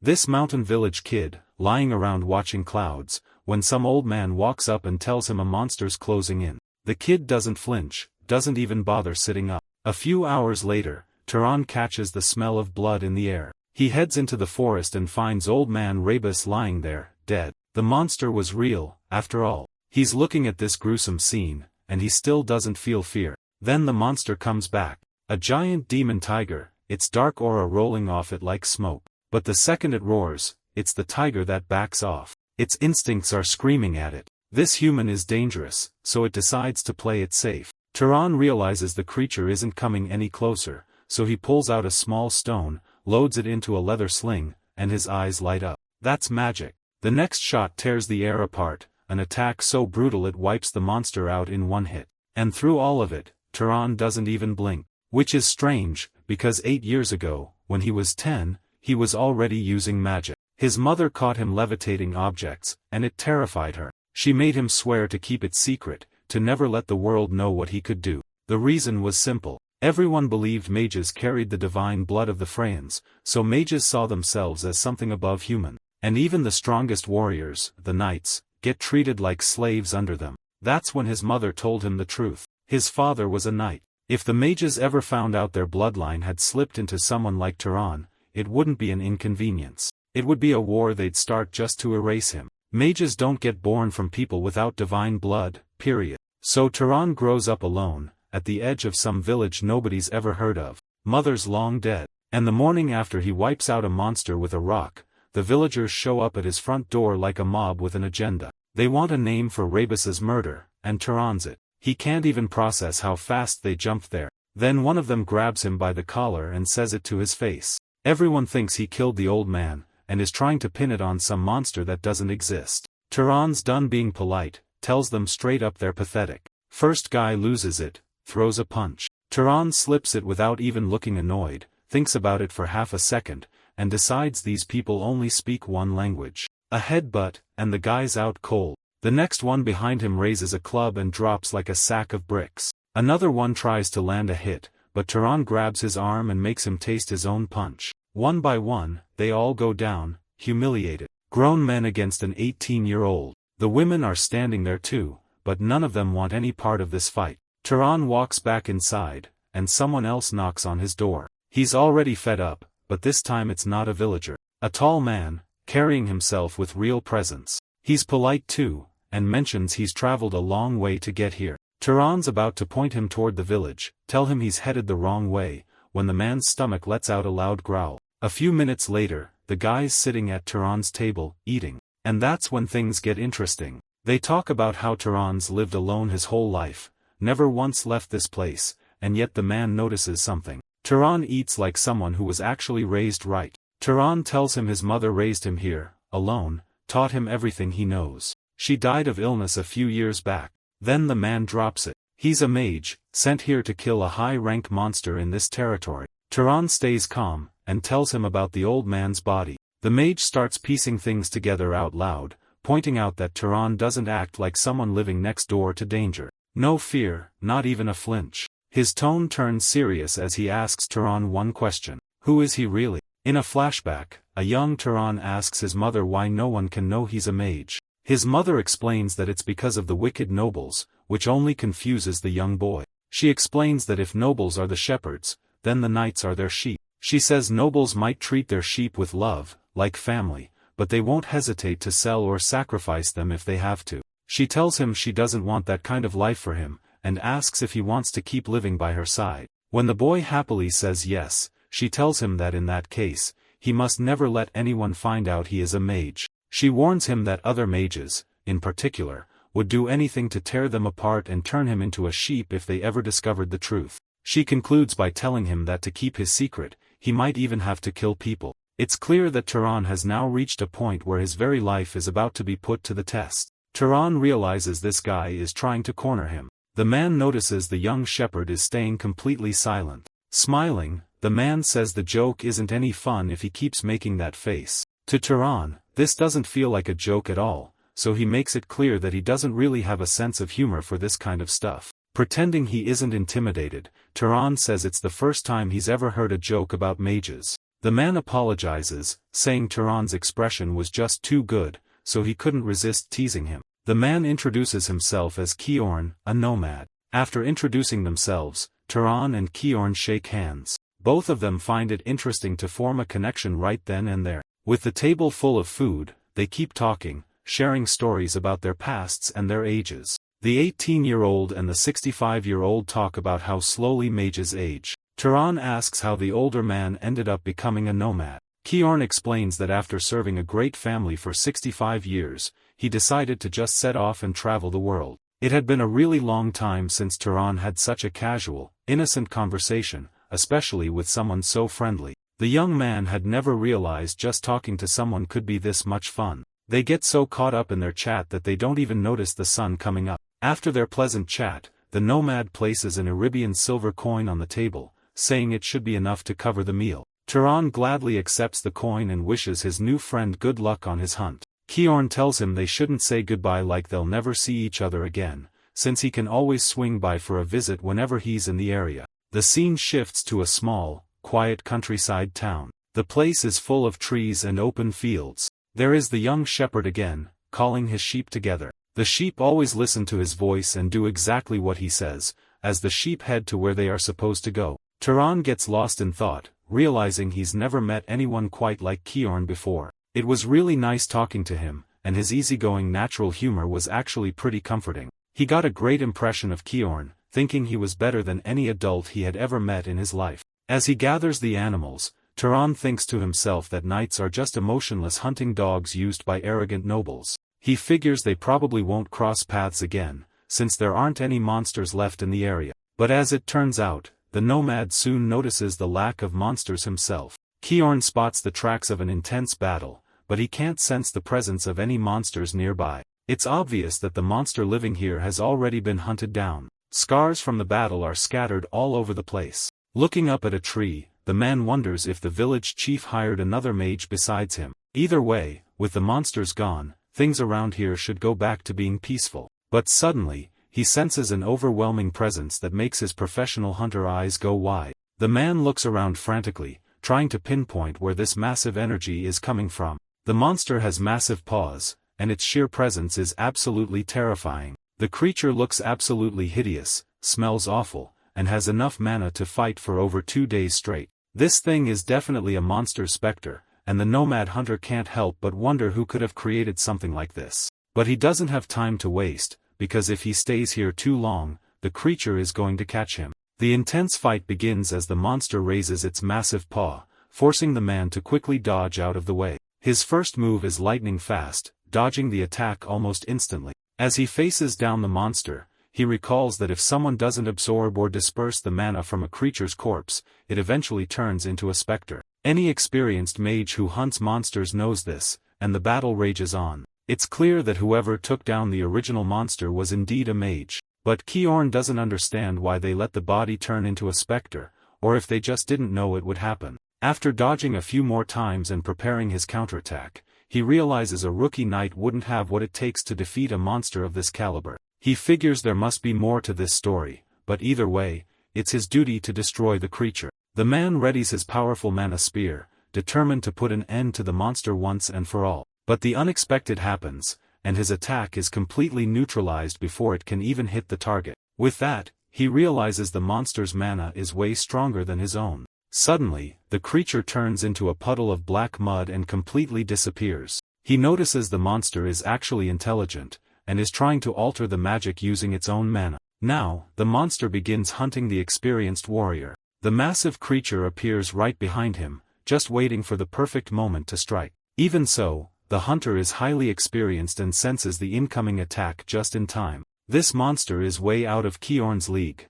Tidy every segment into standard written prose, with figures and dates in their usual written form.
This mountain village kid, lying around watching clouds, when some old man walks up and tells him a monster's closing in. The kid doesn't flinch, doesn't even bother sitting up. A few hours later, Turan catches the smell of blood in the air. He heads into the forest and finds old man Rebus lying there, dead. The monster was real, after all. He's looking at this gruesome scene, and he still doesn't feel fear. Then the monster comes back. A giant demon tiger, its dark aura rolling off it like smoke. But the second it roars, it's the tiger that backs off. Its instincts are screaming at it. This human is dangerous, so it decides to play it safe. Turan realizes the creature isn't coming any closer, so he pulls out a small stone, loads it into a leather sling, and his eyes light up. That's magic. The next shot tears the air apart, an attack so brutal it wipes the monster out in one hit. And through all of it, Turan doesn't even blink. Which is strange, because 8 years ago, when he was 10, he was already using magic. His mother caught him levitating objects, and it terrified her. She made him swear to keep it secret, to never let the world know what he could do. The reason was simple. Everyone believed mages carried the divine blood of the Freyans, so mages saw themselves as something above human. And even the strongest warriors, the knights, get treated like slaves under them. That's when his mother told him the truth. His father was a knight. If the mages ever found out their bloodline had slipped into someone like Turan, it wouldn't be an inconvenience. It would be a war they'd start just to erase him. Mages don't get born from people without divine blood, period. So Turan grows up alone, at the edge of some village nobody's ever heard of. Mother's long dead. And the morning after he wipes out a monster with a rock, the villagers show up at his front door like a mob with an agenda. They want a name for Rebus's murder, and Turan's it. He can't even process how fast they jumped there. Then one of them grabs him by the collar and says it to his face. Everyone thinks he killed the old man, and is trying to pin it on some monster that doesn't exist. Turan's done being polite, tells them straight up they're pathetic. First guy loses it, throws a punch. Turan slips it without even looking annoyed, thinks about it for half a second, and decides these people only speak one language. A headbutt, and the guy's out cold. The next one behind him raises a club and drops like a sack of bricks. Another one tries to land a hit, but Turan grabs his arm and makes him taste his own punch. One by one, they all go down, humiliated. Grown men against an 18-year-old. The women are standing there too, but none of them want any part of this fight. Turan walks back inside, and someone else knocks on his door. He's already fed up, but this time it's not a villager. A tall man, carrying himself with real presence. He's polite too, and mentions he's traveled a long way to get here. Turan's about to point him toward the village, tell him he's headed the wrong way, when the man's stomach lets out a loud growl. A few minutes later, the guy's sitting at Turan's table, eating. And that's when things get interesting. They talk about how Turan's lived alone his whole life, never once left this place, and yet the man notices something. Turan eats like someone who was actually raised right. Turan tells him his mother raised him here, alone, taught him everything he knows. She died of illness a few years back. Then the man drops it. He's a mage, sent here to kill a high-rank monster in this territory. Turan stays calm, and tells him about the old man's body. The mage starts piecing things together out loud, pointing out that Turan doesn't act like someone living next door to danger. No fear, not even a flinch. His tone turns serious as he asks Turan one question. Who is he really? In a flashback, a young Turan asks his mother why no one can know he's a mage. His mother explains that it's because of the wicked nobles, which only confuses the young boy. She explains that if nobles are the shepherds, then the knights are their sheep. She says nobles might treat their sheep with love, like family, but they won't hesitate to sell or sacrifice them if they have to. She tells him she doesn't want that kind of life for him, and asks if he wants to keep living by her side. When the boy happily says yes, she tells him that in that case, he must never let anyone find out he is a mage. She warns him that other mages, in particular, would do anything to tear them apart and turn him into a sheep if they ever discovered the truth. She concludes by telling him that to keep his secret, he might even have to kill people. It's clear that Turan has now reached a point where his very life is about to be put to the test. Turan realizes this guy is trying to corner him. The man notices the young shepherd is staying completely silent. Smiling, the man says the joke isn't any fun if he keeps making that face. To Turan, this doesn't feel like a joke at all, so he makes it clear that he doesn't really have a sense of humor for this kind of stuff. Pretending he isn't intimidated, Turan says it's the first time he's ever heard a joke about mages. The man apologizes, saying Turan's expression was just too good, so he couldn't resist teasing him. The man introduces himself as Kiorn, a nomad. After introducing themselves, Turan and Kiorn shake hands. Both of them find it interesting to form a connection right then and there. With the table full of food, they keep talking, sharing stories about their pasts and their ages. The 18-year-old and the 65-year-old talk about how slowly mages age. Turan asks how the older man ended up becoming a nomad. Kiorn explains that after serving a great family for 65 years, he decided to just set off and travel the world. It had been a really long time since Turan had such a casual, innocent conversation, especially with someone so friendly. The young man had never realized just talking to someone could be this much fun. They get so caught up in their chat that they don't even notice the sun coming up. After their pleasant chat, the nomad places an Arabian silver coin on the table, saying it should be enough to cover the meal. Turan gladly accepts the coin and wishes his new friend good luck on his hunt. Kiorn tells him they shouldn't say goodbye like they'll never see each other again, since he can always swing by for a visit whenever he's in the area. The scene shifts to a small, quiet countryside town. The place is full of trees and open fields. There is the young shepherd again, calling his sheep together. The sheep always listen to his voice and do exactly what he says, as the sheep head to where they are supposed to go. Turan gets lost in thought, realizing he's never met anyone quite like Kiorn before. It was really nice talking to him, and his easygoing natural humor was actually pretty comforting. He got a great impression of Kiorn, thinking he was better than any adult he had ever met in his life. As he gathers the animals, Turan thinks to himself that knights are just emotionless hunting dogs used by arrogant nobles. He figures they probably won't cross paths again, since there aren't any monsters left in the area. But as it turns out, the nomad soon notices the lack of monsters himself. Kiorn spots the tracks of an intense battle, but he can't sense the presence of any monsters nearby. It's obvious that the monster living here has already been hunted down. Scars from the battle are scattered all over the place. Looking up at a tree, the man wonders if the village chief hired another mage besides him. Either way, with the monsters gone, things around here should go back to being peaceful. But suddenly, he senses an overwhelming presence that makes his professional hunter eyes go wide. The man looks around frantically, trying to pinpoint where this massive energy is coming from. The monster has massive paws, and its sheer presence is absolutely terrifying. The creature looks absolutely hideous, smells awful, and has enough mana to fight for over 2 days straight. This thing is definitely a monster specter, and the nomad hunter can't help but wonder who could have created something like this. But he doesn't have time to waste, because if he stays here too long, the creature is going to catch him. The intense fight begins as the monster raises its massive paw, forcing the man to quickly dodge out of the way. His first move is lightning fast, dodging the attack almost instantly. As he faces down the monster, he recalls that if someone doesn't absorb or disperse the mana from a creature's corpse, it eventually turns into a specter. Any experienced mage who hunts monsters knows this, and the battle rages on. It's clear that whoever took down the original monster was indeed a mage. But Kiorn doesn't understand why they let the body turn into a specter, or if they just didn't know it would happen. After dodging a few more times and preparing his counterattack, he realizes a rookie knight wouldn't have what it takes to defeat a monster of this caliber. He figures there must be more to this story, but either way, it's his duty to destroy the creature. The man readies his powerful mana spear, determined to put an end to the monster once and for all. But the unexpected happens, and his attack is completely neutralized before it can even hit the target. With that, he realizes the monster's mana is way stronger than his own. Suddenly, the creature turns into a puddle of black mud and completely disappears. He notices the monster is actually intelligent, and is trying to alter the magic using its own mana. Now, the monster begins hunting the experienced warrior. The massive creature appears right behind him, just waiting for the perfect moment to strike. Even so, the hunter is highly experienced and senses the incoming attack just in time. This monster is way out of Kiorn's league.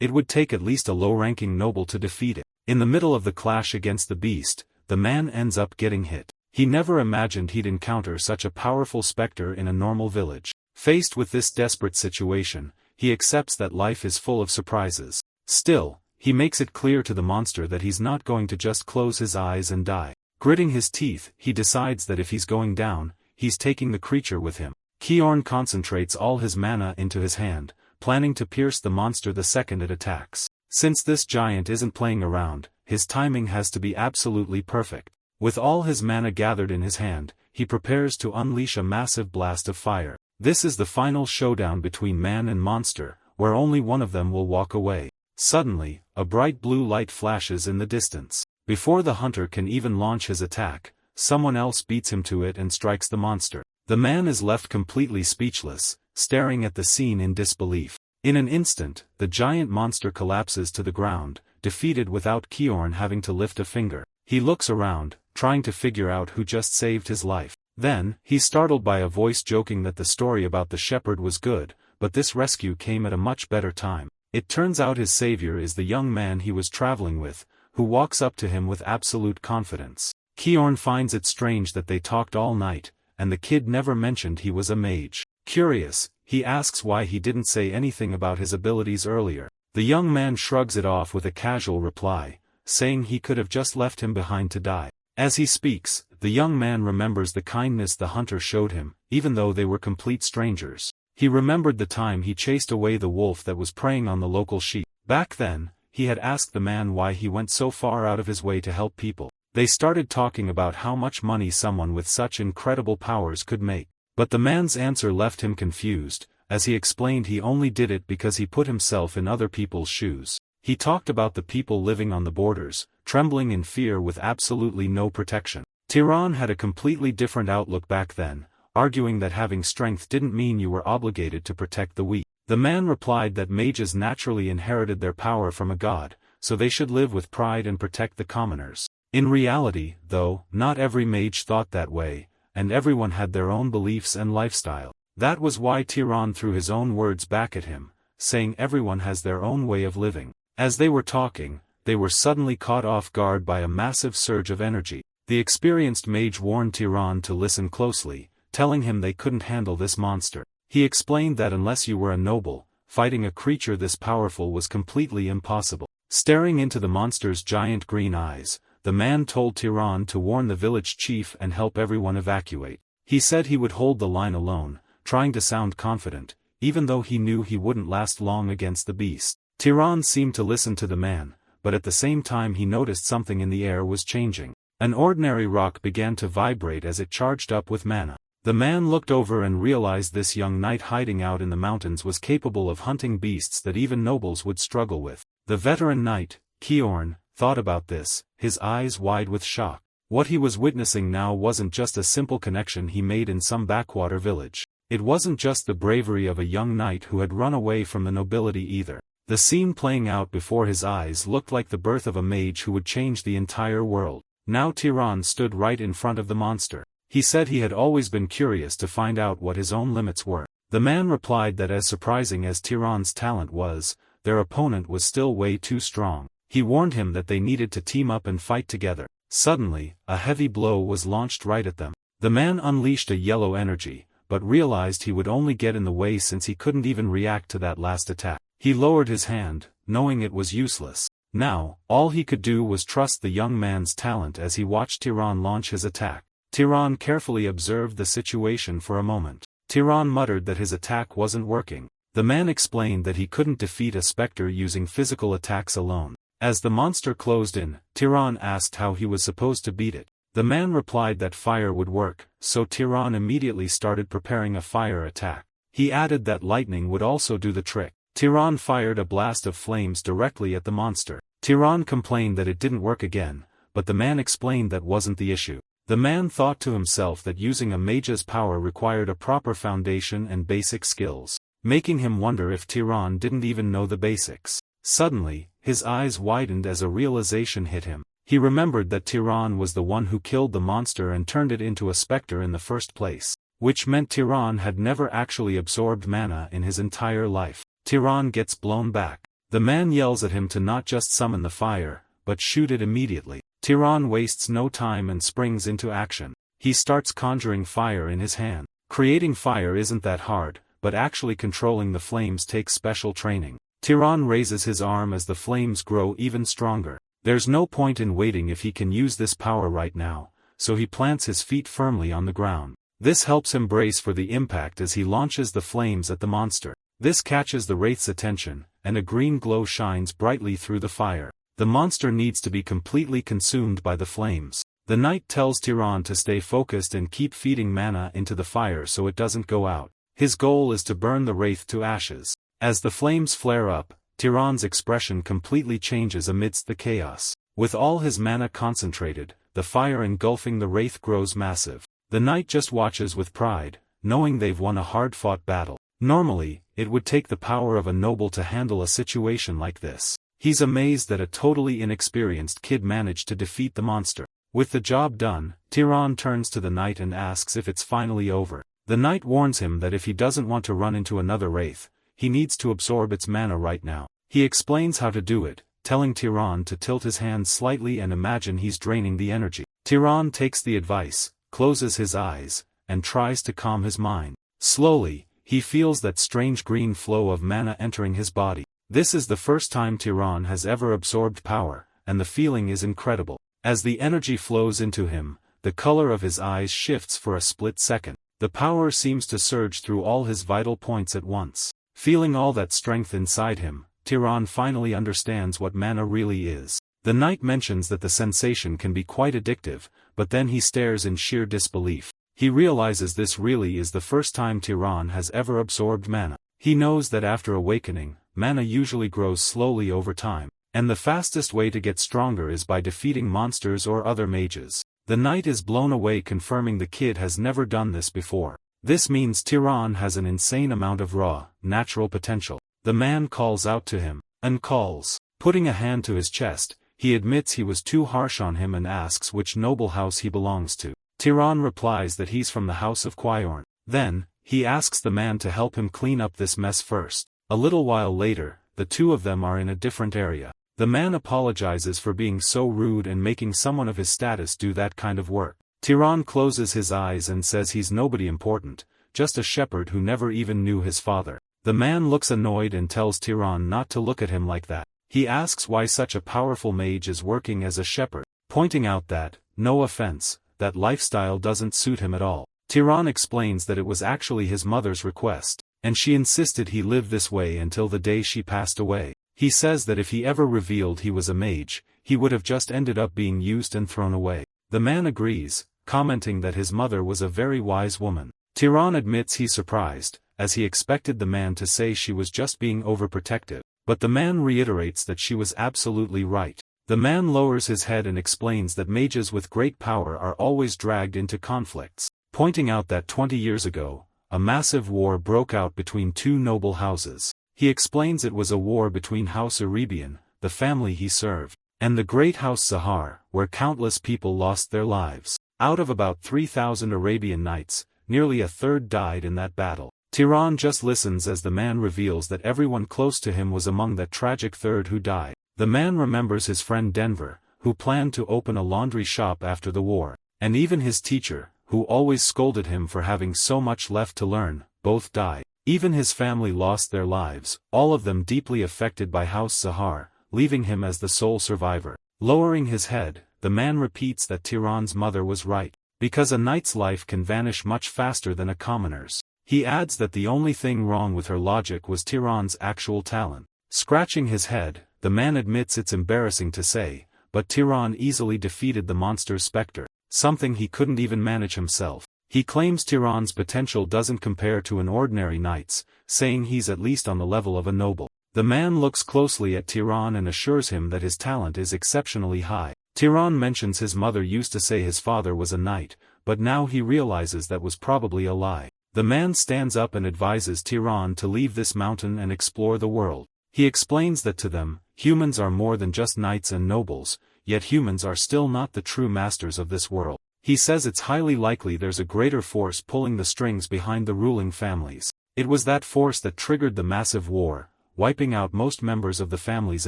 It would take at least a low-ranking noble to defeat it. In the middle of the clash against the beast, the man ends up getting hit. He never imagined he'd encounter such a powerful specter in a normal village. Faced with this desperate situation, he accepts that life is full of surprises. Still, he makes it clear to the monster that he's not going to just close his eyes and die. Gritting his teeth, he decides that if he's going down, he's taking the creature with him. Kiorn concentrates all his mana into his hand, planning to pierce the monster the second it attacks. Since this giant isn't playing around, his timing has to be absolutely perfect. With all his mana gathered in his hand, he prepares to unleash a massive blast of fire. This is the final showdown between man and monster, where only one of them will walk away. Suddenly, a bright blue light flashes in the distance. Before the hunter can even launch his attack, someone else beats him to it and strikes the monster. The man is left completely speechless, staring at the scene in disbelief. In an instant, the giant monster collapses to the ground, defeated without Kiorn having to lift a finger. He looks around, trying to figure out who just saved his life. Then, he's startled by a voice joking that the story about the shepherd was good, but this rescue came at a much better time. It turns out his savior is the young man he was traveling with, who walks up to him with absolute confidence. Kiorn finds it strange that they talked all night, and the kid never mentioned he was a mage. Curious, he asks why he didn't say anything about his abilities earlier. The young man shrugs it off with a casual reply, saying he could have just left him behind to die. As he speaks, the young man remembers the kindness the hunter showed him, even though they were complete strangers. He remembered the time he chased away the wolf that was preying on the local sheep. Back then, he had asked the man why he went so far out of his way to help people. They started talking about how much money someone with such incredible powers could make. But the man's answer left him confused, as he explained he only did it because he put himself in other people's shoes. He talked about the people living on the borders, trembling in fear with absolutely no protection. Tiran had a completely different outlook back then, arguing that having strength didn't mean you were obligated to protect the weak. The man replied that mages naturally inherited their power from a god, so they should live with pride and protect the commoners. In reality, though, not every mage thought that way, and everyone had their own beliefs and lifestyle. That was why Tiran threw his own words back at him, saying everyone has their own way of living. As they were talking, they were suddenly caught off guard by a massive surge of energy. The experienced mage warned Tiran to listen closely, telling him they couldn't handle this monster. He explained that unless you were a noble, fighting a creature this powerful was completely impossible. Staring into the monster's giant green eyes, the man told Tiran to warn the village chief and help everyone evacuate. He said he would hold the line alone, trying to sound confident, even though he knew he wouldn't last long against the beast. Tiran seemed to listen to the man, but at the same time he noticed something in the air was changing. An ordinary rock began to vibrate as it charged up with mana. The man looked over and realized this young knight hiding out in the mountains was capable of hunting beasts that even nobles would struggle with. The veteran knight, Kiorn, thought about this, his eyes wide with shock. What he was witnessing now wasn't just a simple connection he made in some backwater village. It wasn't just the bravery of a young knight who had run away from the nobility either. The scene playing out before his eyes looked like the birth of a mage who would change the entire world. Now Tiran stood right in front of the monster. He said he had always been curious to find out what his own limits were. The man replied that as surprising as Tiran's talent was, their opponent was still way too strong. He warned him that they needed to team up and fight together. Suddenly, a heavy blow was launched right at them. The man unleashed a yellow energy, but realized he would only get in the way since he couldn't even react to that last attack. He lowered his hand, knowing it was useless. Now, all he could do was trust the young man's talent as he watched Tiran launch his attack. Tiran carefully observed the situation for a moment. Tiran muttered that his attack wasn't working. The man explained that he couldn't defeat a specter using physical attacks alone. As the monster closed in, Tiran asked how he was supposed to beat it. The man replied that fire would work, so Tiran immediately started preparing a fire attack. He added that lightning would also do the trick. Tiran fired a blast of flames directly at the monster. Tiran complained that it didn't work again, but the man explained that wasn't the issue. The man thought to himself that using a mage's power required a proper foundation and basic skills, making him wonder if Tiran didn't even know the basics. Suddenly, his eyes widened as a realization hit him. He remembered that Tiran was the one who killed the monster and turned it into a specter in the first place, which meant Tiran had never actually absorbed mana in his entire life. Tiran gets blown back. The man yells at him to not just summon the fire, but shoot it immediately. Tiran wastes no time and springs into action. He starts conjuring fire in his hand. Creating fire isn't that hard, but actually controlling the flames takes special training. Tiran raises his arm as the flames grow even stronger. There's no point in waiting if he can use this power right now, so he plants his feet firmly on the ground. This helps him brace for the impact as he launches the flames at the monster. This catches the wraith's attention, and a green glow shines brightly through the fire. The monster needs to be completely consumed by the flames. The knight tells Tyran to stay focused and keep feeding mana into the fire so it doesn't go out. His goal is to burn the wraith to ashes. As the flames flare up, Tyran's expression completely changes amidst the chaos. With all his mana concentrated, the fire engulfing the wraith grows massive. The knight just watches with pride, knowing they've won a hard-fought battle. Normally, it would take the power of a noble to handle a situation like this. He's amazed that a totally inexperienced kid managed to defeat the monster. With the job done, Tyran turns to the knight and asks if it's finally over. The knight warns him that if he doesn't want to run into another wraith, he needs to absorb its mana right now. He explains how to do it, telling Tyran to tilt his hands slightly and imagine he's draining the energy. Tyran takes the advice, closes his eyes, and tries to calm his mind. Slowly, he feels that strange green flow of mana entering his body. This is the first time Tyran has ever absorbed power, and the feeling is incredible. As the energy flows into him, the color of his eyes shifts for a split second. The power seems to surge through all his vital points at once. Feeling all that strength inside him, Tyran finally understands what mana really is. The knight mentions that the sensation can be quite addictive, but then he stares in sheer disbelief. He realizes this really is the first time Tyran has ever absorbed mana. He knows that after awakening, mana usually grows slowly over time, and the fastest way to get stronger is by defeating monsters or other mages. The knight is blown away, confirming the kid has never done this before. This means Tyran has an insane amount of raw, natural potential. The man calls out to him, and calls. Putting a hand to his chest, he admits he was too harsh on him and asks which noble house he belongs to. Tyran replies that he's from the house of Quyorn. Then, he asks the man to help him clean up this mess first. A little while later, the two of them are in a different area. The man apologizes for being so rude and making someone of his status do that kind of work. Tyran closes his eyes and says he's nobody important, just a shepherd who never even knew his father. The man looks annoyed and tells Tyran not to look at him like that. He asks why such a powerful mage is working as a shepherd, pointing out that, no offense, that lifestyle doesn't suit him at all. Tyran explains that it was actually his mother's request, and she insisted he live this way until the day she passed away. He says that if he ever revealed he was a mage, he would have just ended up being used and thrown away. The man agrees, commenting that his mother was a very wise woman. Tyran admits he's surprised, as he expected the man to say she was just being overprotective, but the man reiterates that she was absolutely right. The man lowers his head and explains that mages with great power are always dragged into conflicts, pointing out that 20 years ago, a massive war broke out between two noble houses. He explains it was a war between House Arabian, the family he served, and the great House Sahar, where countless people lost their lives. Out of about 3,000 Arabian knights, nearly a third died in that battle. Tyran just listens as the man reveals that everyone close to him was among that tragic third who died. The man remembers his friend Denver, who planned to open a laundry shop after the war, and even his teacher, who always scolded him for having so much left to learn, both died. Even his family lost their lives, all of them deeply affected by House Sahar, leaving him as the sole survivor. Lowering his head, the man repeats that Tyran's mother was right, because a knight's life can vanish much faster than a commoner's. He adds that the only thing wrong with her logic was Tyran's actual talent. Scratching his head, the man admits it's embarrassing to say, but Tyran easily defeated the monster's specter, something he couldn't even manage himself. He claims Tyran's potential doesn't compare to an ordinary knight's, saying he's at least on the level of a noble. The man looks closely at Tyran and assures him that his talent is exceptionally high. Tyran mentions his mother used to say his father was a knight, but now he realizes that was probably a lie. The man stands up and advises Tyran to leave this mountain and explore the world. He explains that to them, humans are more than just knights and nobles, yet humans are still not the true masters of this world. He says it's highly likely there's a greater force pulling the strings behind the ruling families. It was that force that triggered the massive war, wiping out most members of the families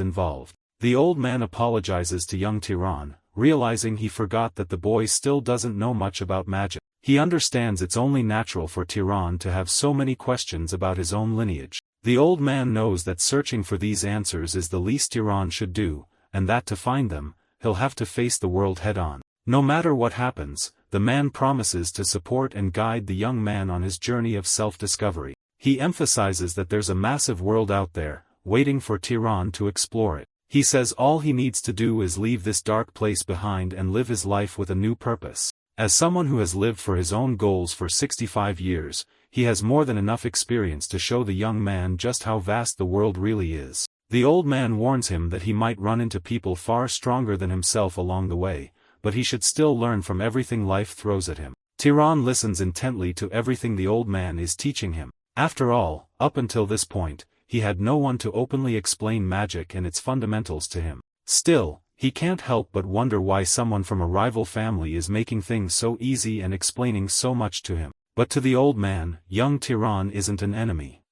involved. The old man apologizes to young Tyran, realizing he forgot that the boy still doesn't know much about magic. He understands it's only natural for Tyran to have so many questions about his own lineage. The old man knows that searching for these answers is the least Tyran should do, and that to find them, he'll have to face the world head-on. No matter what happens, the man promises to support and guide the young man on his journey of self-discovery. He emphasizes that there's a massive world out there, waiting for Tyran to explore it. He says all he needs to do is leave this dark place behind and live his life with a new purpose. As someone who has lived for his own goals for 65 years, he has more than enough experience to show the young man just how vast the world really is. The old man warns him that he might run into people far stronger than himself along the way, but he should still learn from everything life throws at him. Tiran listens intently to everything the old man is teaching him. After all, up until this point, he had no one to openly explain magic and its fundamentals to him. Still, he can't help but wonder why someone from a rival family is making things so easy and explaining so much to him. But to the old man, young Tiran isn't an enemy.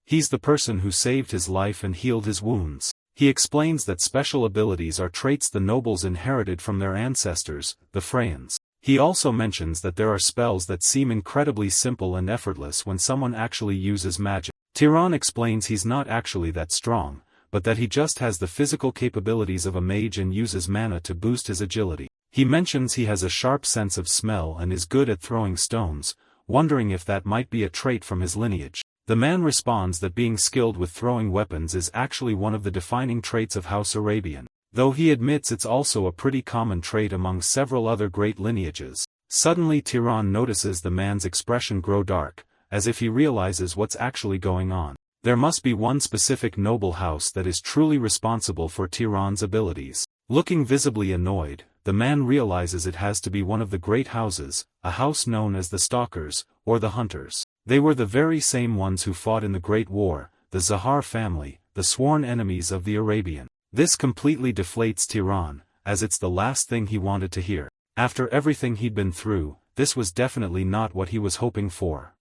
He's the person who saved his life and healed his wounds. He explains that special abilities are traits the nobles inherited from their ancestors, the Freyans. He also mentions that there are spells that seem incredibly simple and effortless when someone actually uses magic. Tiran explains he's not actually that strong, but that he just has the physical capabilities of a mage and uses mana to boost his agility. He mentions he has a sharp sense of smell and is good at throwing stones, wondering if that might be a trait from his lineage. The man responds that being skilled with throwing weapons is actually one of the defining traits of House Arabian, though he admits it's also a pretty common trait among several other great lineages. Suddenly Tiran notices the man's expression grow dark, as if he realizes what's actually going on. There must be one specific noble house that is truly responsible for Tiran's abilities. Looking visibly annoyed, the man realizes it has to be one of the great houses, a house known as the Stalkers, or the Hunters. They were the very same ones who fought in the Great War, the Zahar family, the sworn enemies of the Arabian. This completely deflates Tiran, as it's the last thing he wanted to hear. After everything he'd been through, this was definitely not what he was hoping for.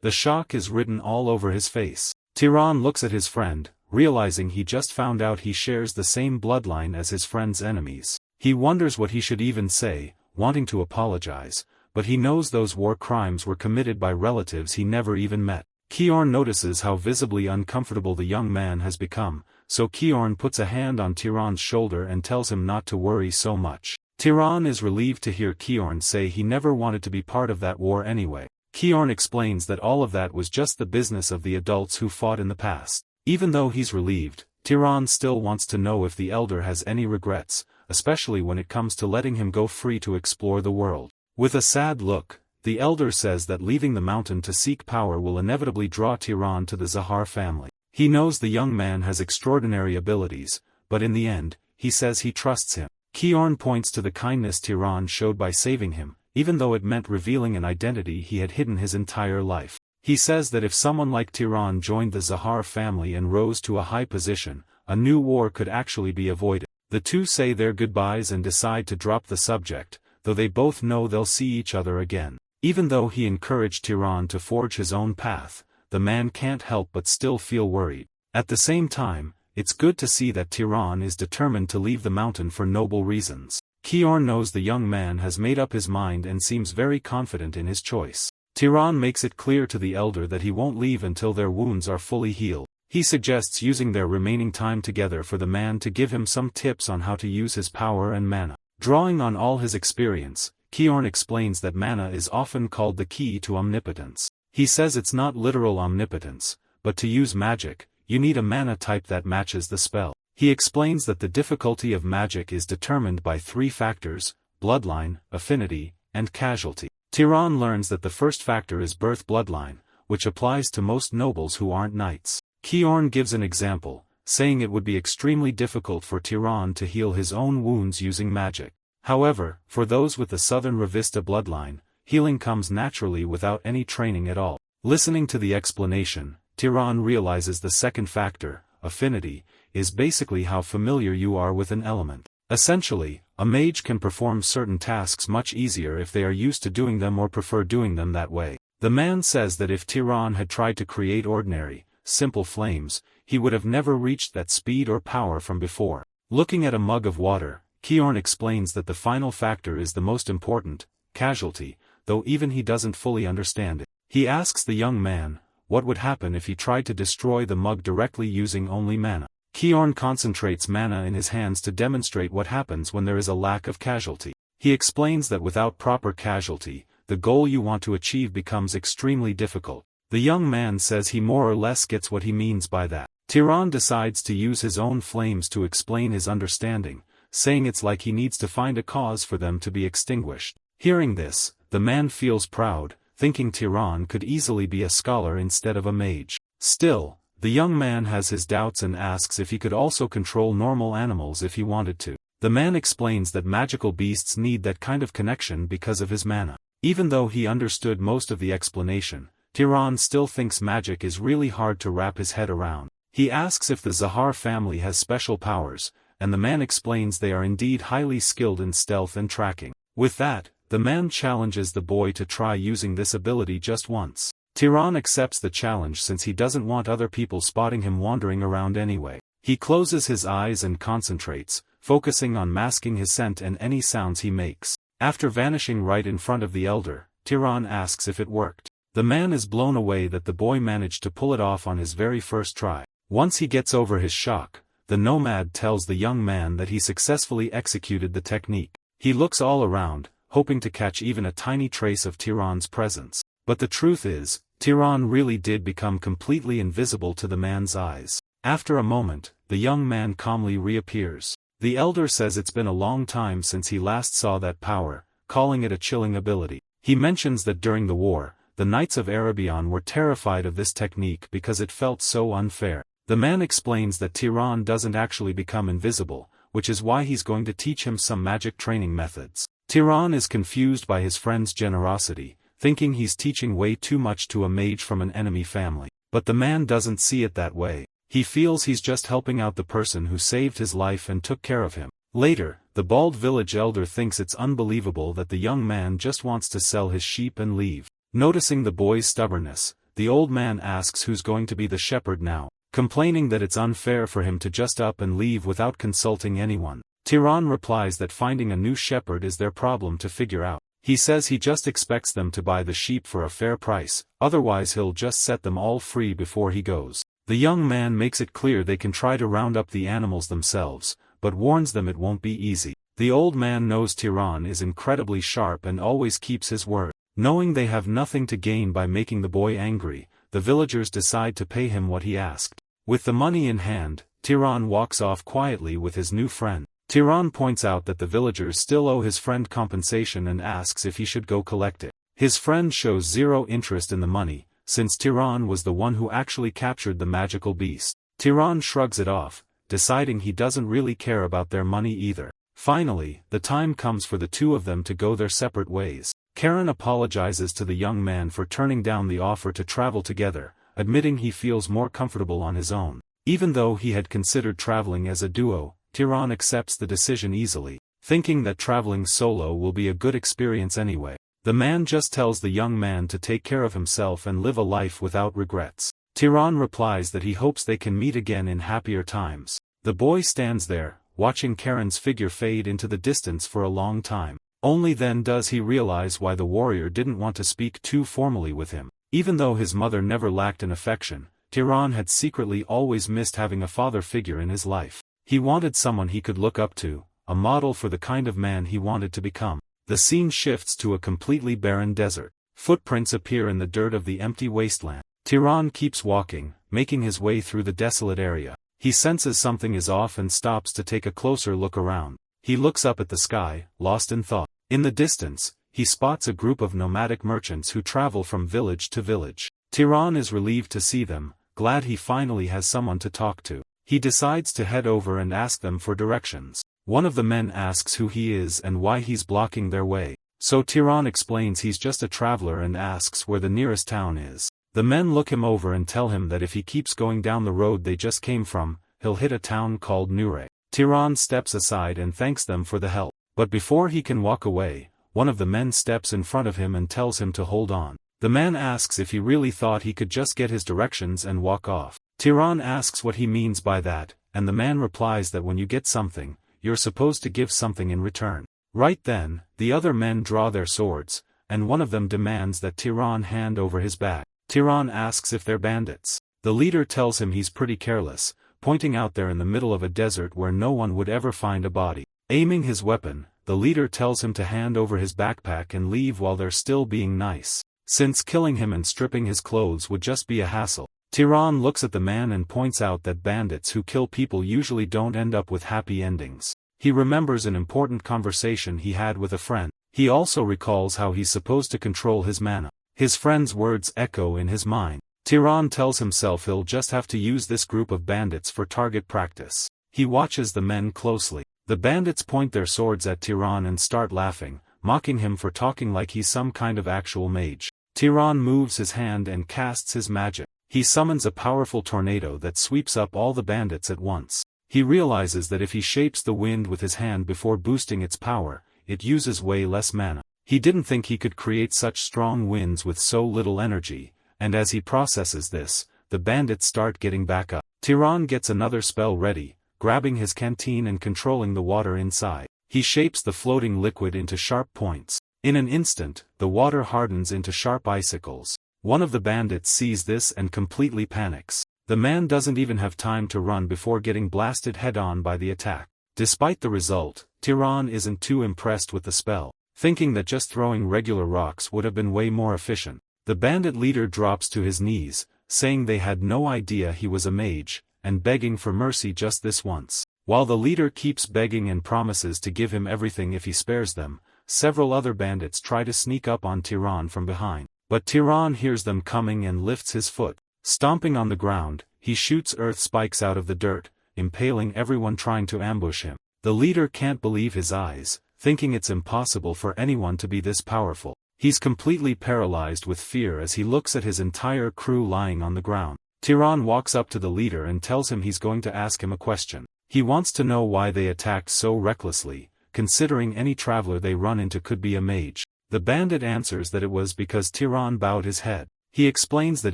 The shock is written all over his face. Tiran looks at his friend, realizing he just found out he shares the same bloodline as his friend's enemies. He wonders what he should even say, wanting to apologize, but he knows those war crimes were committed by relatives he never even met. Kiorn notices how visibly uncomfortable the young man has become, so Kiorn puts a hand on Tiran's shoulder and tells him not to worry so much. Tiran is relieved to hear Kiorn say he never wanted to be part of that war anyway. Kiorn explains that all of that was just the business of the adults who fought in the past. Even though he's relieved, Tiran still wants to know if the elder has any regrets, especially when it comes to letting him go free to explore the world. With a sad look, the elder says that leaving the mountain to seek power will inevitably draw Tiran to the Zahar family. He knows the young man has extraordinary abilities, but in the end, he says he trusts him. Kiorn points to the kindness Tiran showed by saving him, even though it meant revealing an identity he had hidden his entire life. He says that if someone like Tiran joined the Zahar family and rose to a high position, a new war could actually be avoided. The two say their goodbyes and decide to drop the subject, though they both know they'll see each other again. Even though he encouraged Tiran to forge his own path, the man can't help but still feel worried. At the same time, it's good to see that Tiran is determined to leave the mountain for noble reasons. Kiorn knows the young man has made up his mind and seems very confident in his choice. Tiran makes it clear to the elder that he won't leave until their wounds are fully healed. He suggests using their remaining time together for the man to give him some tips on how to use his power and mana. Drawing on all his experience, Kiorn explains that mana is often called the key to omnipotence. He says it's not literal omnipotence, but to use magic, you need a mana type that matches the spell. He explains that the difficulty of magic is determined by 3 factors: bloodline, affinity, and casualty. Tiran learns that the first factor is birth bloodline, which applies to most nobles who aren't knights. Kiorn gives an example, saying it would be extremely difficult for Tiran to heal his own wounds using magic. However, for those with the Southern Ravista bloodline, healing comes naturally without any training at all. Listening to the explanation, Tiran realizes the second factor, affinity, is basically how familiar you are with an element. Essentially, a mage can perform certain tasks much easier if they are used to doing them or prefer doing them that way. The man says that if Tiran had tried to create ordinary, simple flames, he would have never reached that speed or power from before. Looking at a mug of water, Kiorn explains that the final factor is the most important, casualty, though even he doesn't fully understand it. He asks the young man, what would happen if he tried to destroy the mug directly using only mana. Kiorn concentrates mana in his hands to demonstrate what happens when there is a lack of casualty. He explains that without proper casualty, the goal you want to achieve becomes extremely difficult. The young man says he more or less gets what he means by that. Tyran decides to use his own flames to explain his understanding, saying it's like he needs to find a cause for them to be extinguished. Hearing this, the man feels proud, thinking Tyran could easily be a scholar instead of a mage. Still, the young man has his doubts and asks if he could also control normal animals if he wanted to. The man explains that magical beasts need that kind of connection because of his mana. Even though he understood most of the explanation, Tyran still thinks magic is really hard to wrap his head around. He asks if the Zahar family has special powers, and the man explains they are indeed highly skilled in stealth and tracking. With that, the man challenges the boy to try using this ability just once. Tyran accepts the challenge since he doesn't want other people spotting him wandering around anyway. He closes his eyes and concentrates, focusing on masking his scent and any sounds he makes. After vanishing right in front of the elder, Tyran asks if it worked. The man is blown away that the boy managed to pull it off on his very first try. Once he gets over his shock, the nomad tells the young man that he successfully executed the technique. He looks all around, hoping to catch even a tiny trace of Tyran's presence. But the truth is, Tyran really did become completely invisible to the man's eyes. After a moment, the young man calmly reappears. The elder says it's been a long time since he last saw that power, calling it a chilling ability. He mentions that during the war, the Knights of Arabian were terrified of this technique because it felt so unfair. The man explains that Tyran doesn't actually become invisible, which is why he's going to teach him some magic training methods. Tyran is confused by his friend's generosity, thinking he's teaching way too much to a mage from an enemy family. But the man doesn't see it that way. He feels he's just helping out the person who saved his life and took care of him. Later, the bald village elder thinks it's unbelievable that the young man just wants to sell his sheep and leave. Noticing the boy's stubbornness, the old man asks who's going to be the shepherd now, complaining that it's unfair for him to just up and leave without consulting anyone. Tyran replies that finding a new shepherd is their problem to figure out. He says he just expects them to buy the sheep for a fair price, otherwise he'll just set them all free before he goes. The young man makes it clear they can try to round up the animals themselves, but warns them it won't be easy. The old man knows Tyran is incredibly sharp and always keeps his word. Knowing they have nothing to gain by making the boy angry, the villagers decide to pay him what he asked. With the money in hand, Tyran walks off quietly with his new friend. Tyran points out that the villagers still owe his friend compensation and asks if he should go collect it. His friend shows zero interest in the money, since Tyran was the one who actually captured the magical beast. Tyran shrugs it off, deciding he doesn't really care about their money either. Finally, the time comes for the two of them to go their separate ways. Karen apologizes to the young man for turning down the offer to travel together, admitting he feels more comfortable on his own. Even though he had considered traveling as a duo, Tyran accepts the decision easily, thinking that traveling solo will be a good experience anyway. The man just tells the young man to take care of himself and live a life without regrets. Tyran replies that he hopes they can meet again in happier times. The boy stands there, watching Karen's figure fade into the distance for a long time. Only then does he realize why the warrior didn't want to speak too formally with him. Even though his mother never lacked an affection, Tyran had secretly always missed having a father figure in his life. He wanted someone he could look up to, a model for the kind of man he wanted to become. The scene shifts to a completely barren desert. Footprints appear in the dirt of the empty wasteland. Tyran keeps walking, making his way through the desolate area. He senses something is off and stops to take a closer look around. He looks up at the sky, lost in thought. In the distance, he spots a group of nomadic merchants who travel from village to village. Tyran is relieved to see them, glad he finally has someone to talk to. He decides to head over and ask them for directions. One of the men asks who he is and why he's blocking their way. So Tyran explains he's just a traveler and asks where the nearest town is. The men look him over and tell him that if he keeps going down the road they just came from, he'll hit a town called Nure. Tyran steps aside and thanks them for the help. But before he can walk away, one of the men steps in front of him and tells him to hold on. The man asks if he really thought he could just get his directions and walk off. Tyran asks what he means by that, and the man replies that when you get something, you're supposed to give something in return. Right then, the other men draw their swords, and one of them demands that Tyran hand over his bag. Tyran asks if they're bandits. The leader tells him he's pretty careless, pointing out they're in the middle of a desert where no one would ever find a body. Aiming his weapon, the leader tells him to hand over his backpack and leave while they're still being nice, since killing him and stripping his clothes would just be a hassle. Tiran looks at the man and points out that bandits who kill people usually don't end up with happy endings. He remembers an important conversation he had with a friend. He also recalls how he's supposed to control his mana. His friend's words echo in his mind. Tiran tells himself he'll just have to use this group of bandits for target practice. He watches the men closely. The bandits point their swords at Tiran and start laughing, mocking him for talking like he's some kind of actual mage. Tiran moves his hand and casts his magic. He summons a powerful tornado that sweeps up all the bandits at once. He realizes that if he shapes the wind with his hand before boosting its power, it uses way less mana. He didn't think he could create such strong winds with so little energy, and as he processes this, the bandits start getting back up. Tiran gets another spell ready, grabbing his canteen and controlling the water inside. He shapes the floating liquid into sharp points. In an instant, the water hardens into sharp icicles. One of the bandits sees this and completely panics. The man doesn't even have time to run before getting blasted head-on by the attack. Despite the result, Tiran isn't too impressed with the spell, thinking that just throwing regular rocks would have been way more efficient. The bandit leader drops to his knees, saying they had no idea he was a mage, and begging for mercy just this once. While the leader keeps begging and promises to give him everything if he spares them, several other bandits try to sneak up on Tiran from behind. But Tiran hears them coming and lifts his foot. Stomping on the ground, he shoots earth spikes out of the dirt, impaling everyone trying to ambush him. The leader can't believe his eyes, thinking it's impossible for anyone to be this powerful. He's completely paralyzed with fear as he looks at his entire crew lying on the ground. Tiran walks up to the leader and tells him he's going to ask him a question. He wants to know why they attacked so recklessly, considering any traveler they run into could be a mage. The bandit answers that it was because Tiran bowed his head. He explains that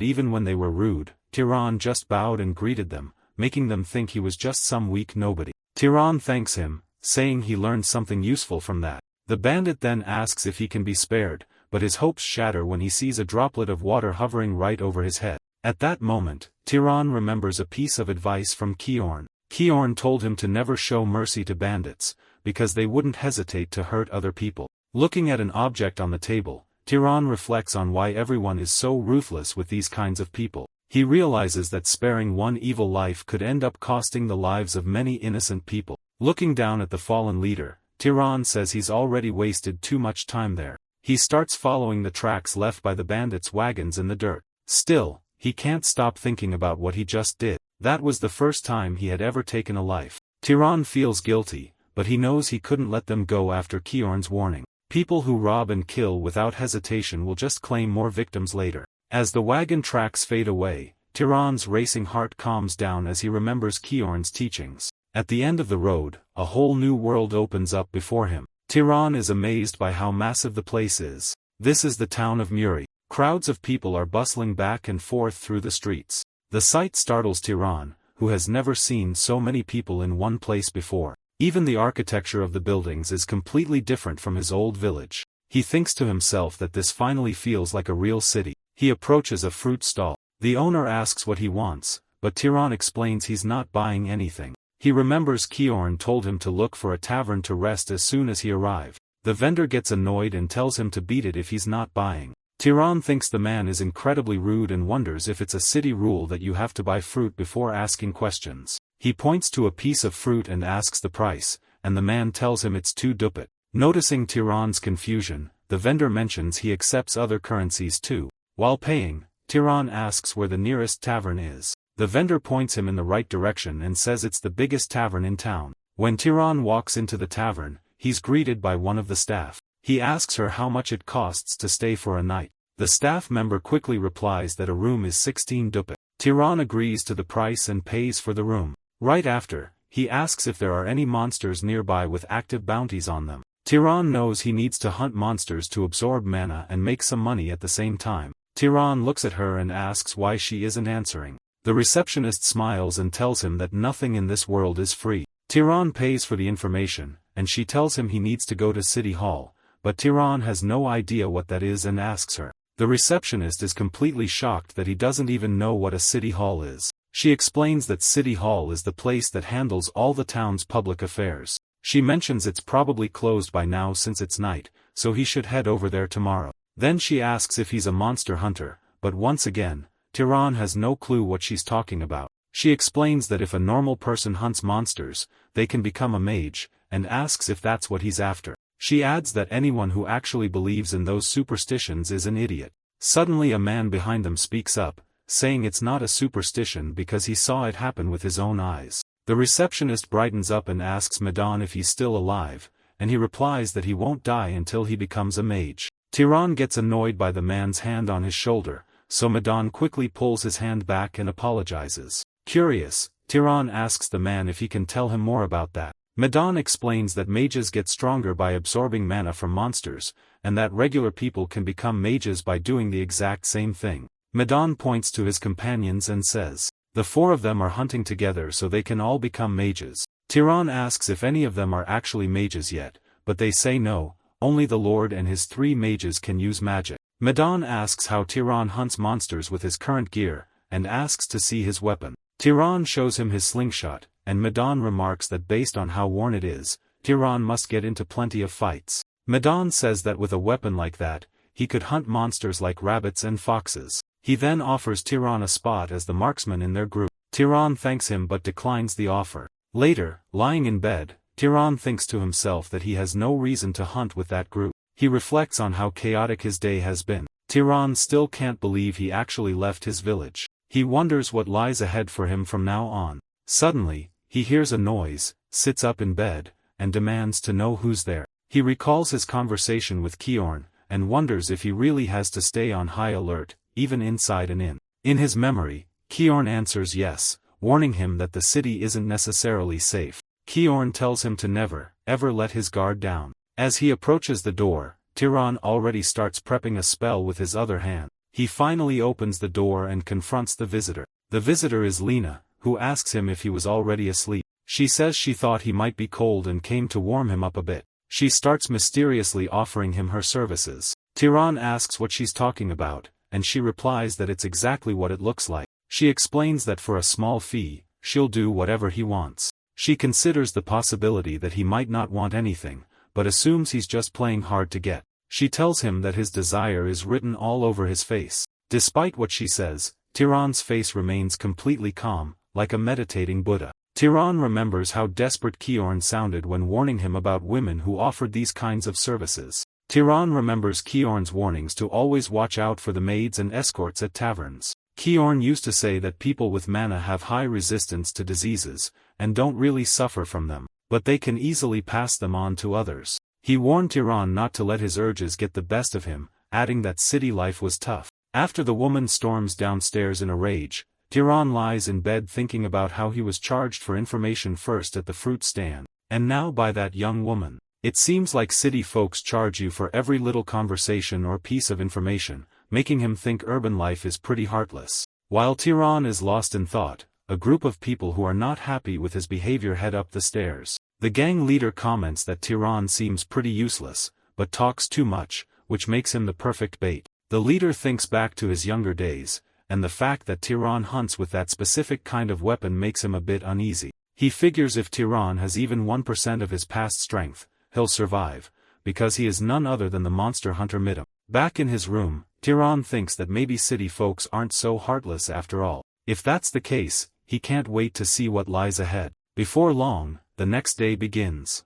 even when they were rude, Tiran just bowed and greeted them, making them think he was just some weak nobody. Tiran thanks him, saying he learned something useful from that. The bandit then asks if he can be spared, but his hopes shatter when he sees a droplet of water hovering right over his head. At that moment, Tiran remembers a piece of advice from Kiorn. Kiorn told him to never show mercy to bandits, because they wouldn't hesitate to hurt other people. Looking at an object on the table, Tiran reflects on why everyone is so ruthless with these kinds of people. He realizes that sparing one evil life could end up costing the lives of many innocent people. Looking down at the fallen leader, Tiran says he's already wasted too much time there. He starts following the tracks left by the bandits' wagons in the dirt. Still, he can't stop thinking about what he just did. That was the first time he had ever taken a life. Tiran feels guilty, but he knows he couldn't let them go after Kiorn's warning. People who rob and kill without hesitation will just claim more victims later. As the wagon tracks fade away, Tiran's racing heart calms down as he remembers Kiorn's teachings. At the end of the road, a whole new world opens up before him. Tiran is amazed by how massive the place is. This is the town of Muri. Crowds of people are bustling back and forth through the streets. The sight startles Tiran, who has never seen so many people in one place before. Even the architecture of the buildings is completely different from his old village. He thinks to himself that this finally feels like a real city. He approaches a fruit stall. The owner asks what he wants, but Tiran explains he's not buying anything. He remembers Kiorn told him to look for a tavern to rest as soon as he arrived. The vendor gets annoyed and tells him to beat it if he's not buying. Tiran thinks the man is incredibly rude and wonders if it's a city rule that you have to buy fruit before asking questions. He points to a piece of fruit and asks the price, and the man tells him it's 2 dupit. Noticing Tiran's confusion, the vendor mentions he accepts other currencies too. While paying, Tiran asks where the nearest tavern is. The vendor points him in the right direction and says it's the biggest tavern in town. When Tiran walks into the tavern, he's greeted by one of the staff. He asks her how much it costs to stay for a night. The staff member quickly replies that a room is 16 dupit. Tiran agrees to the price and pays for the room. Right after, he asks if there are any monsters nearby with active bounties on them. Tiran knows he needs to hunt monsters to absorb mana and make some money at the same time. Tiran looks at her and asks why she isn't answering. The receptionist smiles and tells him that nothing in this world is free. Tiran pays for the information, and she tells him he needs to go to City Hall, but Tiran has no idea what that is and asks her. The receptionist is completely shocked that he doesn't even know what a City Hall is. She explains that City Hall is the place that handles all the town's public affairs. She mentions it's probably closed by now since it's night, so he should head over there tomorrow. Then she asks if he's a monster hunter, but once again, Tiran has no clue what she's talking about. She explains that if a normal person hunts monsters, they can become a mage, and asks if that's what he's after. She adds that anyone who actually believes in those superstitions is an idiot. Suddenly a man behind them speaks up, saying it's not a superstition because he saw it happen with his own eyes. The receptionist brightens up and asks Madan if he's still alive, and he replies that he won't die until he becomes a mage. Tiran gets annoyed by the man's hand on his shoulder, so Madan quickly pulls his hand back and apologizes. Curious, Tiran asks the man if he can tell him more about that. Madan explains that mages get stronger by absorbing mana from monsters, and that regular people can become mages by doing the exact same thing. Madan points to his companions and says, the four of them are hunting together so they can all become mages. Tiran asks if any of them are actually mages yet, but they say no, only the Lord and his 3 mages can use magic. Madan asks how Tiran hunts monsters with his current gear, and asks to see his weapon. Tiran shows him his slingshot, and Madan remarks that based on how worn it is, Tiran must get into plenty of fights. Madan says that with a weapon like that, he could hunt monsters like rabbits and foxes. He then offers Tiran a spot as the marksman in their group. Tiran thanks him but declines the offer. Later, lying in bed, Tiran thinks to himself that he has no reason to hunt with that group. He reflects on how chaotic his day has been. Tiran still can't believe he actually left his village. He wonders what lies ahead for him from now on. Suddenly, he hears a noise, sits up in bed, and demands to know who's there. He recalls his conversation with Kiorn, and wonders if he really has to stay on high alert, even inside an inn. In his memory, Kiorn answers yes, warning him that the city isn't necessarily safe. Kiorn tells him to never, ever let his guard down. As he approaches the door, Tiran already starts prepping a spell with his other hand. He finally opens the door and confronts the visitor. The visitor is Lena, who asks him if he was already asleep. She says she thought he might be cold and came to warm him up a bit. She starts mysteriously offering him her services. Tiran asks what she's talking about, and she replies that it's exactly what it looks like. She explains that for a small fee, she'll do whatever he wants. She considers the possibility that he might not want anything, but assumes he's just playing hard to get. She tells him that his desire is written all over his face. Despite what she says, Tiran's face remains completely calm, like a meditating Buddha. Tiran remembers how desperate Kiorn sounded when warning him about women who offered these kinds of services. Tiran remembers Kiorn's warnings to always watch out for the maids and escorts at taverns. Kiorn used to say that people with mana have high resistance to diseases, and don't really suffer from them, but they can easily pass them on to others. He warned Tiran not to let his urges get the best of him, adding that city life was tough. After the woman storms downstairs in a rage, Tiran lies in bed thinking about how he was charged for information first at the fruit stand, and now by that young woman. It seems like city folks charge you for every little conversation or piece of information, making him think urban life is pretty heartless. While Tiran is lost in thought, a group of people who are not happy with his behavior head up the stairs. The gang leader comments that Tiran seems pretty useless, but talks too much, which makes him the perfect bait. The leader thinks back to his younger days, and the fact that Tiran hunts with that specific kind of weapon makes him a bit uneasy. He figures if Tiran has even 1% of his past strength, he'll survive, because he is none other than the monster hunter Midam. Back in his room, Tiran thinks that maybe city folks aren't so heartless after all. If that's the case, he can't wait to see what lies ahead. Before long, the next day begins.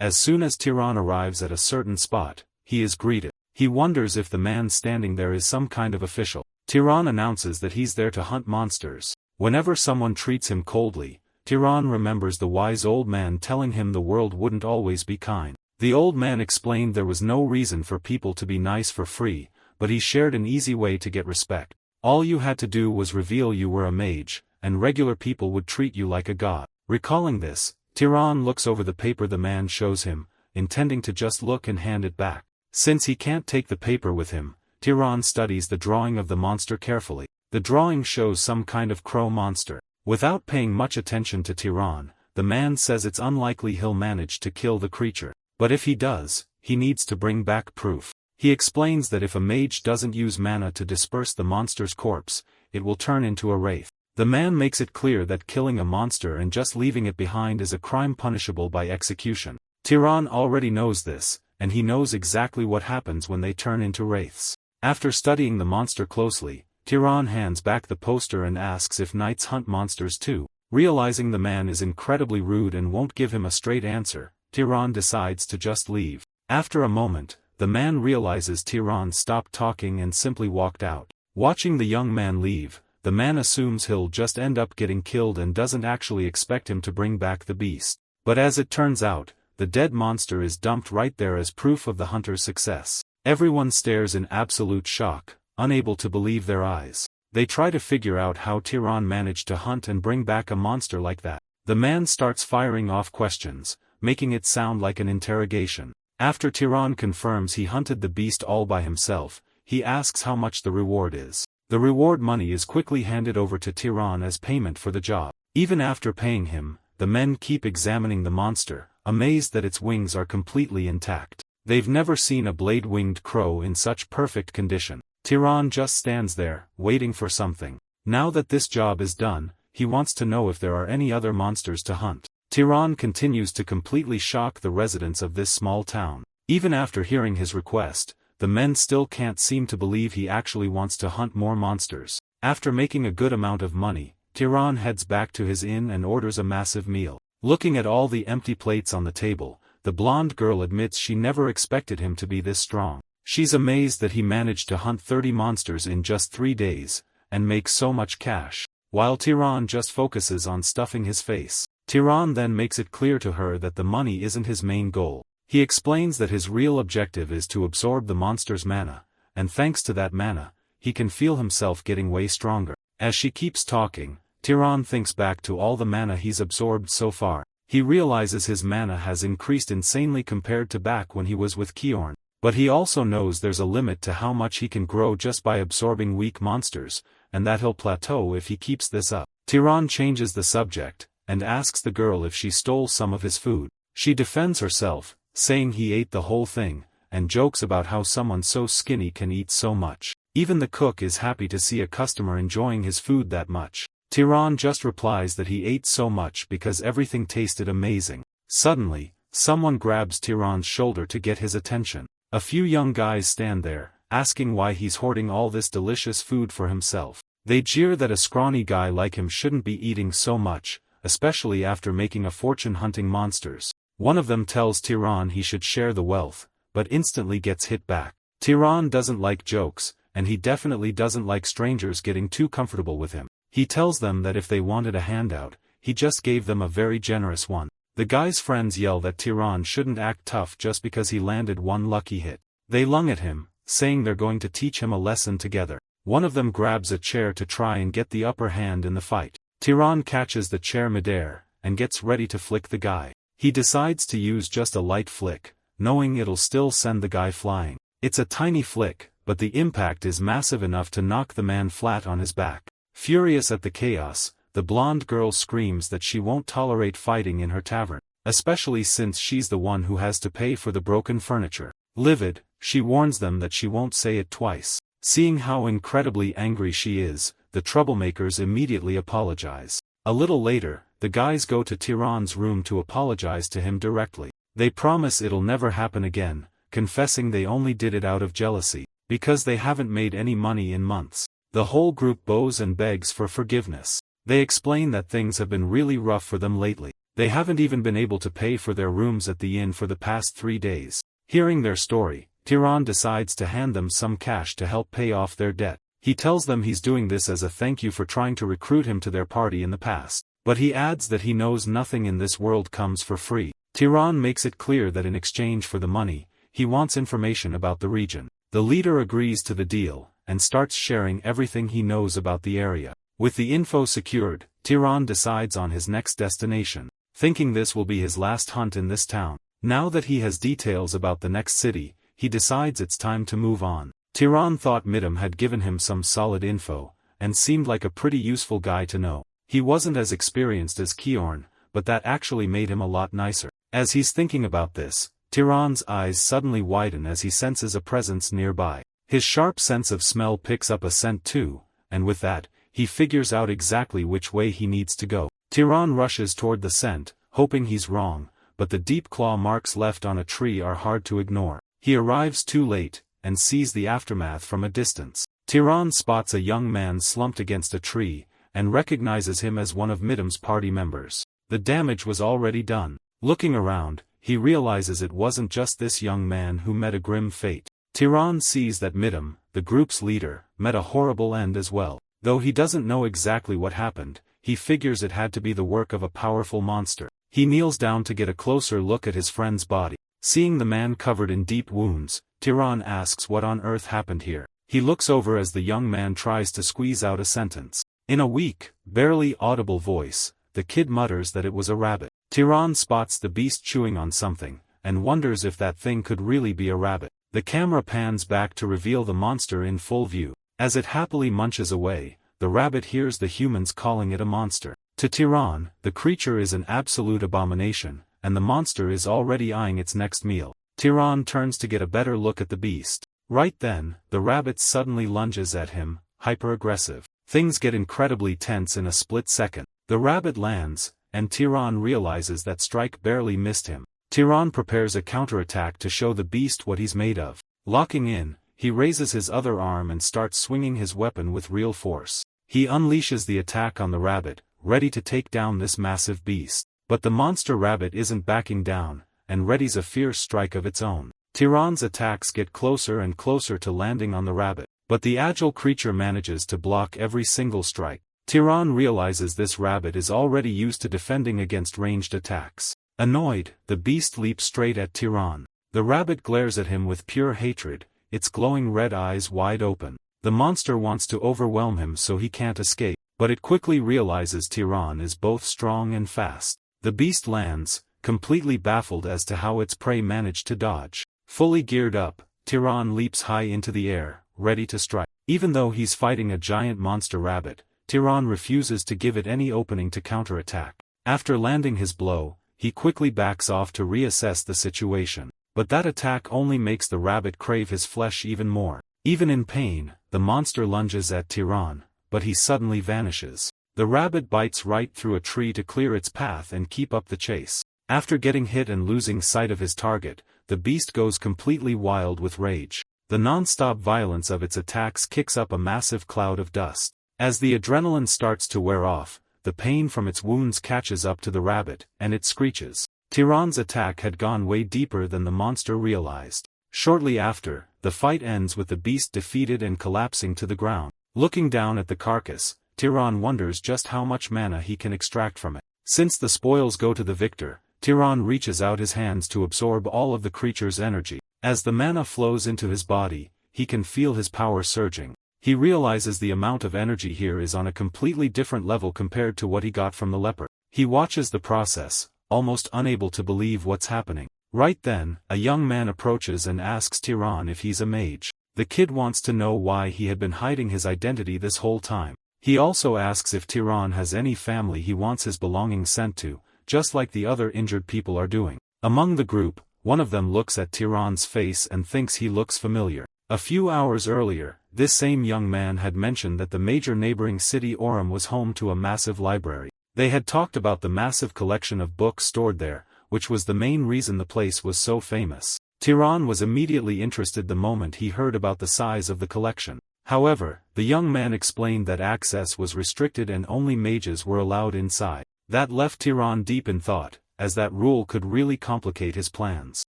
As soon as Tiran arrives at a certain spot, he is greeted. He wonders if the man standing there is some kind of official. Tiran announces that he's there to hunt monsters. Whenever someone treats him coldly, Tiran remembers the wise old man telling him the world wouldn't always be kind. The old man explained there was no reason for people to be nice for free, but he shared an easy way to get respect. All you had to do was reveal you were a mage, and regular people would treat you like a god. Recalling this, Tiran looks over the paper the man shows him, intending to just look and hand it back. Since he can't take the paper with him, Tiran studies the drawing of the monster carefully. The drawing shows some kind of crow monster. Without paying much attention to Tiran, the man says it's unlikely he'll manage to kill the creature. But if he does, he needs to bring back proof. He explains that if a mage doesn't use mana to disperse the monster's corpse, it will turn into a wraith. The man makes it clear that killing a monster and just leaving it behind is a crime punishable by execution. Tiran already knows this, and he knows exactly what happens when they turn into wraiths. After studying the monster closely, Tiran hands back the poster and asks if knights hunt monsters too. Realizing the man is incredibly rude and won't give him a straight answer, Tiran decides to just leave. After a moment, the man realizes Tiran stopped talking and simply walked out. Watching the young man leave, the man assumes he'll just end up getting killed and doesn't actually expect him to bring back the beast. But as it turns out, the dead monster is dumped right there as proof of the hunter's success. Everyone stares in absolute shock, unable to believe their eyes. They try to figure out how Tiran managed to hunt and bring back a monster like that. The man starts firing off questions, making it sound like an interrogation. After Tiran confirms he hunted the beast all by himself, he asks how much the reward is. The reward money is quickly handed over to Tiran as payment for the job. Even after paying him, the men keep examining the monster, amazed that its wings are completely intact. They've never seen a blade-winged crow in such perfect condition. Tiran just stands there, waiting for something. Now that this job is done, he wants to know if there are any other monsters to hunt. Tiran continues to completely shock the residents of this small town. Even after hearing his request, the men still can't seem to believe he actually wants to hunt more monsters. After making a good amount of money, Tiran heads back to his inn and orders a massive meal. Looking at all the empty plates on the table, the blonde girl admits she never expected him to be this strong. She's amazed that he managed to hunt 30 monsters in just 3 days, and make so much cash, while Tiran just focuses on stuffing his face. Tiran then makes it clear to her that the money isn't his main goal. He explains that his real objective is to absorb the monster's mana, and thanks to that mana, he can feel himself getting way stronger. As she keeps talking, Tiran thinks back to all the mana he's absorbed so far. He realizes his mana has increased insanely compared to back when he was with Kiorn. But he also knows there's a limit to how much he can grow just by absorbing weak monsters, and that he'll plateau if he keeps this up. Tiran changes the subject, and asks the girl if she stole some of his food. She defends herself, saying he ate the whole thing, and jokes about how someone so skinny can eat so much. Even the cook is happy to see a customer enjoying his food that much. Tiran just replies that he ate so much because everything tasted amazing. Suddenly, someone grabs Tiran's shoulder to get his attention. A few young guys stand there, asking why he's hoarding all this delicious food for himself. They jeer that a scrawny guy like him shouldn't be eating so much, especially after making a fortune hunting monsters. One of them tells Tiran he should share the wealth, but instantly gets hit back. Tiran doesn't like jokes, and he definitely doesn't like strangers getting too comfortable with him. He tells them that if they wanted a handout, he just gave them a very generous one. The guy's friends yell that Tiran shouldn't act tough just because he landed one lucky hit. They lung at him, saying they're going to teach him a lesson together. One of them grabs a chair to try and get the upper hand in the fight. Tiran catches the chair midair, and gets ready to flick the guy. He decides to use just a light flick, knowing it'll still send the guy flying. It's a tiny flick, but the impact is massive enough to knock the man flat on his back. Furious at the chaos, the blonde girl screams that she won't tolerate fighting in her tavern, especially since she's the one who has to pay for the broken furniture. Livid, she warns them that she won't say it twice. Seeing how incredibly angry she is, the troublemakers immediately apologize. A little later, the guys go to Tiran's room to apologize to him directly. They promise it'll never happen again, confessing they only did it out of jealousy, because they haven't made any money in months. The whole group bows and begs for forgiveness. They explain that things have been really rough for them lately. They haven't even been able to pay for their rooms at the inn for the past 3 days. Hearing their story, Tiran decides to hand them some cash to help pay off their debt. He tells them he's doing this as a thank you for trying to recruit him to their party in the past. But he adds that he knows nothing in this world comes for free. Tiran makes it clear that in exchange for the money, he wants information about the region. The leader agrees to the deal, and starts sharing everything he knows about the area. With the info secured, Tiran decides on his next destination, thinking this will be his last hunt in this town. Now that he has details about the next city, he decides it's time to move on. Tiran thought Midam had given him some solid info, and seemed like a pretty useful guy to know. He wasn't as experienced as Kiorn, but that actually made him a lot nicer. As he's thinking about this, Tiran's eyes suddenly widen as he senses a presence nearby. His sharp sense of smell picks up a scent too, and with that, he figures out exactly which way he needs to go. Tiran rushes toward the scent, hoping he's wrong, but the deep claw marks left on a tree are hard to ignore. He arrives too late, and sees the aftermath from a distance. Tyran spots a young man slumped against a tree, and recognizes him as one of Midam's party members. The damage was already done. Looking around, he realizes it wasn't just this young man who met a grim fate. Tyran sees that Midam, the group's leader, met a horrible end as well. Though he doesn't know exactly what happened, he figures it had to be the work of a powerful monster. He kneels down to get a closer look at his friend's body. Seeing the man covered in deep wounds, Tyran asks what on earth happened here. He looks over as the young man tries to squeeze out a sentence. In a weak, barely audible voice, the kid mutters that it was a rabbit. Tyran spots the beast chewing on something, and wonders if that thing could really be a rabbit. The camera pans back to reveal the monster in full view. As it happily munches away, the rabbit hears the humans calling it a monster. To Tyran, the creature is an absolute abomination, and the monster is already eyeing its next meal. Tyran turns to get a better look at the beast. Right then, the rabbit suddenly lunges at him, hyper-aggressive. Things get incredibly tense in a split second. The rabbit lands, and Tyran realizes that strike barely missed him. Tyran prepares a counterattack to show the beast what he's made of. Locking in, he raises his other arm and starts swinging his weapon with real force. He unleashes the attack on the rabbit, ready to take down this massive beast. But the monster rabbit isn't backing down, and readies a fierce strike of its own. Tyran's attacks get closer and closer to landing on the rabbit, but the agile creature manages to block every single strike. Tyran realizes this rabbit is already used to defending against ranged attacks. Annoyed, the beast leaps straight at Tyran. The rabbit glares at him with pure hatred, its glowing red eyes wide open. The monster wants to overwhelm him so he can't escape, but it quickly realizes Tyran is both strong and fast. The beast lands, completely baffled as to how its prey managed to dodge. Fully geared up, Tyran leaps high into the air, ready to strike. Even though he's fighting a giant monster rabbit, Tyran refuses to give it any opening to counterattack. After landing his blow, he quickly backs off to reassess the situation. But that attack only makes the rabbit crave his flesh even more. Even in pain, the monster lunges at Tyran, but he suddenly vanishes. The rabbit bites right through a tree to clear its path and keep up the chase. After getting hit and losing sight of his target, the beast goes completely wild with rage. The non-stop violence of its attacks kicks up a massive cloud of dust. As the adrenaline starts to wear off, the pain from its wounds catches up to the rabbit, and it screeches. Tyran's attack had gone way deeper than the monster realized. Shortly after, the fight ends with the beast defeated and collapsing to the ground. Looking down at the carcass, Tyran wonders just how much mana he can extract from it. Since the spoils go to the victor, Tyran reaches out his hands to absorb all of the creature's energy. As the mana flows into his body, he can feel his power surging. He realizes the amount of energy here is on a completely different level compared to what he got from the leopard. He watches the process, almost unable to believe what's happening. Right then, a young man approaches and asks Tyran if he's a mage. The kid wants to know why he had been hiding his identity this whole time. He also asks if Tyran has any family he wants his belongings sent to, just like the other injured people are doing. Among the group, one of them looks at Tyran's face and thinks he looks familiar. A few hours earlier, this same young man had mentioned that the major neighboring city Orem was home to a massive library. They had talked about the massive collection of books stored there, which was the main reason the place was so famous. Tyran was immediately interested the moment he heard about the size of the collection. However, the young man explained that access was restricted and only mages were allowed inside. That left Tyran deep in thought, as that rule could really complicate his plans.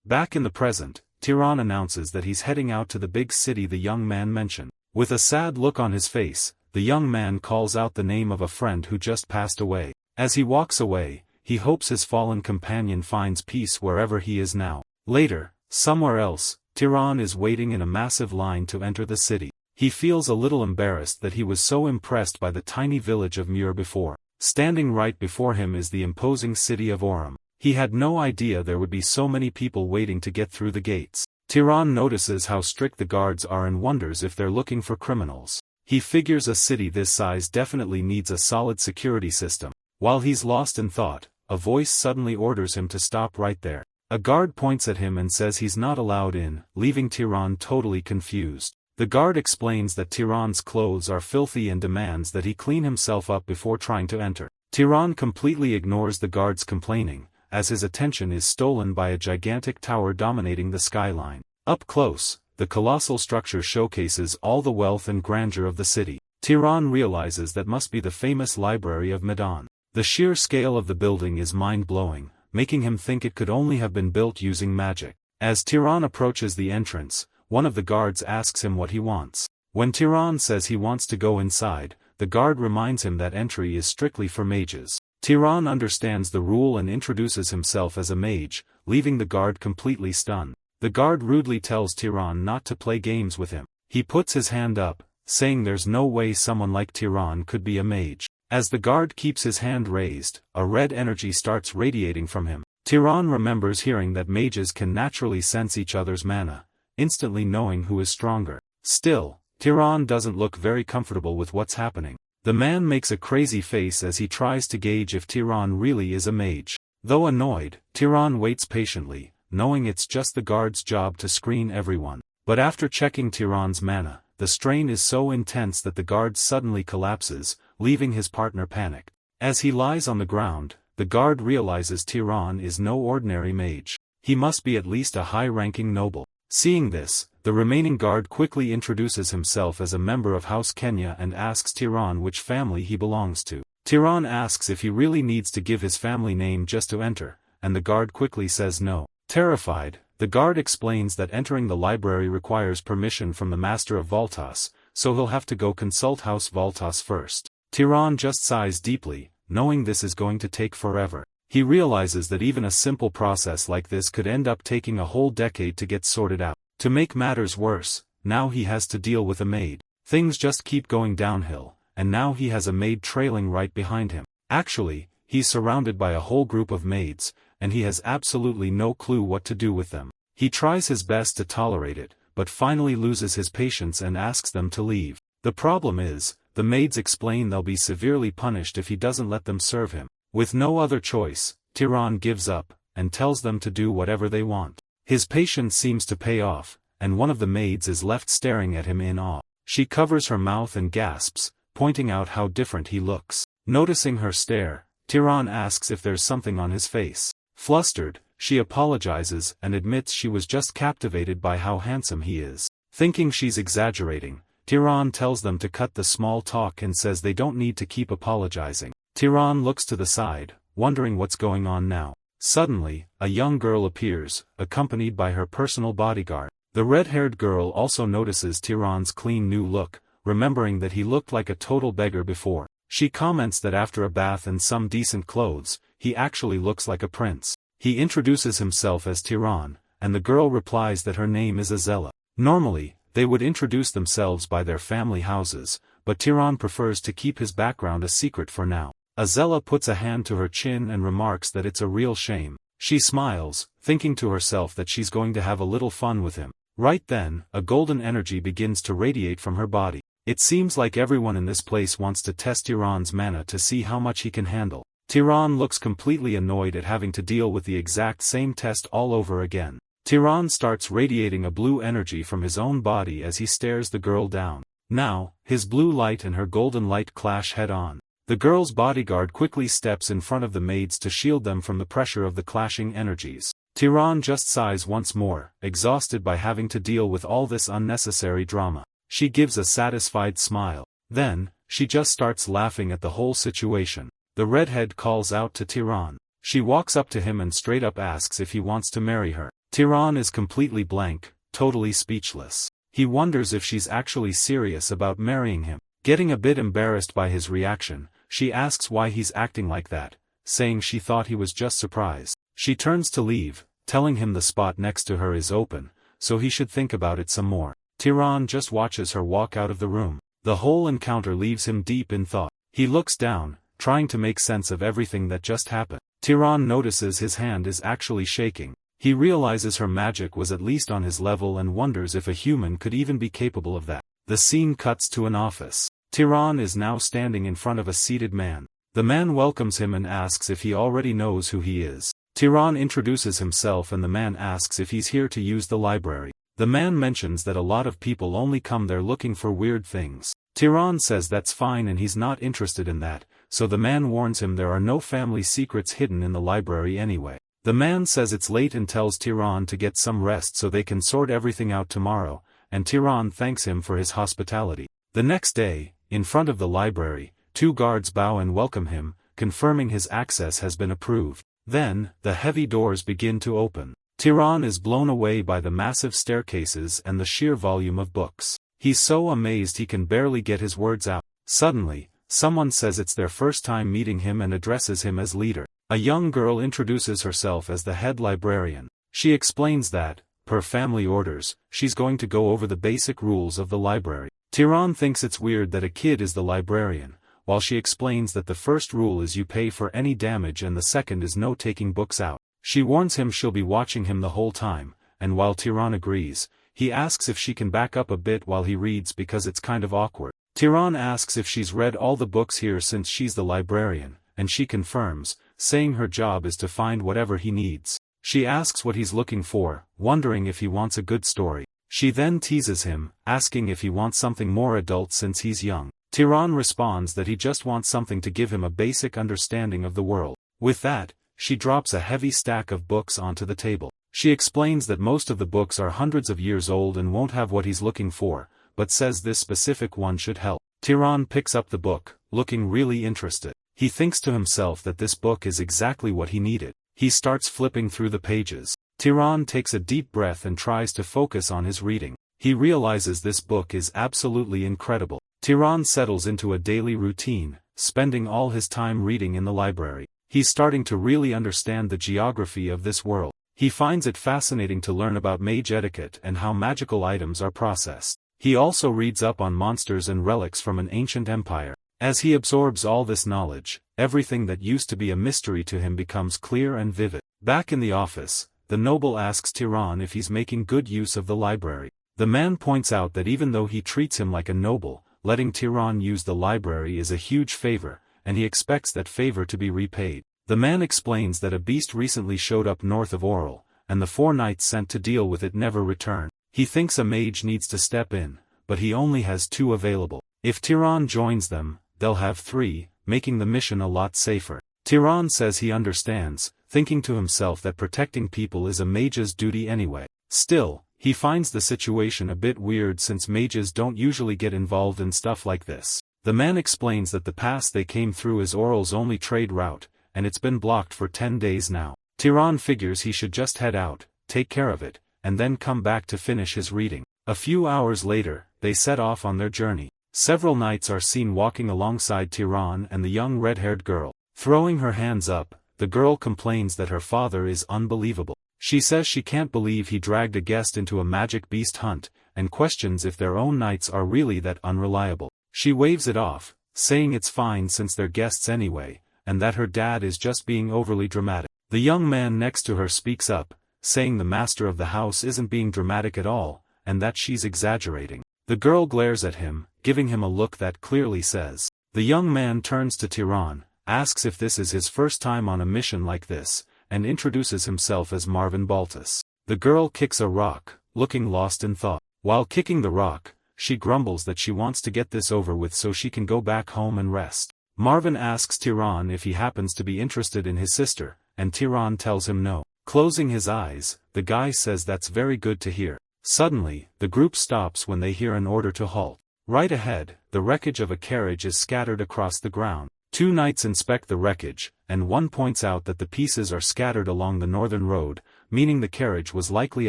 Back in the present, Tyran announces that he's heading out to the big city the young man mentioned. With a sad look on his face, the young man calls out the name of a friend who just passed away. As he walks away, he hopes his fallen companion finds peace wherever he is now. Later, somewhere else, Tyran is waiting in a massive line to enter the city. He feels a little embarrassed that he was so impressed by the tiny village of Muir before. Standing right before him is the imposing city of Orem. He had no idea there would be so many people waiting to get through the gates. Tyran notices how strict the guards are and wonders if they're looking for criminals. He figures a city this size definitely needs a solid security system. While he's lost in thought, a voice suddenly orders him to stop right there. A guard points at him and says he's not allowed in, leaving Tyran totally confused. The guard explains that Tyran's clothes are filthy and demands that he clean himself up before trying to enter. Tyran completely ignores the guard's complaining, as his attention is stolen by a gigantic tower dominating the skyline. Up close, the colossal structure showcases all the wealth and grandeur of the city. Tiran realizes that must be the famous library of Medan. The sheer scale of the building is mind-blowing, making him think it could only have been built using magic. As Tiran approaches the entrance, one of the guards asks him what he wants. When Tiran says he wants to go inside, the guard reminds him that entry is strictly for mages. Tiran understands the rule and introduces himself as a mage, leaving the guard completely stunned. The guard rudely tells Tiran not to play games with him. He puts his hand up, saying there's no way someone like Tiran could be a mage. As the guard keeps his hand raised, a red energy starts radiating from him. Tiran remembers hearing that mages can naturally sense each other's mana, instantly knowing who is stronger. Still, Tiran doesn't look very comfortable with what's happening. The man makes a crazy face as he tries to gauge if Tiran really is a mage. Though annoyed, Tiran waits patiently, knowing it's just the guard's job to screen everyone. But after checking Tiran's mana, the strain is so intense that the guard suddenly collapses, leaving his partner panicked. As he lies on the ground, the guard realizes Tiran is no ordinary mage. He must be at least a high-ranking noble. Seeing this, the remaining guard quickly introduces himself as a member of House Kenya and asks Tiran which family he belongs to. Tiran asks if he really needs to give his family name just to enter, and the guard quickly says no. Terrified, the guard explains that entering the library requires permission from the Master of Voltas, so he'll have to go consult House Voltas first. Tiran just sighs deeply, knowing this is going to take forever. He realizes that even a simple process like this could end up taking a whole decade to get sorted out. To make matters worse, now he has to deal with a maid. Things just keep going downhill, and now he has a maid trailing right behind him. Actually, he's surrounded by a whole group of maids, and he has absolutely no clue what to do with them. He tries his best to tolerate it, but finally loses his patience and asks them to leave. The problem is, the maids explain they'll be severely punished if he doesn't let them serve him. With no other choice, Tiran gives up, and tells them to do whatever they want. His patience seems to pay off, and one of the maids is left staring at him in awe. She covers her mouth and gasps, pointing out how different he looks. Noticing her stare, Tiran asks if there's something on his face. Flustered, she apologizes and admits she was just captivated by how handsome he is. Thinking she's exaggerating, Tiran tells them to cut the small talk and says they don't need to keep apologizing. Tiran looks to the side, wondering what's going on now. Suddenly, a young girl appears, accompanied by her personal bodyguard. The red-haired girl also notices Tiran's clean new look, remembering that he looked like a total beggar before. She comments that after a bath and some decent clothes, he actually looks like a prince. He introduces himself as Tiran, and the girl replies that her name is Azella. Normally, they would introduce themselves by their family houses, but Tiran prefers to keep his background a secret for now. Azella puts a hand to her chin and remarks that it's a real shame. She smiles, thinking to herself that she's going to have a little fun with him. Right then, a golden energy begins to radiate from her body. It seems like everyone in this place wants to test Tiran's mana to see how much he can handle. Tiran looks completely annoyed at having to deal with the exact same test all over again. Tiran starts radiating a blue energy from his own body as he stares the girl down. Now, his blue light and her golden light clash head-on. The girl's bodyguard quickly steps in front of the maids to shield them from the pressure of the clashing energies. Tiran just sighs once more, exhausted by having to deal with all this unnecessary drama. She gives a satisfied smile. Then, she just starts laughing at the whole situation. The redhead calls out to Tiran. She walks up to him and straight up asks if he wants to marry her. Tiran is completely blank, totally speechless. He wonders if she's actually serious about marrying him. Getting a bit embarrassed by his reaction, she asks why he's acting like that, saying she thought he was just surprised. She turns to leave, telling him the spot next to her is open, so he should think about it some more. Tiran just watches her walk out of the room. The whole encounter leaves him deep in thought. He looks down, trying to make sense of everything that just happened. Tiran notices his hand is actually shaking. He realizes her magic was at least on his level and wonders if a human could even be capable of that. The scene cuts to an office. Tiran is now standing in front of a seated man. The man welcomes him and asks if he already knows who he is. Tiran introduces himself and the man asks if he's here to use the library. The man mentions that a lot of people only come there looking for weird things. Tiran says that's fine and he's not interested in that, so the man warns him there are no family secrets hidden in the library anyway. The man says it's late and tells Tiran to get some rest so they can sort everything out tomorrow, and Tiran thanks him for his hospitality. The next day, in front of the library, 2 guards bow and welcome him, confirming his access has been approved. Then, the heavy doors begin to open. Tiran is blown away by the massive staircases and the sheer volume of books. He's so amazed he can barely get his words out. Suddenly, someone says it's their first time meeting him and addresses him as leader. A young girl introduces herself as the head librarian. She explains that, per family orders, she's going to go over the basic rules of the library. Tiran thinks it's weird that a kid is the librarian, while she explains that the first rule is you pay for any damage and the second is no taking books out. She warns him she'll be watching him the whole time, and while Tiran agrees, he asks if she can back up a bit while he reads because it's kind of awkward. Tiran asks if she's read all the books here since she's the librarian, and she confirms, saying her job is to find whatever he needs. She asks what he's looking for, wondering if he wants a good story. She then teases him, asking if he wants something more adult since he's young. Tiran responds that he just wants something to give him a basic understanding of the world. With that, she drops a heavy stack of books onto the table. She explains that most of the books are hundreds of years old and won't have what he's looking for, but says this specific one should help. Tiran picks up the book, looking really interested. He thinks to himself that this book is exactly what he needed. He starts flipping through the pages. Tiran takes a deep breath and tries to focus on his reading. He realizes this book is absolutely incredible. Tiran settles into a daily routine, spending all his time reading in the library. He's starting to really understand the geography of this world. He finds it fascinating to learn about mage etiquette and how magical items are processed. He also reads up on monsters and relics from an ancient empire. As he absorbs all this knowledge, everything that used to be a mystery to him becomes clear and vivid. Back in the office, the noble asks Tiran if he's making good use of the library. The man points out that even though he treats him like a noble, letting Tiran use the library is a huge favor, and he expects that favor to be repaid. The man explains that a beast recently showed up north of Oral, and the 4 knights sent to deal with it never return. He thinks a mage needs to step in, but he only has 2 available. If Tiran joins them, they'll have 3, making the mission a lot safer. Tiran says he understands, thinking to himself that protecting people is a mage's duty anyway. Still, he finds the situation a bit weird since mages don't usually get involved in stuff like this. The man explains that the pass they came through is Oral's only trade route, and it's been blocked for 10 days now. Tiran figures he should just head out, take care of it, and then come back to finish his reading. A few hours later, they set off on their journey. Several knights are seen walking alongside Tiran and the young red-haired girl. Throwing her hands up, the girl complains that her father is unbelievable. She says she can't believe he dragged a guest into a magic beast hunt, and questions if their own knights are really that unreliable. She waves it off, saying it's fine since they're guests anyway, and that her dad is just being overly dramatic. The young man next to her speaks up, saying the master of the house isn't being dramatic at all, and that she's exaggerating. The girl glares at him, giving him a look that clearly says. The young man turns to Tiran, asks if this is his first time on a mission like this, and introduces himself as Marvin Baltus. The girl kicks a rock, looking lost in thought. While kicking the rock, she grumbles that she wants to get this over with so she can go back home and rest. Marvin asks Tiran if he happens to be interested in his sister, and Tiran tells him no. Closing his eyes, the guy says that's very good to hear. Suddenly, the group stops when they hear an order to halt. Right ahead, the wreckage of a carriage is scattered across the ground. 2 knights inspect the wreckage, and one points out that the pieces are scattered along the northern road, meaning the carriage was likely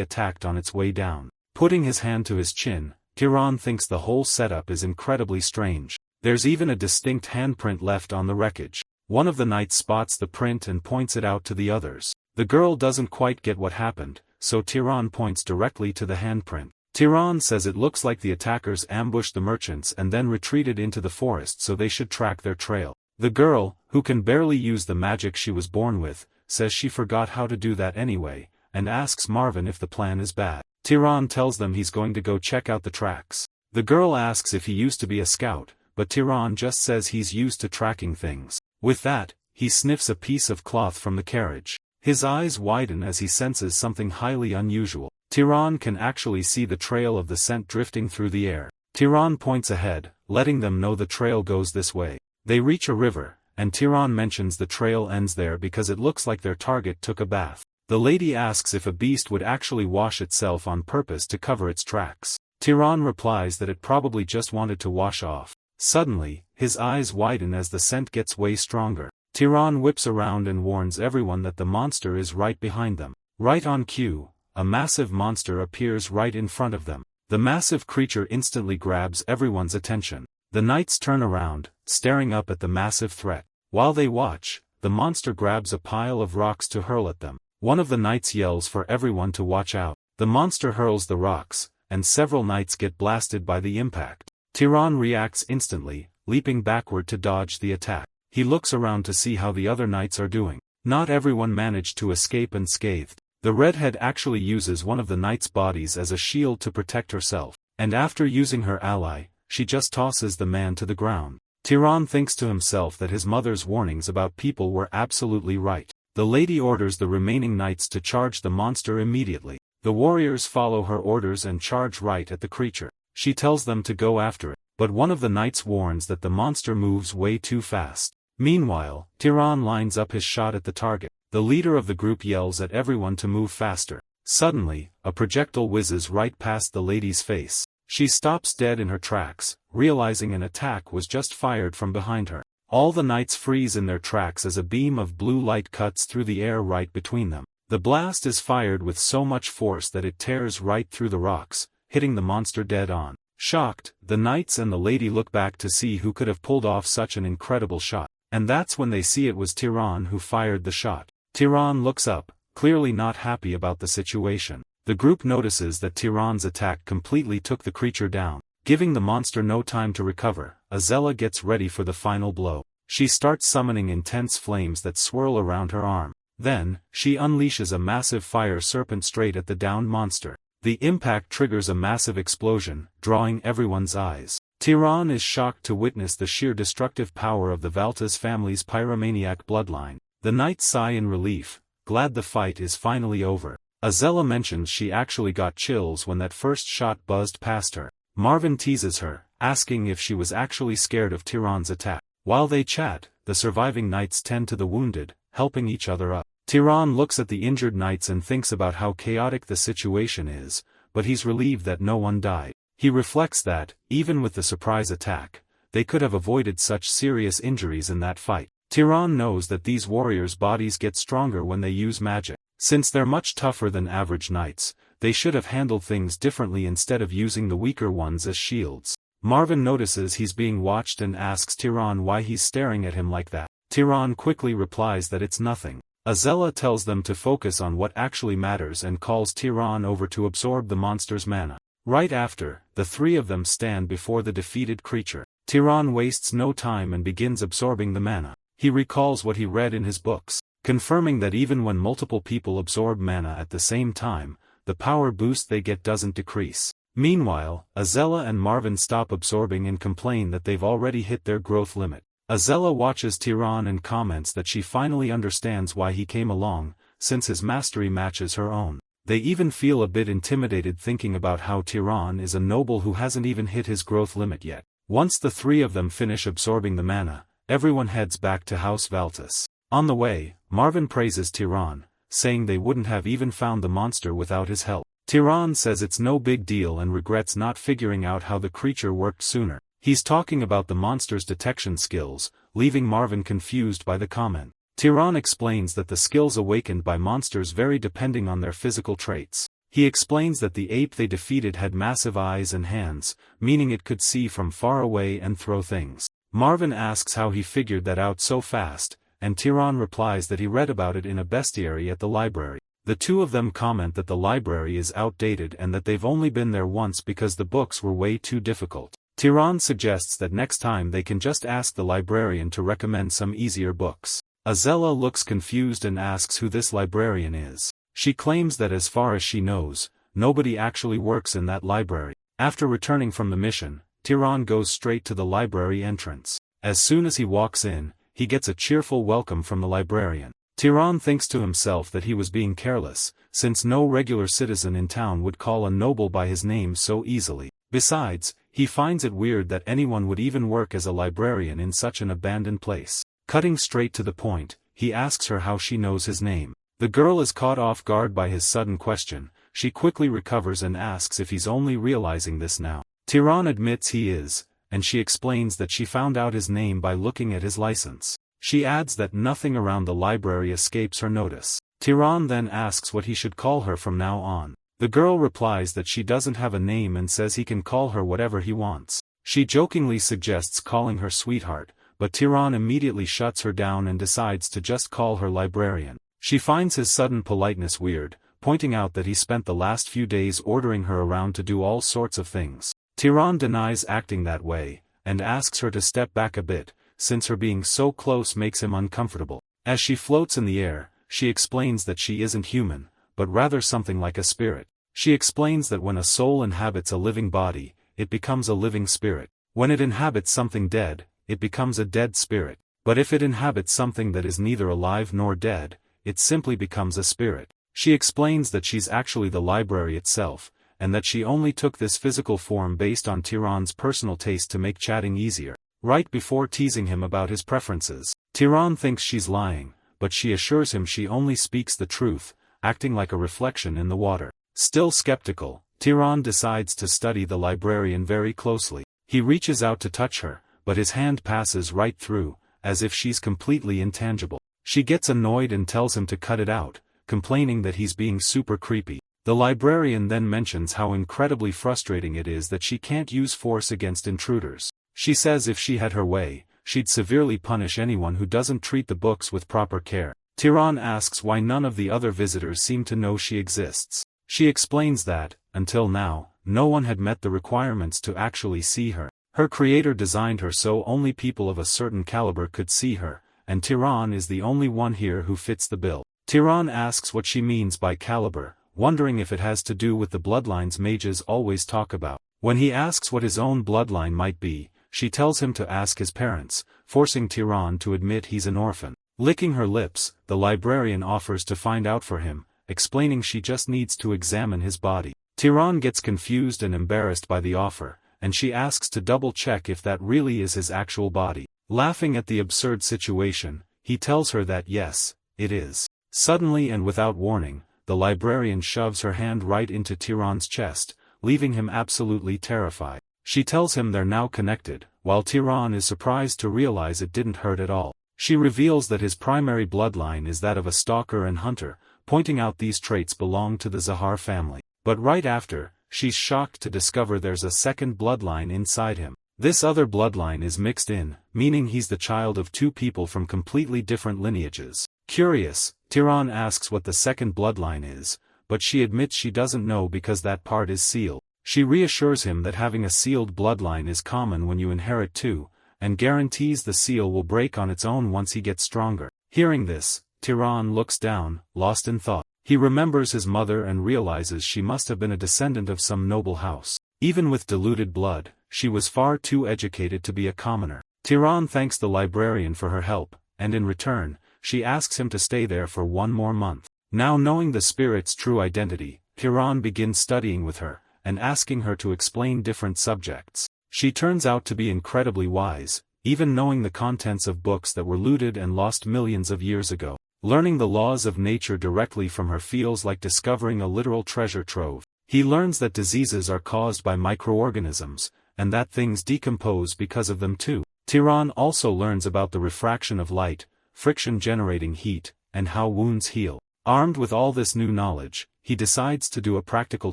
attacked on its way down. Putting his hand to his chin, Tiran thinks the whole setup is incredibly strange. There's even a distinct handprint left on the wreckage. One of the knights spots the print and points it out to the others. The girl doesn't quite get what happened, so Tiran points directly to the handprint. Tiran says it looks like the attackers ambushed the merchants and then retreated into the forest so they should track their trail. The girl, who can barely use the magic she was born with, says she forgot how to do that anyway, and asks Marvin if the plan is bad. Tiran tells them he's going to go check out the tracks. The girl asks if he used to be a scout, but Tiran just says he's used to tracking things. With that, he sniffs a piece of cloth from the carriage. His eyes widen as he senses something highly unusual. Tiran can actually see the trail of the scent drifting through the air. Tiran points ahead, letting them know the trail goes this way. They reach a river, and Tiran mentions the trail ends there because it looks like their target took a bath. The lady asks if a beast would actually wash itself on purpose to cover its tracks. Tiran replies that it probably just wanted to wash off. Suddenly, his eyes widen as the scent gets way stronger. Tiran whips around and warns everyone that the monster is right behind them. Right on cue, a massive monster appears right in front of them. The massive creature instantly grabs everyone's attention. The knights turn around, staring up at the massive threat. While they watch, the monster grabs a pile of rocks to hurl at them. One of the knights yells for everyone to watch out. The monster hurls the rocks, and several knights get blasted by the impact. Tiran reacts instantly, leaping backward to dodge the attack. He looks around to see how the other knights are doing. Not everyone managed to escape unscathed. The redhead actually uses one of the knights' bodies as a shield to protect herself, and after using her ally, she just tosses the man to the ground. Tiran thinks to himself that his mother's warnings about people were absolutely right. The lady orders the remaining knights to charge the monster immediately. The warriors follow her orders and charge right at the creature. She tells them to go after it, but one of the knights warns that the monster moves way too fast. Meanwhile, Tiran lines up his shot at the target. The leader of the group yells at everyone to move faster. Suddenly, a projectile whizzes right past the lady's face. She stops dead in her tracks, realizing an attack was just fired from behind her. All the knights freeze in their tracks as a beam of blue light cuts through the air right between them. The blast is fired with so much force that it tears right through the rocks, hitting the monster dead on. Shocked, the knights and the lady look back to see who could have pulled off such an incredible shot. And that's when they see it was Tiran who fired the shot. Tiran looks up, clearly not happy about the situation. The group notices that Tiran's attack completely took the creature down. Giving the monster no time to recover, Azella gets ready for the final blow. She starts summoning intense flames that swirl around her arm. Then, she unleashes a massive fire serpent straight at the downed monster. The impact triggers a massive explosion, drawing everyone's eyes. Tiran is shocked to witness the sheer destructive power of the Valtas family's pyromaniac bloodline. The knights sigh in relief, glad the fight is finally over. Azella mentions she actually got chills when that first shot buzzed past her. Marvin teases her, asking if she was actually scared of Tiran's attack. While they chat, the surviving knights tend to the wounded, helping each other up. Tiran looks at the injured knights and thinks about how chaotic the situation is, but he's relieved that no one died. He reflects that, even with the surprise attack, they could have avoided such serious injuries in that fight. Tiran knows that these warriors' bodies get stronger when they use magic. Since they're much tougher than average knights, they should have handled things differently instead of using the weaker ones as shields. Marvin notices he's being watched and asks Tiran why he's staring at him like that. Tiran quickly replies that it's nothing. Azella tells them to focus on what actually matters and calls Tiran over to absorb the monster's mana. Right after, the three of them stand before the defeated creature. Tiran wastes no time and begins absorbing the mana. He recalls what he read in his books, confirming that even when multiple people absorb mana at the same time, the power boost they get doesn't decrease. Meanwhile, Azella and Marvin stop absorbing and complain that they've already hit their growth limit. Azella watches Tiran and comments that she finally understands why he came along, since his mastery matches her own. They even feel a bit intimidated thinking about how Tiran is a noble who hasn't even hit his growth limit yet. Once the three of them finish absorbing the mana, everyone heads back to House Valtas. On the way, Marvin praises Tiran, saying they wouldn't have even found the monster without his help. Tiran says it's no big deal and regrets not figuring out how the creature worked sooner. He's talking about the monster's detection skills, leaving Marvin confused by the comment. Tiran explains that the skills awakened by monsters vary depending on their physical traits. He explains that the ape they defeated had massive eyes and hands, meaning it could see from far away and throw things. Marvin asks how he figured that out so fast, and Tiran replies that he read about it in a bestiary at the library. The two of them comment that the library is outdated and that they've only been there once because the books were way too difficult. Tiran suggests that next time they can just ask the librarian to recommend some easier books. Azella looks confused and asks who this librarian is. She claims that as far as she knows, nobody actually works in that library. After returning from the mission, Tiran goes straight to the library entrance. As soon as he walks in, he gets a cheerful welcome from the librarian. Tiran thinks to himself that he was being careless, since no regular citizen in town would call a noble by his name so easily. Besides, he finds it weird that anyone would even work as a librarian in such an abandoned place. Cutting straight to the point, he asks her how she knows his name. The girl is caught off guard by his sudden question. She quickly recovers and asks if he's only realizing this now. Tyron admits he is, and she explains that she found out his name by looking at his license. She adds that nothing around the library escapes her notice. Tyron then asks what he should call her from now on. The girl replies that she doesn't have a name and says he can call her whatever he wants. She jokingly suggests calling her sweetheart, but Tyron immediately shuts her down and decides to just call her librarian. She finds his sudden politeness weird, pointing out that he spent the last few days ordering her around to do all sorts of things. Tyron denies acting that way, and asks her to step back a bit, since her being so close makes him uncomfortable. As she floats in the air, she explains that she isn't human, but rather something like a spirit. She explains that when a soul inhabits a living body, it becomes a living spirit. When it inhabits something dead, it becomes a dead spirit. But if it inhabits something that is neither alive nor dead, it simply becomes a spirit. She explains that she's actually the library itself, and that she only took this physical form based on Tyron's personal taste to make chatting easier. Right before teasing him about his preferences, Tyron thinks she's lying, but she assures him she only speaks the truth, acting like a reflection in the water. Still skeptical, Tyron decides to study the librarian very closely. He reaches out to touch her, but his hand passes right through, as if she's completely intangible. She gets annoyed and tells him to cut it out, complaining that he's being super creepy. The librarian then mentions how incredibly frustrating it is that she can't use force against intruders. She says if she had her way, she'd severely punish anyone who doesn't treat the books with proper care. Tyron asks why none of the other visitors seem to know she exists. She explains that, until now, no one had met the requirements to actually see her. Her creator designed her so only people of a certain caliber could see her, and Tyron is the only one here who fits the bill. Tyron asks what she means by caliber, wondering if it has to do with the bloodlines mages always talk about. When he asks what his own bloodline might be, she tells him to ask his parents, forcing Tyron to admit he's an orphan. Licking her lips, the librarian offers to find out for him, explaining she just needs to examine his body. Tyron gets confused and embarrassed by the offer, and she asks to double-check if that really is his actual body. Laughing at the absurd situation, he tells her that yes, it is. Suddenly and without warning, the librarian shoves her hand right into Tyron's chest, leaving him absolutely terrified. She tells him they're now connected, while Tyron is surprised to realize it didn't hurt at all. She reveals that his primary bloodline is that of a stalker and hunter, pointing out these traits belong to the Zahar family. But right after, she's shocked to discover there's a second bloodline inside him. This other bloodline is mixed in, meaning he's the child of two people from completely different lineages. Curious, Tyron asks what the second bloodline is, but she admits she doesn't know because that part is sealed. She reassures him that having a sealed bloodline is common when you inherit two, and guarantees the seal will break on its own once he gets stronger. Hearing this, Tyron looks down, lost in thought. He remembers his mother and realizes she must have been a descendant of some noble house. Even with diluted blood, she was far too educated to be a commoner. Tyron thanks the librarian for her help, and in return, she asks him to stay there for 1 more month. Now knowing the spirit's true identity, Tyron begins studying with her, and asking her to explain different subjects. She turns out to be incredibly wise, even knowing the contents of books that were looted and lost millions of years ago. Learning the laws of nature directly from her feels like discovering a literal treasure trove. He learns that diseases are caused by microorganisms, and that things decompose because of them too. Tyron also learns about the refraction of light, friction generating heat, and how wounds heal. Armed with all this new knowledge, he decides to do a practical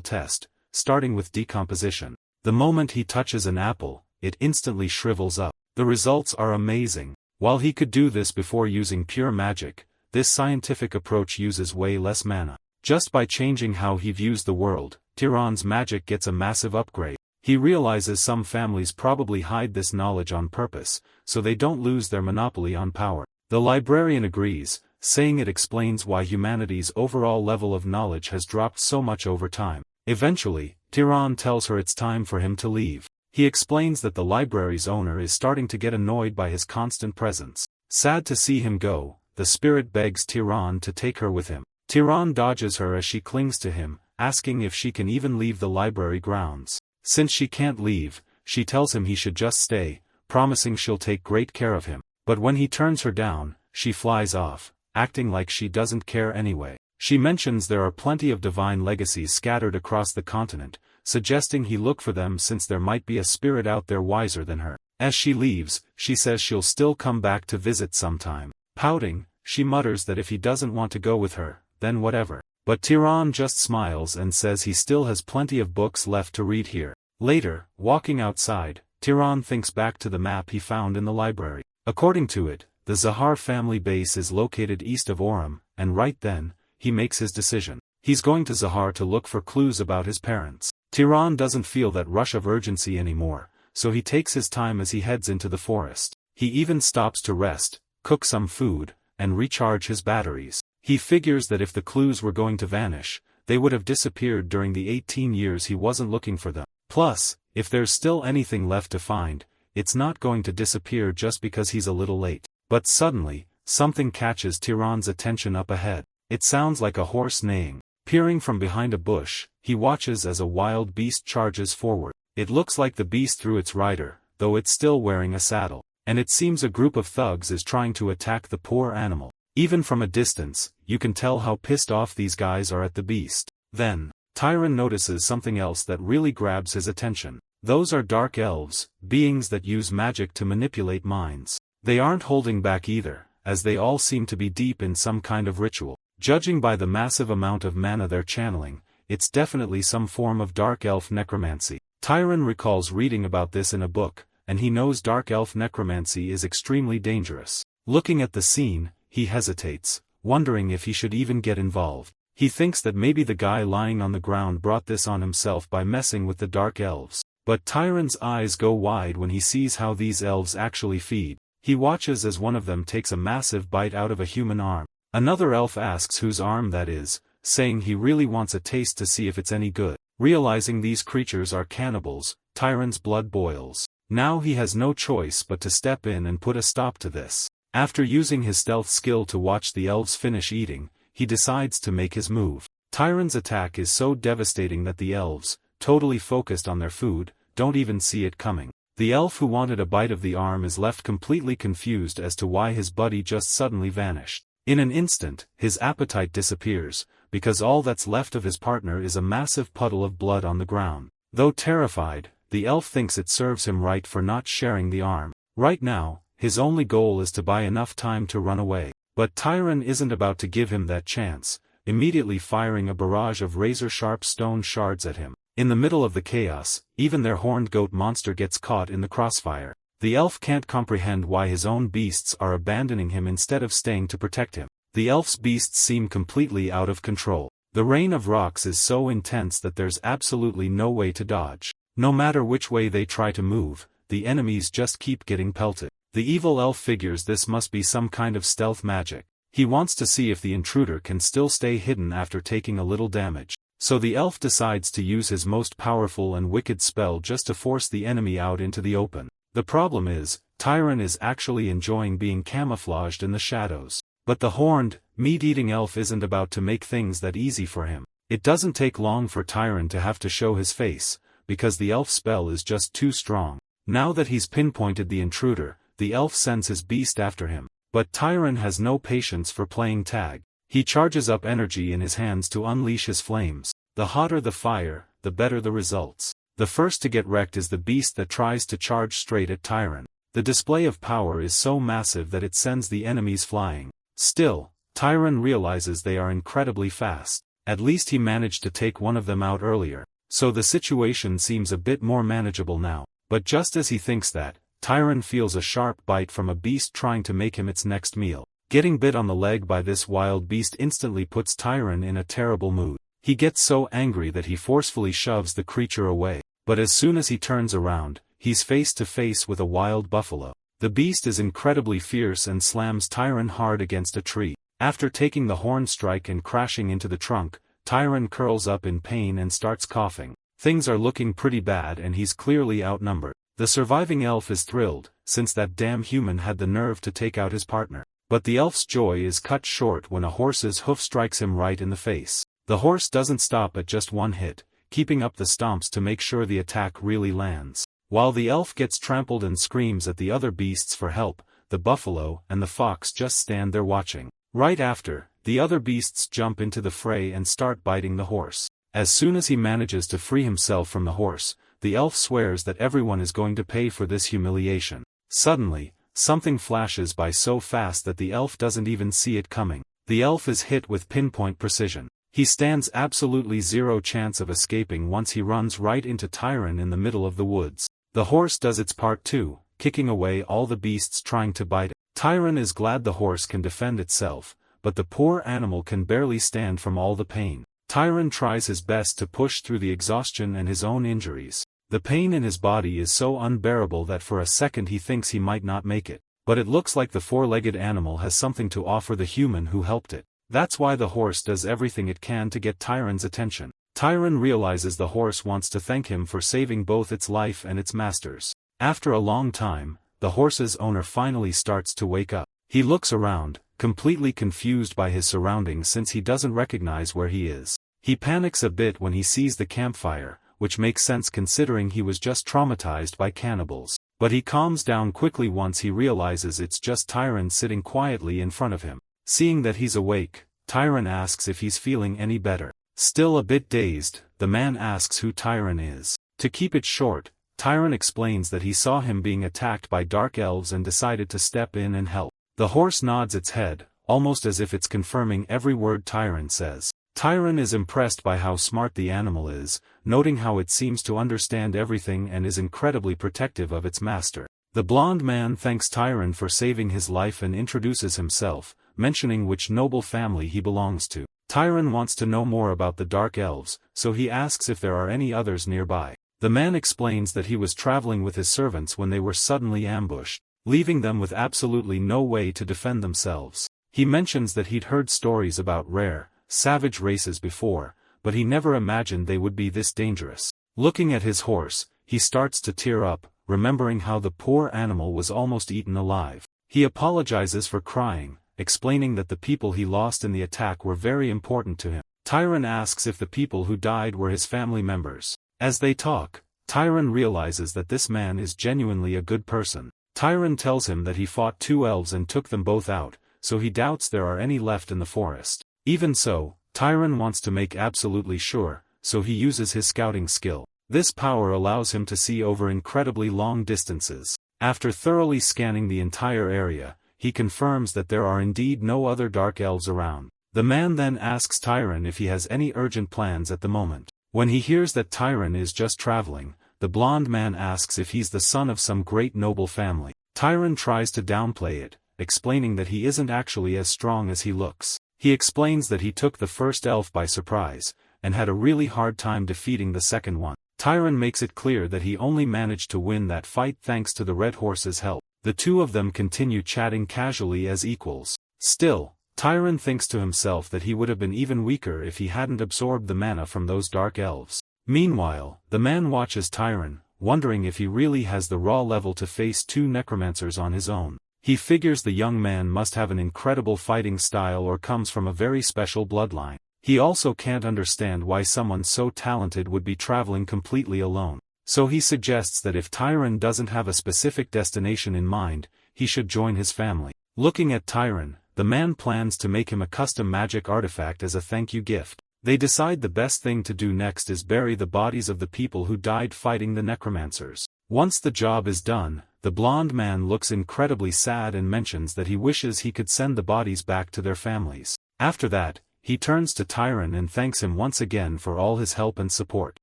test, starting with decomposition. The moment he touches an apple, it instantly shrivels up. The results are amazing. While he could do this before using pure magic, this scientific approach uses way less mana. Just by changing how he views the world, Tyron's magic gets a massive upgrade. He realizes some families probably hide this knowledge on purpose, so they don't lose their monopoly on power. The librarian agrees, saying it explains why humanity's overall level of knowledge has dropped so much over time. Eventually, Tyron tells her it's time for him to leave. He explains that the library's owner is starting to get annoyed by his constant presence. Sad to see him go, the spirit begs Tyron to take her with him. Tyron dodges her as she clings to him, asking if she can even leave the library grounds. Since she can't leave, she tells him he should just stay, promising she'll take great care of him. But when he turns her down, she flies off, acting like she doesn't care anyway. She mentions there are plenty of divine legacies scattered across the continent, suggesting he look for them since there might be a spirit out there wiser than her. As she leaves, she says she'll still come back to visit sometime. Pouting, she mutters that if he doesn't want to go with her, then whatever. But Tyron just smiles and says he still has plenty of books left to read here. Later, walking outside, Tyron thinks back to the map he found in the library. According to it, the Zahar family base is located east of Orem, and right then, he makes his decision. He's going to Zahar to look for clues about his parents. Tyron doesn't feel that rush of urgency anymore, so he takes his time as he heads into the forest. He even stops to rest, cook some food, and recharge his batteries. He figures that if the clues were going to vanish, they would have disappeared during the 18 years he wasn't looking for them. Plus, if there's still anything left to find, it's not going to disappear just because he's a little late. But suddenly, something catches Tyron's attention up ahead. It sounds like a horse neighing. Peering from behind a bush, he watches as a wild beast charges forward. It looks like the beast threw its rider, though it's still wearing a saddle. And it seems a group of thugs is trying to attack the poor animal. Even from a distance, you can tell how pissed off these guys are at the beast. Then, Tyron notices something else that really grabs his attention. Those are dark elves, beings that use magic to manipulate minds. They aren't holding back either, as they all seem to be deep in some kind of ritual. Judging by the massive amount of mana they're channeling, it's definitely some form of dark elf necromancy. Tyron recalls reading about this in a book, and he knows dark elf necromancy is extremely dangerous. Looking at the scene, he hesitates, wondering if he should even get involved. He thinks that maybe the guy lying on the ground brought this on himself by messing with the dark elves. But Tyron's eyes go wide when he sees how these elves actually feed. He watches as one of them takes a massive bite out of a human arm. Another elf asks whose arm that is, saying he really wants a taste to see if it's any good. Realizing these creatures are cannibals, Tyron's blood boils. Now he has no choice but to step in and put a stop to this. After using his stealth skill to watch the elves finish eating, he decides to make his move. Tyron's attack is so devastating that the elves, totally focused on their food, don't even see it coming. The elf who wanted a bite of the arm is left completely confused as to why his buddy just suddenly vanished. In an instant, his appetite disappears, because all that's left of his partner is a massive puddle of blood on the ground. Though terrified, the elf thinks it serves him right for not sharing the arm. Right now, his only goal is to buy enough time to run away. But Tyron isn't about to give him that chance, immediately firing a barrage of razor-sharp stone shards at him. In the middle of the chaos, even their horned goat monster gets caught in the crossfire. The elf can't comprehend why his own beasts are abandoning him instead of staying to protect him. The elf's beasts seem completely out of control. The rain of rocks is so intense that there's absolutely no way to dodge. No matter which way they try to move, the enemies just keep getting pelted. The evil elf figures this must be some kind of stealth magic. He wants to see if the intruder can still stay hidden after taking a little damage. So the elf decides to use his most powerful and wicked spell just to force the enemy out into the open. The problem is, Tyron is actually enjoying being camouflaged in the shadows. But the horned, meat-eating elf isn't about to make things that easy for him. It doesn't take long for Tyron to have to show his face, because the elf spell is just too strong. Now that he's pinpointed the intruder, the elf sends his beast after him. But Tyron has no patience for playing tag. He charges up energy in his hands to unleash his flames. The hotter the fire, the better the results. The first to get wrecked is the beast that tries to charge straight at Tyron. The display of power is so massive that it sends the enemies flying. Still, Tyron realizes they are incredibly fast. At least he managed to take one of them out earlier, so the situation seems a bit more manageable now. But just as he thinks that, Tyron feels a sharp bite from a beast trying to make him its next meal. Getting bit on the leg by this wild beast instantly puts Tyron in a terrible mood. He gets so angry that he forcefully shoves the creature away. But as soon as he turns around, he's face to face with a wild buffalo. The beast is incredibly fierce and slams Tyron hard against a tree. After taking the horn strike and crashing into the trunk, Tyron curls up in pain and starts coughing. Things are looking pretty bad and he's clearly outnumbered. The surviving elf is thrilled, since that damn human had the nerve to take out his partner. But the elf's joy is cut short when a horse's hoof strikes him right in the face. The horse doesn't stop at just one hit, keeping up the stomps to make sure the attack really lands. While the elf gets trampled and screams at the other beasts for help, the buffalo and the fox just stand there watching. Right after, the other beasts jump into the fray and start biting the horse. As soon as he manages to free himself from the horse, the elf swears that everyone is going to pay for this humiliation. Suddenly, something flashes by so fast that the elf doesn't even see it coming. The elf is hit with pinpoint precision. He stands absolutely zero chance of escaping once he runs right into Tyron in the middle of the woods. The horse does its part too, kicking away all the beasts trying to bite it. Tyron is glad the horse can defend itself, but the poor animal can barely stand from all the pain. Tyron tries his best to push through the exhaustion and his own injuries. The pain in his body is so unbearable that for a second he thinks he might not make it. But it looks like the four-legged animal has something to offer the human who helped it. That's why the horse does everything it can to get Tyron's attention. Tyron realizes the horse wants to thank him for saving both its life and its master's. After a long time, the horse's owner finally starts to wake up. He looks around, completely confused by his surroundings since he doesn't recognize where he is. He panics a bit when he sees the campfire, which makes sense considering he was just traumatized by cannibals. But he calms down quickly once he realizes it's just Tyron sitting quietly in front of him. Seeing that he's awake, Tyron asks if he's feeling any better. Still a bit dazed, the man asks who Tyron is. To keep it short, Tyron explains that he saw him being attacked by dark elves and decided to step in and help. The horse nods its head, almost as if it's confirming every word Tyron says. Tyron is impressed by how smart the animal is, noting how it seems to understand everything and is incredibly protective of its master. The blonde man thanks Tyron for saving his life and introduces himself, mentioning which noble family he belongs to. Tyron wants to know more about the dark elves, so he asks if there are any others nearby. The man explains that he was traveling with his servants when they were suddenly ambushed, leaving them with absolutely no way to defend themselves. He mentions that he'd heard stories about rare, savage races before, but he never imagined they would be this dangerous. Looking at his horse, he starts to tear up, remembering how the poor animal was almost eaten alive. He apologizes for crying, explaining that the people he lost in the attack were very important to him. Tyron asks if the people who died were his family members. As they talk, Tyron realizes that this man is genuinely a good person. Tyron tells him that he fought 2 elves and took them both out, so he doubts there are any left in the forest. Even so, Tyron wants to make absolutely sure, so he uses his scouting skill. This power allows him to see over incredibly long distances. After thoroughly scanning the entire area, he confirms that there are indeed no other dark elves around. The man then asks Tyron if he has any urgent plans at the moment. When he hears that Tyron is just traveling, the blonde man asks if he's the son of some great noble family. Tyron tries to downplay it, explaining that he isn't actually as strong as he looks. He explains that he took the first elf by surprise, and had a really hard time defeating the second one. Tyron makes it clear that he only managed to win that fight thanks to the red horse's help. The two of them continue chatting casually as equals. Still, Tyron thinks to himself that he would have been even weaker if he hadn't absorbed the mana from those dark elves. Meanwhile, the man watches Tyron, wondering if he really has the raw level to face 2 necromancers on his own. He figures the young man must have an incredible fighting style or comes from a very special bloodline. He also can't understand why someone so talented would be traveling completely alone. So he suggests that if Tyron doesn't have a specific destination in mind, he should join his family. Looking at Tyron, the man plans to make him a custom magic artifact as a thank you gift. They decide the best thing to do next is bury the bodies of the people who died fighting the necromancers. Once the job is done, the blonde man looks incredibly sad and mentions that he wishes he could send the bodies back to their families. After that, he turns to Tyron and thanks him once again for all his help and support.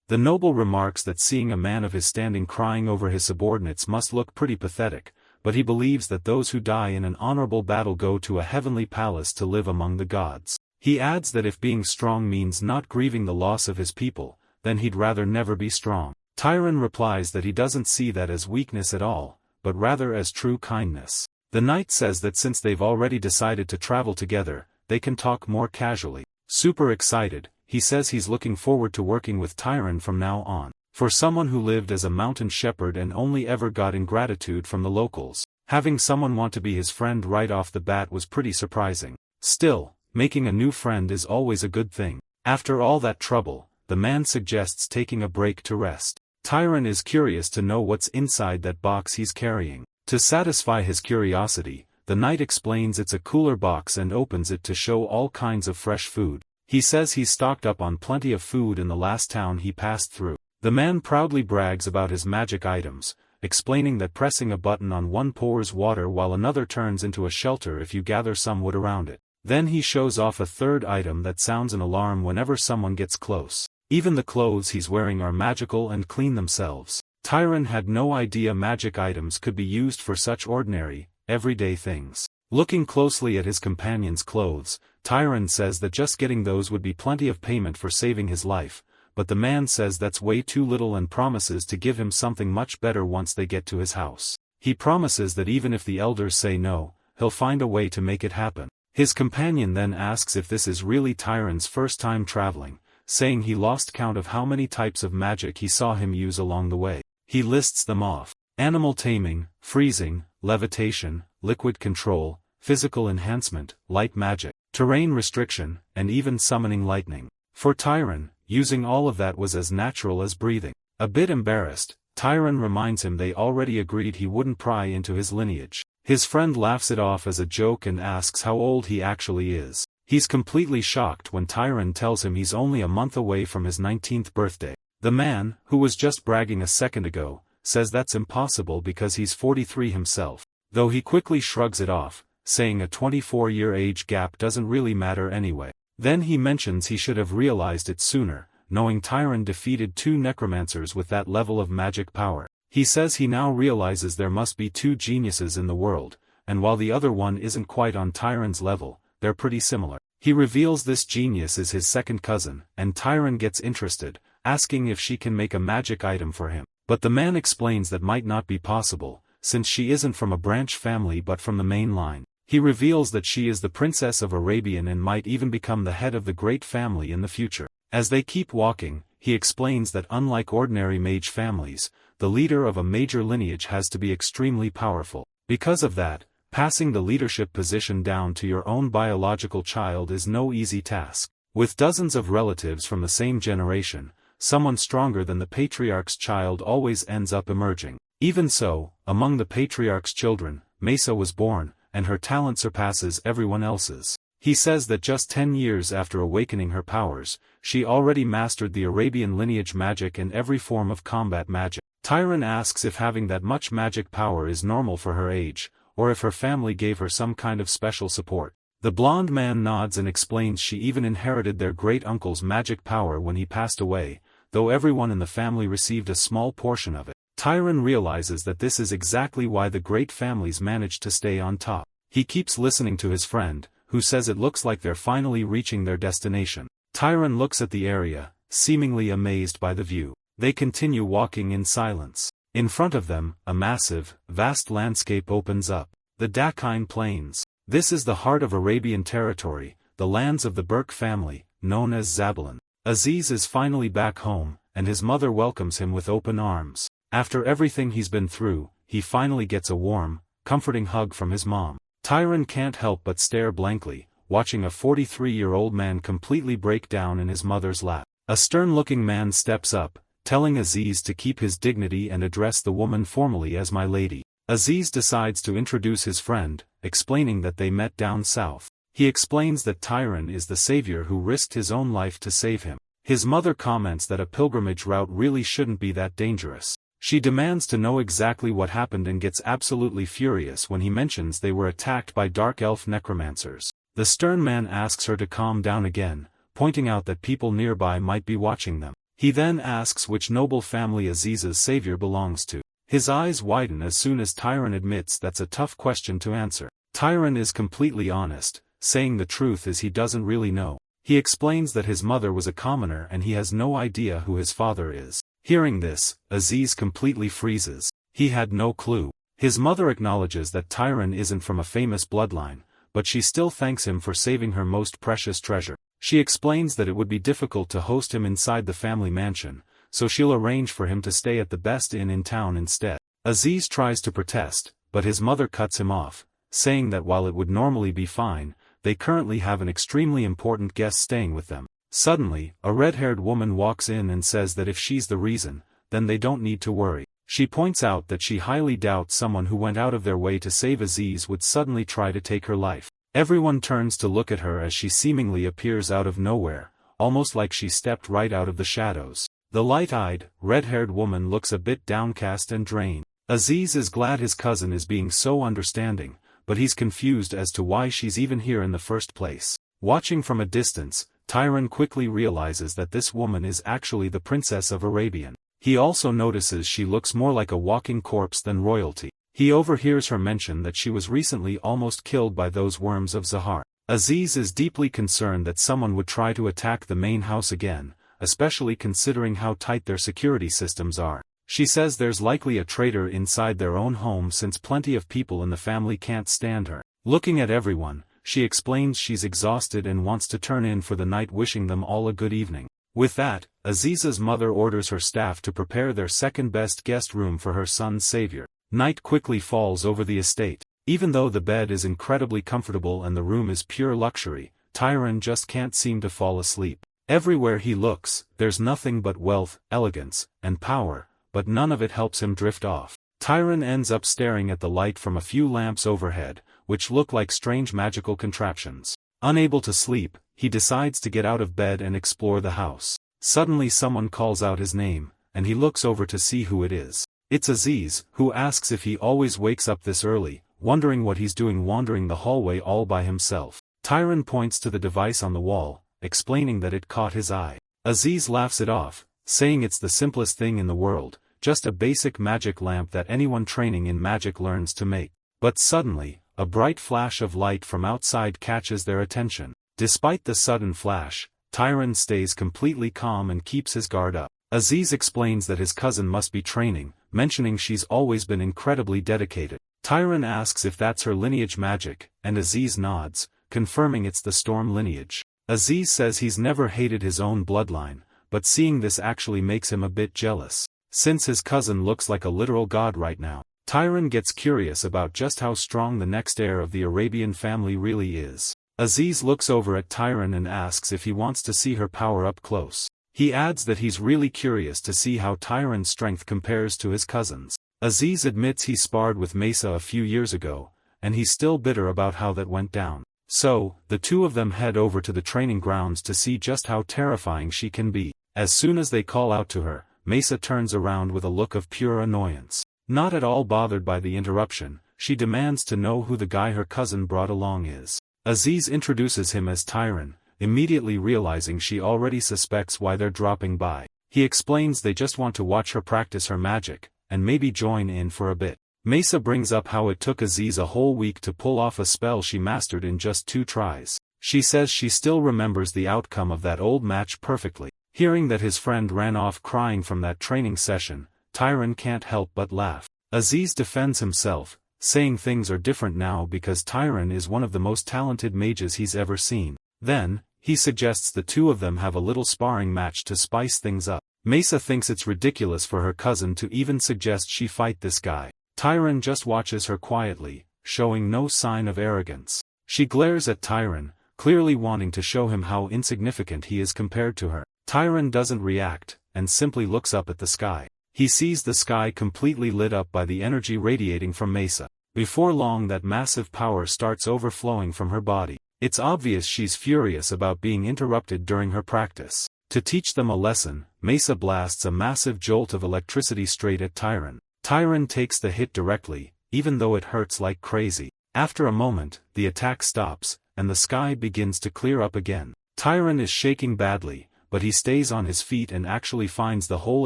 The noble remarks that seeing a man of his standing crying over his subordinates must look pretty pathetic, but he believes that those who die in an honorable battle go to a heavenly palace to live among the gods. He adds that if being strong means not grieving the loss of his people, then he'd rather never be strong. Tyron replies that he doesn't see that as weakness at all, but rather as true kindness. The knight says that since they've already decided to travel together, they can talk more casually. Super excited, he says he's looking forward to working with Tyron from now on. For someone who lived as a mountain shepherd and only ever got ingratitude from the locals, having someone want to be his friend right off the bat was pretty surprising. Still, making a new friend is always a good thing. After all that trouble, the man suggests taking a break to rest. Tyron is curious to know what's inside that box he's carrying. To satisfy his curiosity, the knight explains it's a cooler box and opens it to show all kinds of fresh food. He says he's stocked up on plenty of food in the last town he passed through. The man proudly brags about his magic items, explaining that pressing a button on one pours water while another turns into a shelter if you gather some wood around it. Then he shows off a third item that sounds an alarm whenever someone gets close. Even the clothes he's wearing are magical and clean themselves. Tyron had no idea magic items could be used for such ordinary, everyday things. Looking closely at his companion's clothes, Tyron says that just getting those would be plenty of payment for saving his life, but the man says that's way too little and promises to give him something much better once they get to his house. He promises that even if the elders say no, he'll find a way to make it happen. His companion then asks if this is really Tyron's first time traveling, saying he lost count of how many types of magic he saw him use along the way. He lists them off: animal taming, freezing, levitation, liquid control, physical enhancement, light magic, terrain restriction, and even summoning lightning. For Tyron, using all of that was as natural as breathing. A bit embarrassed, Tyron reminds him they already agreed he wouldn't pry into his lineage. His friend laughs it off as a joke and asks how old he actually is. He's completely shocked when Tyron tells him he's only a month away from his 19th birthday. The man, who was just bragging a second ago, says that's impossible because he's 43 himself, though he quickly shrugs it off, saying a 24-year age gap doesn't really matter anyway. Then he mentions he should have realized it sooner, knowing Tyron defeated 2 necromancers with that level of magic power. He says he now realizes there must be 2 geniuses in the world, and while the other one isn't quite on Tyron's level, they're pretty similar. He reveals this genius is his second cousin, and Tyron gets interested, asking if she can make a magic item for him. But the man explains that might not be possible, since she isn't from a branch family but from the main line. He reveals that she is the Princess of Arabian and might even become the head of the great family in the future. As they keep walking, he explains that unlike ordinary mage families, the leader of a major lineage has to be extremely powerful. Because of that, passing the leadership position down to your own biological child is no easy task. With dozens of relatives from the same generation, someone stronger than the patriarch's child always ends up emerging. Even so, among the patriarch's children, Mesa was born, and her talent surpasses everyone else's. He says that just 10 years after awakening her powers, she already mastered the Arabian lineage magic and every form of combat magic. Tyron asks if having that much magic power is normal for her age, or if her family gave her some kind of special support. The blonde man nods and explains she even inherited their great-uncle's magic power when he passed away, though everyone in the family received a small portion of it. Tyron realizes that this is exactly why the great families managed to stay on top. He keeps listening to his friend, who says it looks like they're finally reaching their destination. Tyron looks at the area, seemingly amazed by the view. They continue walking in silence. In front of them, a massive, vast landscape opens up. The Dakhine Plains. This is the heart of Arabian territory, the lands of the Burke family, known as Zabalan. Aziz is finally back home, and his mother welcomes him with open arms. After everything he's been through, he finally gets a warm, comforting hug from his mom. Tyron can't help but stare blankly, watching a 43-year-old man completely break down in his mother's lap. A stern-looking man steps up, telling Aziz to keep his dignity and address the woman formally as my lady. Aziz decides to introduce his friend, explaining that they met down south. He explains that Tyron is the savior who risked his own life to save him. His mother comments that a pilgrimage route really shouldn't be that dangerous. She demands to know exactly what happened and gets absolutely furious when he mentions they were attacked by dark elf necromancers. The stern man asks her to calm down again, pointing out that people nearby might be watching them. He then asks which noble family Aziz's savior belongs to. His eyes widen as soon as Tyron admits that's a tough question to answer. Tyron is completely honest, saying the truth is he doesn't really know. He explains that his mother was a commoner and he has no idea who his father is. Hearing this, Aziz completely freezes. He had no clue. His mother acknowledges that Tyron isn't from a famous bloodline, but she still thanks him for saving her most precious treasure. She explains that it would be difficult to host him inside the family mansion, so she'll arrange for him to stay at the best inn in town instead. Aziz tries to protest, but his mother cuts him off, saying that while it would normally be fine, they currently have an extremely important guest staying with them. Suddenly, a red-haired woman walks in and says that if she's the reason, then they don't need to worry. She points out that she highly doubts someone who went out of their way to save Aziz would suddenly try to take her life. Everyone turns to look at her as she seemingly appears out of nowhere, almost like she stepped right out of the shadows. The light-eyed, red-haired woman looks a bit downcast and drained. Aziz is glad his cousin is being so understanding, but he's confused as to why she's even here in the first place. Watching from a distance, Tyron quickly realizes that this woman is actually the Princess of Arabian. He also notices she looks more like a walking corpse than royalty. He overhears her mention that she was recently almost killed by those worms of Zahar. Aziz is deeply concerned that someone would try to attack the main house again, especially considering how tight their security systems are. She says there's likely a traitor inside their own home since plenty of people in the family can't stand her. Looking at everyone, she explains she's exhausted and wants to turn in for the night, wishing them all a good evening. With that, Aziz's mother orders her staff to prepare their second-best guest room for her son's savior. Night quickly falls over the estate. Even though the bed is incredibly comfortable and the room is pure luxury, Tyron just can't seem to fall asleep. Everywhere he looks, there's nothing but wealth, elegance, and power, but none of it helps him drift off. Tyron ends up staring at the light from a few lamps overhead, which look like strange magical contraptions. Unable to sleep, he decides to get out of bed and explore the house. Suddenly someone calls out his name, and he looks over to see who it is. It's Aziz, who asks if he always wakes up this early, wondering what he's doing wandering the hallway all by himself. Tyron points to the device on the wall, explaining that it caught his eye. Aziz laughs it off, saying it's the simplest thing in the world, just a basic magic lamp that anyone training in magic learns to make. But suddenly, a bright flash of light from outside catches their attention. Despite the sudden flash, Tyron stays completely calm and keeps his guard up. Aziz explains that his cousin must be training, mentioning she's always been incredibly dedicated. Tyron asks if that's her lineage magic, and Aziz nods, confirming it's the storm lineage. Aziz says he's never hated his own bloodline, but seeing this actually makes him a bit jealous, since his cousin looks like a literal god right now. Tyron gets curious about just how strong the next heir of the Arabian family really is. Aziz looks over at Tyron and asks if he wants to see her power up close. He adds that he's really curious to see how Tyron's strength compares to his cousin's. Aziz admits he sparred with Mesa a few years ago, and he's still bitter about how that went down. So, the two of them head over to the training grounds to see just how terrifying she can be. As soon as they call out to her, Mesa turns around with a look of pure annoyance. Not at all bothered by the interruption, she demands to know who the guy her cousin brought along is. Aziz introduces him as Tyron, immediately realizing she already suspects why they're dropping by. He explains they just want to watch her practice her magic, and maybe join in for a bit. Mesa brings up how it took Aziz a whole week to pull off a spell she mastered in just 2 tries. She says she still remembers the outcome of that old match perfectly. Hearing that his friend ran off crying from that training session, Tyron can't help but laugh. Aziz defends himself, saying things are different now because Tyron is one of the most talented mages he's ever seen. Then, he suggests the two of them have a little sparring match to spice things up. Mesa thinks it's ridiculous for her cousin to even suggest she fight this guy. Tyron just watches her quietly, showing no sign of arrogance. She glares at Tyron, clearly wanting to show him how insignificant he is compared to her. Tyron doesn't react, and simply looks up at the sky. He sees the sky completely lit up by the energy radiating from Mesa. Before long that massive power starts overflowing from her body. It's obvious she's furious about being interrupted during her practice. To teach them a lesson, Mesa blasts a massive jolt of electricity straight at Tyron. Tyron takes the hit directly, even though it hurts like crazy. After a moment, the attack stops, and the sky begins to clear up again. Tyron is shaking badly, but he stays on his feet and actually finds the whole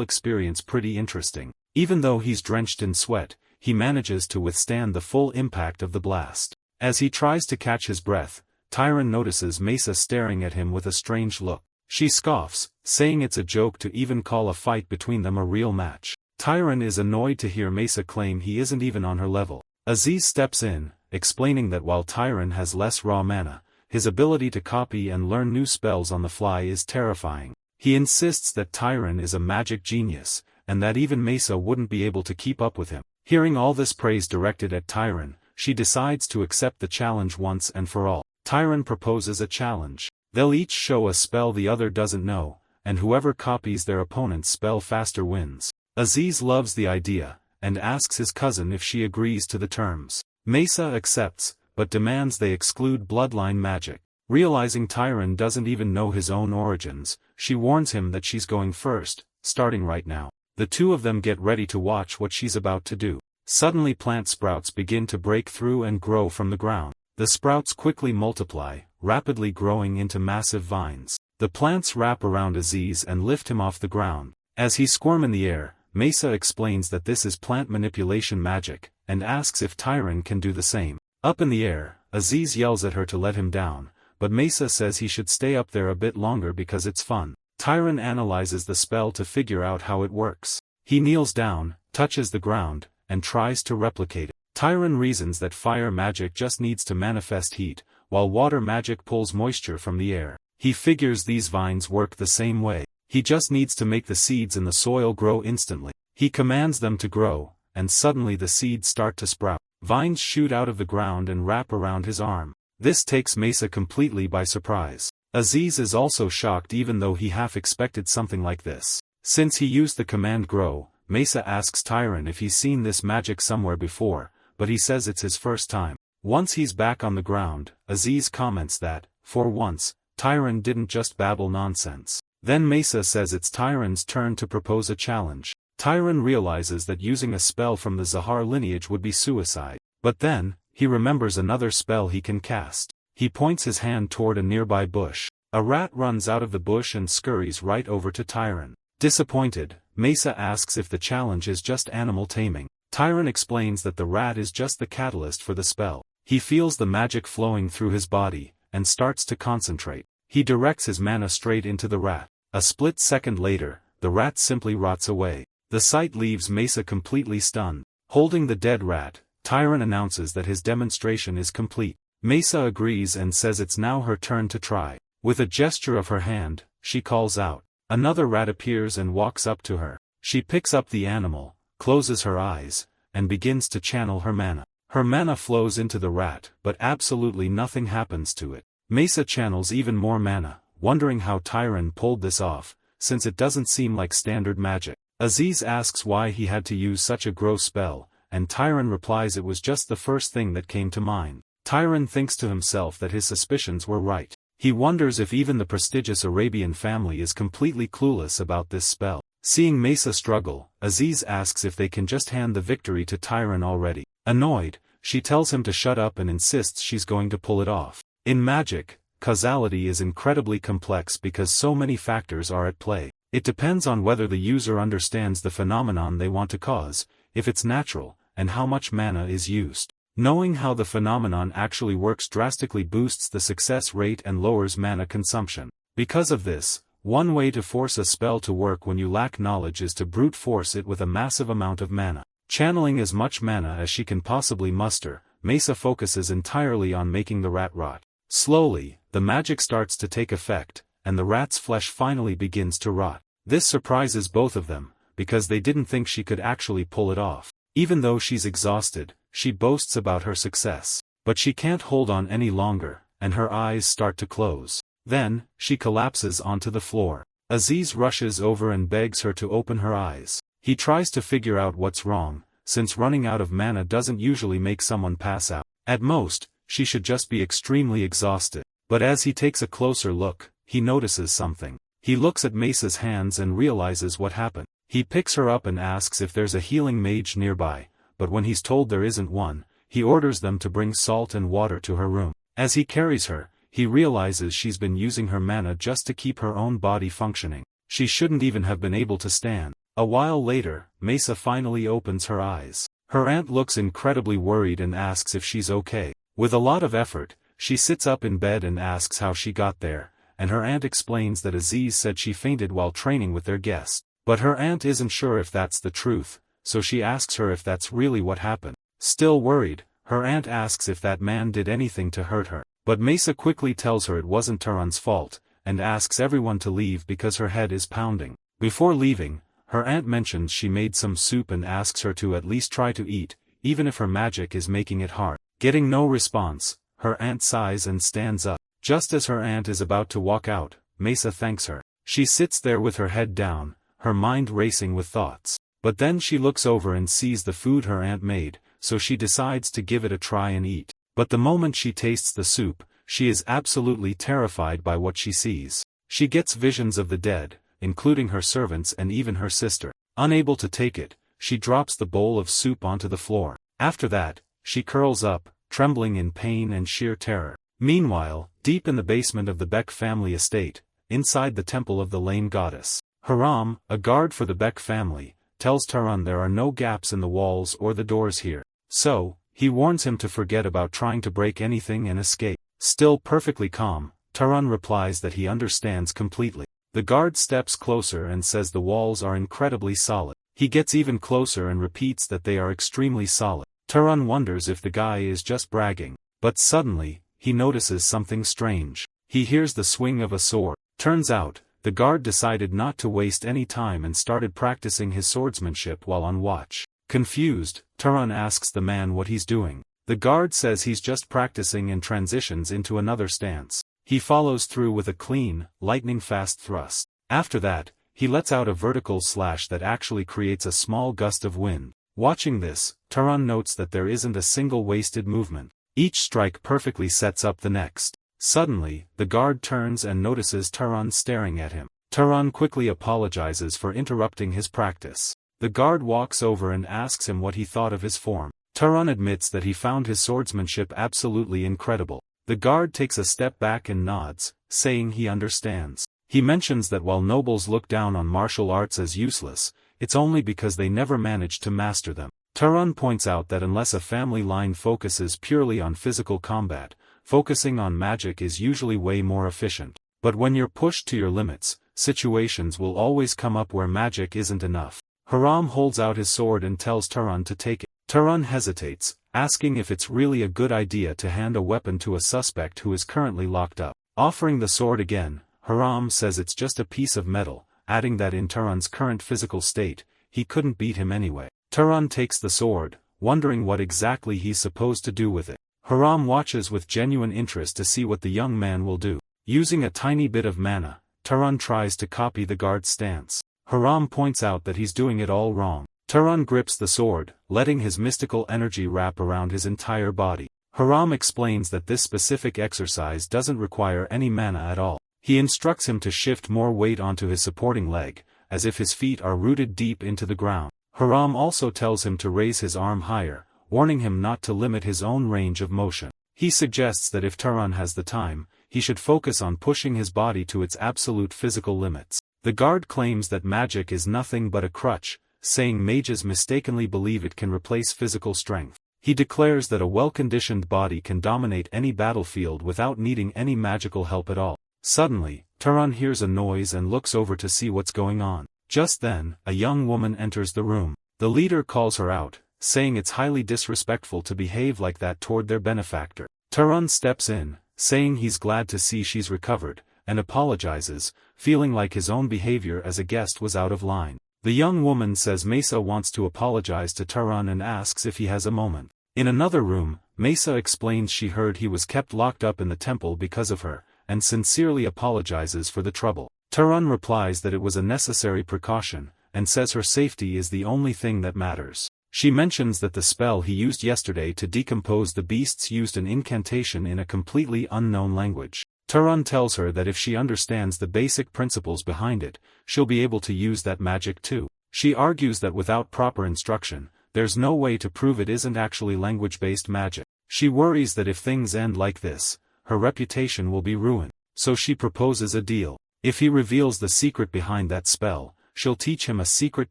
experience pretty interesting. Even though he's drenched in sweat, he manages to withstand the full impact of the blast. As he tries to catch his breath, Tyron notices Mesa staring at him with a strange look. She scoffs, saying it's a joke to even call a fight between them a real match. Tyron is annoyed to hear Mesa claim he isn't even on her level. Aziz steps in, explaining that while Tyron has less raw mana, his ability to copy and learn new spells on the fly is terrifying. He insists that Tyron is a magic genius, and that even Mesa wouldn't be able to keep up with him. Hearing all this praise directed at Tyron, she decides to accept the challenge once and for all. Tyron proposes a challenge. They'll each show a spell the other doesn't know, and whoever copies their opponent's spell faster wins. Aziz loves the idea, and asks his cousin if she agrees to the terms. Mesa accepts, but demands they exclude bloodline magic. Realizing Tyron doesn't even know his own origins, she warns him that she's going first, starting right now. The two of them get ready to watch what she's about to do. Suddenly plant sprouts begin to break through and grow from the ground. The sprouts quickly multiply, rapidly growing into massive vines. The plants wrap around Aziz and lift him off the ground. As he squirms in the air, Mesa explains that this is plant manipulation magic, and asks if Tyron can do the same. Up in the air, Aziz yells at her to let him down, but Mesa says he should stay up there a bit longer because it's fun. Tyron analyzes the spell to figure out how it works. He kneels down, touches the ground, and tries to replicate it. Tyron reasons that fire magic just needs to manifest heat, while water magic pulls moisture from the air. He figures these vines work the same way. He just needs to make the seeds in the soil grow instantly. He commands them to grow, and suddenly the seeds start to sprout. Vines shoot out of the ground and wrap around his arm. This takes Mesa completely by surprise. Aziz is also shocked even though he half expected something like this. Since he used the command grow, Mesa asks Tyron if he's seen this magic somewhere before, but he says it's his first time. Once he's back on the ground, Aziz comments that, for once, Tyron didn't just babble nonsense. Then Mesa says it's Tyron's turn to propose a challenge. Tyron realizes that using a spell from the Zahar lineage would be suicide. But then, he remembers another spell he can cast. He points his hand toward a nearby bush. A rat runs out of the bush and scurries right over to Tyron. Disappointed, Mesa asks if the challenge is just animal taming. Tyron explains that the rat is just the catalyst for the spell. He feels the magic flowing through his body, and starts to concentrate. He directs his mana straight into the rat. A split second later, the rat simply rots away. The sight leaves Mesa completely stunned. Holding the dead rat, Tyron announces that his demonstration is complete. Mesa agrees and says it's now her turn to try. With a gesture of her hand, she calls out. Another rat appears and walks up to her. She picks up the animal, closes her eyes, and begins to channel her mana. Her mana flows into the rat, but absolutely nothing happens to it. Mesa channels even more mana, wondering how Tyron pulled this off, since it doesn't seem like standard magic. Aziz asks why he had to use such a gross spell, and Tyron replies it was just the first thing that came to mind. Tyron thinks to himself that his suspicions were right. He wonders if even the prestigious Arabian family is completely clueless about this spell. Seeing Mesa struggle, Aziz asks if they can just hand the victory to Tyron already. Annoyed, she tells him to shut up and insists she's going to pull it off. In magic, causality is incredibly complex because so many factors are at play. It depends on whether the user understands the phenomenon they want to cause, if it's natural, and how much mana is used. Knowing how the phenomenon actually works drastically boosts the success rate and lowers mana consumption. Because of this, one way to force a spell to work when you lack knowledge is to brute force it with a massive amount of mana. Channeling as much mana as she can possibly muster, Mesa focuses entirely on making the rat rot. Slowly, the magic starts to take effect, and the rat's flesh finally begins to rot. This surprises both of them, because they didn't think she could actually pull it off. Even though she's exhausted, she boasts about her success. But she can't hold on any longer, and her eyes start to close. Then, she collapses onto the floor. Aziz rushes over and begs her to open her eyes. He tries to figure out what's wrong, since running out of mana doesn't usually make someone pass out. At most, she should just be extremely exhausted. But as he takes a closer look, he notices something. He looks at Mesa's hands and realizes what happened. He picks her up and asks if there's a healing mage nearby, but when he's told there isn't one, he orders them to bring salt and water to her room. As he carries her, he realizes she's been using her mana just to keep her own body functioning. She shouldn't even have been able to stand. A while later, Mesa finally opens her eyes. Her aunt looks incredibly worried and asks if she's okay. With a lot of effort, she sits up in bed and asks how she got there, and her aunt explains that Aziz said she fainted while training with their guest. But her aunt isn't sure if that's the truth, so she asks her if that's really what happened. Still worried, her aunt asks if that man did anything to hurt her. But Mesa quickly tells her it wasn't Taran's fault, and asks everyone to leave because her head is pounding. Before leaving, her aunt mentions she made some soup and asks her to at least try to eat, even if her magic is making it hard. Getting no response, her aunt sighs and stands up. Just as her aunt is about to walk out, Mesa thanks her. She sits there with her head down, her mind racing with thoughts. But then she looks over and sees the food her aunt made, so she decides to give it a try and eat. But the moment she tastes the soup, she is absolutely terrified by what she sees. She gets visions of the dead, including her servants and even her sister. Unable to take it, she drops the bowl of soup onto the floor. After that, she curls up, trembling in pain and sheer terror. Meanwhile, deep in the basement of the Beck family estate, inside the temple of the lame goddess, Haram, a guard for the Beck family, tells Taran there are no gaps in the walls or the doors here. So, he warns him to forget about trying to break anything and escape. Still perfectly calm, Taran replies that he understands completely. The guard steps closer and says the walls are incredibly solid. He gets even closer and repeats that they are extremely solid. Taran wonders if the guy is just bragging, but suddenly, he notices something strange. He hears the swing of a sword. Turns out, the guard decided not to waste any time and started practicing his swordsmanship while on watch. Confused, Taran asks the man what he's doing. The guard says he's just practicing and transitions into another stance. He follows through with a clean, lightning-fast thrust. After that, he lets out a vertical slash that actually creates a small gust of wind. Watching this, Taran notes that there isn't a single wasted movement. Each strike perfectly sets up the next. Suddenly, the guard turns and notices Taran staring at him. Taran quickly apologizes for interrupting his practice. The guard walks over and asks him what he thought of his form. Taran admits that he found his swordsmanship absolutely incredible. The guard takes a step back and nods, saying he understands. He mentions that while nobles look down on martial arts as useless, it's only because they never managed to master them. Taran points out that unless a family line focuses purely on physical combat, focusing on magic is usually way more efficient. But when you're pushed to your limits, situations will always come up where magic isn't enough. Haram holds out his sword and tells Taran to take it. Taran hesitates, asking if it's really a good idea to hand a weapon to a suspect who is currently locked up. Offering the sword again, Haram says it's just a piece of metal, adding that in Taran's current physical state, he couldn't beat him anyway. Taran takes the sword, wondering what exactly he's supposed to do with it. Haram watches with genuine interest to see what the young man will do. Using a tiny bit of mana, Taran tries to copy the guard's stance. Haram points out that he's doing it all wrong. Taran grips the sword, letting his mystical energy wrap around his entire body. Haram explains that this specific exercise doesn't require any mana at all. He instructs him to shift more weight onto his supporting leg, as if his feet are rooted deep into the ground. Haram also tells him to raise his arm higher, warning him not to limit his own range of motion. He suggests that if Taran has the time, he should focus on pushing his body to its absolute physical limits. The guard claims that magic is nothing but a crutch, saying mages mistakenly believe it can replace physical strength. He declares that a well-conditioned body can dominate any battlefield without needing any magical help at all. Suddenly, Taran hears a noise and looks over to see what's going on. Just then, a young woman enters the room. The leader calls her out, saying it's highly disrespectful to behave like that toward their benefactor. Taran steps in, saying he's glad to see she's recovered, and apologizes, feeling like his own behavior as a guest was out of line. The young woman says Mesa wants to apologize to Taran and asks if he has a moment. In another room, Mesa explains she heard he was kept locked up in the temple because of her, and sincerely apologizes for the trouble. Taran replies that it was a necessary precaution, and says her safety is the only thing that matters. She mentions that the spell he used yesterday to decompose the beasts used an incantation in a completely unknown language. Taran tells her that if she understands the basic principles behind it, she'll be able to use that magic too. She argues that without proper instruction, there's no way to prove it isn't actually language-based magic. She worries that if things end like this, her reputation will be ruined. So she proposes a deal. If he reveals the secret behind that spell, she'll teach him a secret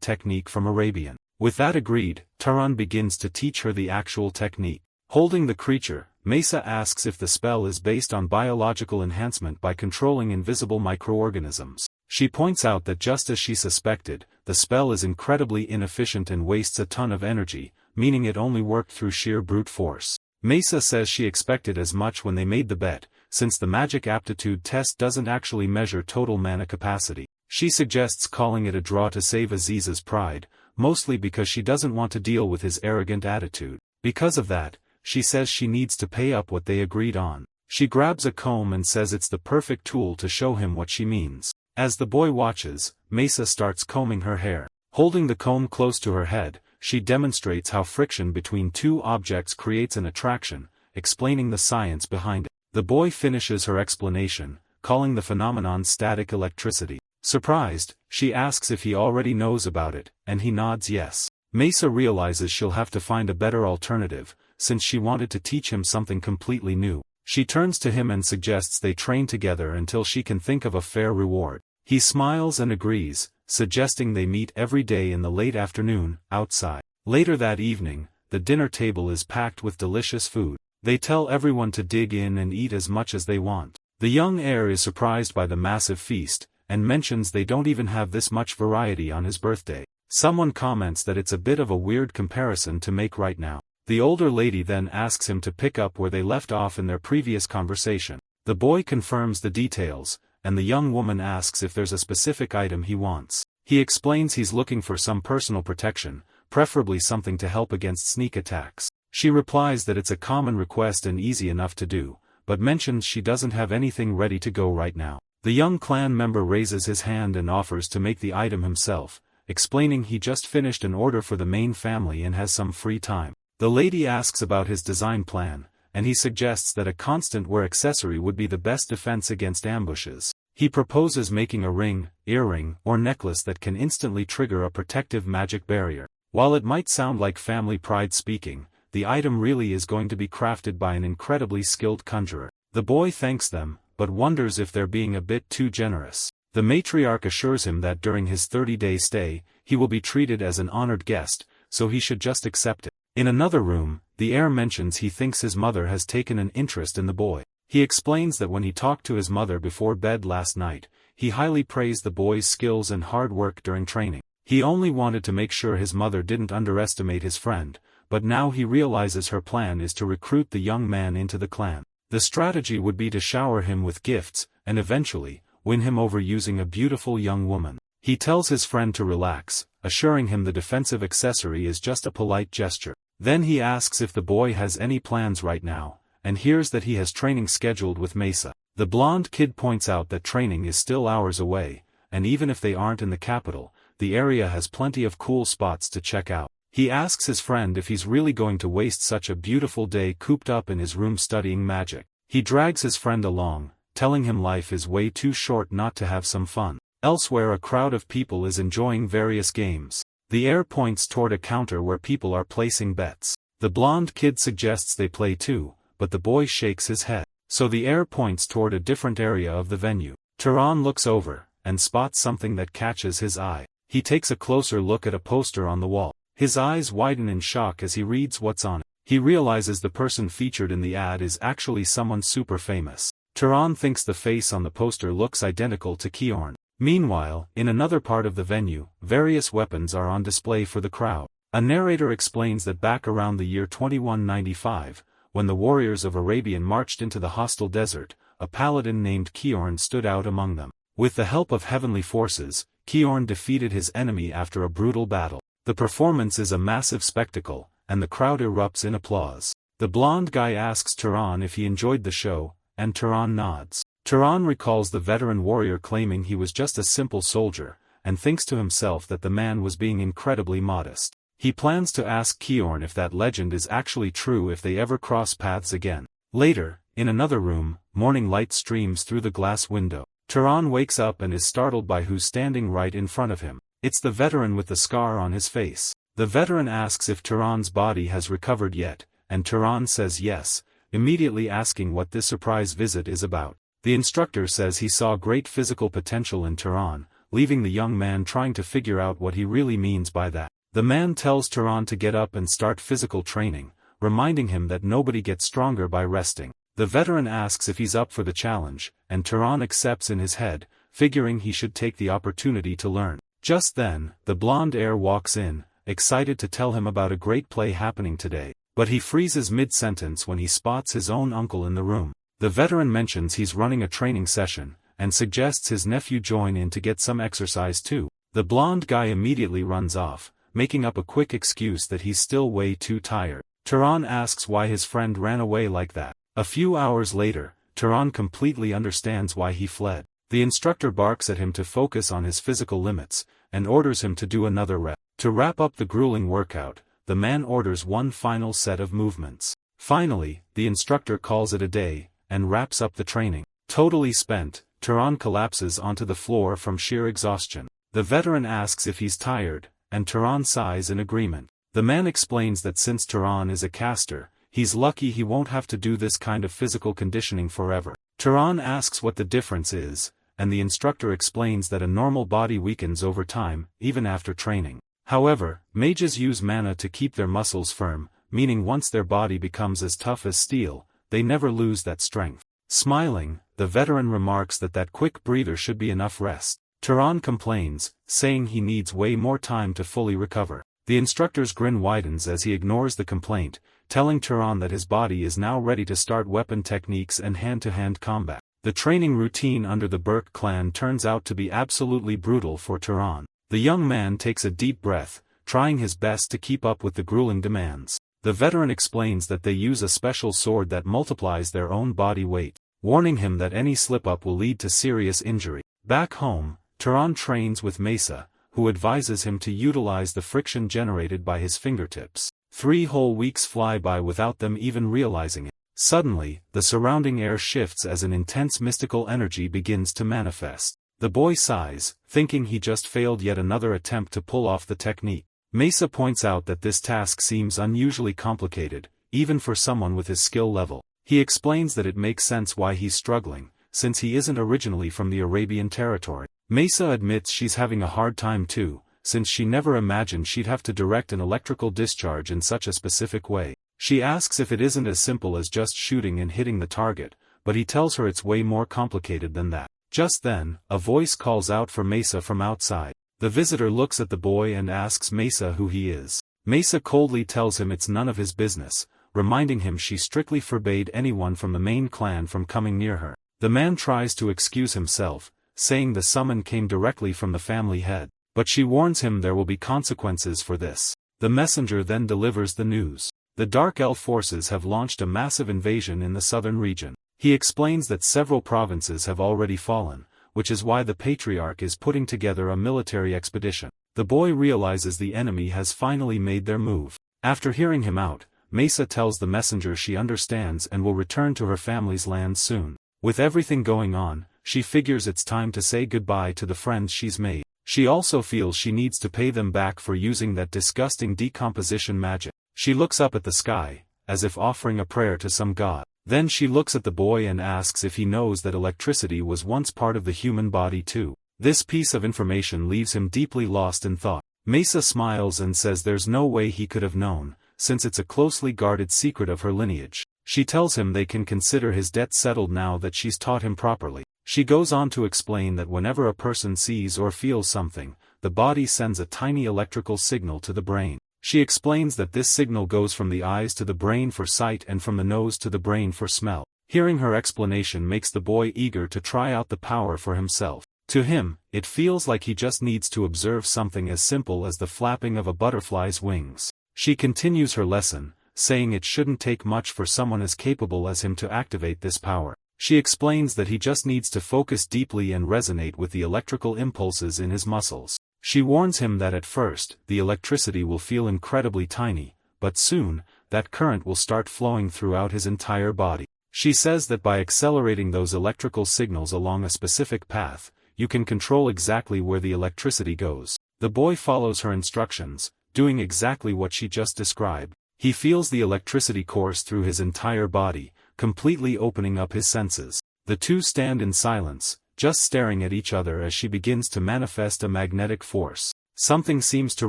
technique from Arabian. With that agreed, Taran begins to teach her the actual technique. Holding the creature, Mesa asks if the spell is based on biological enhancement by controlling invisible microorganisms. She points out that just as she suspected, the spell is incredibly inefficient and wastes a ton of energy, meaning it only worked through sheer brute force. Mesa says she expected as much when they made the bet, since the magic aptitude test doesn't actually measure total mana capacity. She suggests calling it a draw to save Aziz's pride, mostly because she doesn't want to deal with his arrogant attitude. Because of that, she says she needs to pay up what they agreed on. She grabs a comb and says it's the perfect tool to show him what she means. As the boy watches, Mesa starts combing her hair. Holding the comb close to her head, she demonstrates how friction between two objects creates an attraction, explaining the science behind it. The boy finishes her explanation, calling the phenomenon static electricity. Surprised, she asks if he already knows about it, and he nods yes. Mesa realizes she'll have to find a better alternative, since she wanted to teach him something completely new. She turns to him and suggests they train together until she can think of a fair reward. He smiles and agrees, suggesting they meet every day in the late afternoon, outside. Later that evening, the dinner table is packed with delicious food. They tell everyone to dig in and eat as much as they want. The young heir is surprised by the massive feast, and mentions they don't even have this much variety on his birthday. Someone comments that it's a bit of a weird comparison to make right now. The older lady then asks him to pick up where they left off in their previous conversation. The boy confirms the details, and the young woman asks if there's a specific item he wants. He explains he's looking for some personal protection, preferably something to help against sneak attacks. She replies that it's a common request and easy enough to do, but mentions she doesn't have anything ready to go right now. The young clan member raises his hand and offers to make the item himself, explaining he just finished an order for the main family and has some free time. The lady asks about his design plan, and he suggests that a constant wear accessory would be the best defense against ambushes. He proposes making a ring, earring, or necklace that can instantly trigger a protective magic barrier. While it might sound like family pride speaking, the item really is going to be crafted by an incredibly skilled conjurer. The boy thanks them, but wonders if they're being a bit too generous. The matriarch assures him that during his 30-day stay, he will be treated as an honored guest, so he should just accept it. In another room, the heir mentions he thinks his mother has taken an interest in the boy. He explains that when he talked to his mother before bed last night, he highly praised the boy's skills and hard work during training. He only wanted to make sure his mother didn't underestimate his friend, but now he realizes her plan is to recruit the young man into the clan. The strategy would be to shower him with gifts, and eventually, win him over using a beautiful young woman. He tells his friend to relax, assuring him the defensive accessory is just a polite gesture. Then he asks if the boy has any plans right now, and hears that he has training scheduled with Mesa. The blonde kid points out that training is still hours away, and even if they aren't in the capital, the area has plenty of cool spots to check out. He asks his friend if he's really going to waste such a beautiful day cooped up in his room studying magic. He drags his friend along, telling him life is way too short not to have some fun. Elsewhere, a crowd of people is enjoying various games. The heir points toward a counter where people are placing bets. The blonde kid suggests they play too, but the boy shakes his head. So the heir points toward a different area of the venue. Tehran looks over, and spots something that catches his eye. He takes a closer look at a poster on the wall. His eyes widen in shock as he reads what's on it. He realizes the person featured in the ad is actually someone super famous. Tehran thinks the face on the poster looks identical to Kiorn. Meanwhile, in another part of the venue, various weapons are on display for the crowd. A narrator explains that back around the year 2195, when the warriors of Arabian marched into the hostile desert, a paladin named Kiorn stood out among them. With the help of heavenly forces, Kiorn defeated his enemy after a brutal battle. The performance is a massive spectacle, and the crowd erupts in applause. The blonde guy asks Tehran if he enjoyed the show, and Tehran nods. Tehran recalls the veteran warrior claiming he was just a simple soldier, and thinks to himself that the man was being incredibly modest. He plans to ask Kiorn if that legend is actually true if they ever cross paths again. Later, in another room, morning light streams through the glass window. Tehran wakes up and is startled by who's standing right in front of him. It's the veteran with the scar on his face. The veteran asks if Tehran's body has recovered yet, and Tehran says yes, immediately asking what this surprise visit is about. The instructor says he saw great physical potential in Tehran, leaving the young man trying to figure out what he really means by that. The man tells Tehran to get up and start physical training, reminding him that nobody gets stronger by resting. The veteran asks if he's up for the challenge, and Tehran accepts in his head, figuring he should take the opportunity to learn. Just then, the blonde heir walks in, excited to tell him about a great play happening today, but he freezes mid-sentence when he spots his own uncle in the room. The veteran mentions he's running a training session, and suggests his nephew join in to get some exercise too. The blonde guy immediately runs off, making up a quick excuse that he's still way too tired. Tehran asks why his friend ran away like that. A few hours later, Tehran completely understands why he fled. The instructor barks at him to focus on his physical limits, and orders him to do another rep. To wrap up the grueling workout, the man orders one final set of movements. Finally, the instructor calls it a day, and wraps up the training. Totally spent, Turan collapses onto the floor from sheer exhaustion. The veteran asks if he's tired, and Turan sighs in agreement. The man explains that since Turan is a caster, he's lucky he won't have to do this kind of physical conditioning forever. Turan asks what the difference is, and the instructor explains that a normal body weakens over time, even after training. However, mages use mana to keep their muscles firm, meaning once their body becomes as tough as steel, they never lose that strength. Smiling, the veteran remarks that quick breather should be enough rest. Turan complains, saying he needs way more time to fully recover. The instructor's grin widens as he ignores the complaint, telling Turan that his body is now ready to start weapon techniques and hand-to-hand combat. The training routine under the Burke clan turns out to be absolutely brutal for Turan. The young man takes a deep breath, trying his best to keep up with the grueling demands. The veteran explains that they use a special sword that multiplies their own body weight, warning him that any slip-up will lead to serious injury. Back home, Turan trains with Mesa, who advises him to utilize the friction generated by his fingertips. 3 whole weeks fly by without them even realizing it. Suddenly, the surrounding air shifts as an intense mystical energy begins to manifest. The boy sighs, thinking he just failed yet another attempt to pull off the technique. Mesa points out that this task seems unusually complicated, even for someone with his skill level. He explains that it makes sense why he's struggling, since he isn't originally from the Arabian territory. Mesa admits she's having a hard time too, since she never imagined she'd have to direct an electrical discharge in such a specific way. She asks if it isn't as simple as just shooting and hitting the target, but he tells her it's way more complicated than that. Just then, a voice calls out for Mesa from outside. The visitor looks at the boy and asks Mesa who he is. Mesa coldly tells him it's none of his business, reminding him she strictly forbade anyone from the main clan from coming near her. The man tries to excuse himself, saying the summon came directly from the family head, but she warns him there will be consequences for this. The messenger then delivers the news. The Dark Elf forces have launched a massive invasion in the southern region. He explains that several provinces have already fallen, which is why the Patriarch is putting together a military expedition. The boy realizes the enemy has finally made their move. After hearing him out, Mesa tells the messenger she understands and will return to her family's land soon. With everything going on, she figures it's time to say goodbye to the friends she's made. She also feels she needs to pay them back for using that disgusting decomposition magic. She looks up at the sky, as if offering a prayer to some god. Then she looks at the boy and asks if he knows that electricity was once part of the human body too. This piece of information leaves him deeply lost in thought. Mesa smiles and says there's no way he could have known, since it's a closely guarded secret of her lineage. She tells him they can consider his debt settled now that she's taught him properly. She goes on to explain that whenever a person sees or feels something, the body sends a tiny electrical signal to the brain. She explains that this signal goes from the eyes to the brain for sight and from the nose to the brain for smell. Hearing her explanation makes the boy eager to try out the power for himself. To him, it feels like he just needs to observe something as simple as the flapping of a butterfly's wings. She continues her lesson, saying it shouldn't take much for someone as capable as him to activate this power. She explains that he just needs to focus deeply and resonate with the electrical impulses in his muscles. She warns him that at first, the electricity will feel incredibly tiny, but soon, that current will start flowing throughout his entire body. She says that by accelerating those electrical signals along a specific path, you can control exactly where the electricity goes. The boy follows her instructions, doing exactly what she just described. He feels the electricity course through his entire body, completely opening up his senses. The two stand in silence, just staring at each other as she begins to manifest a magnetic force. Something seems to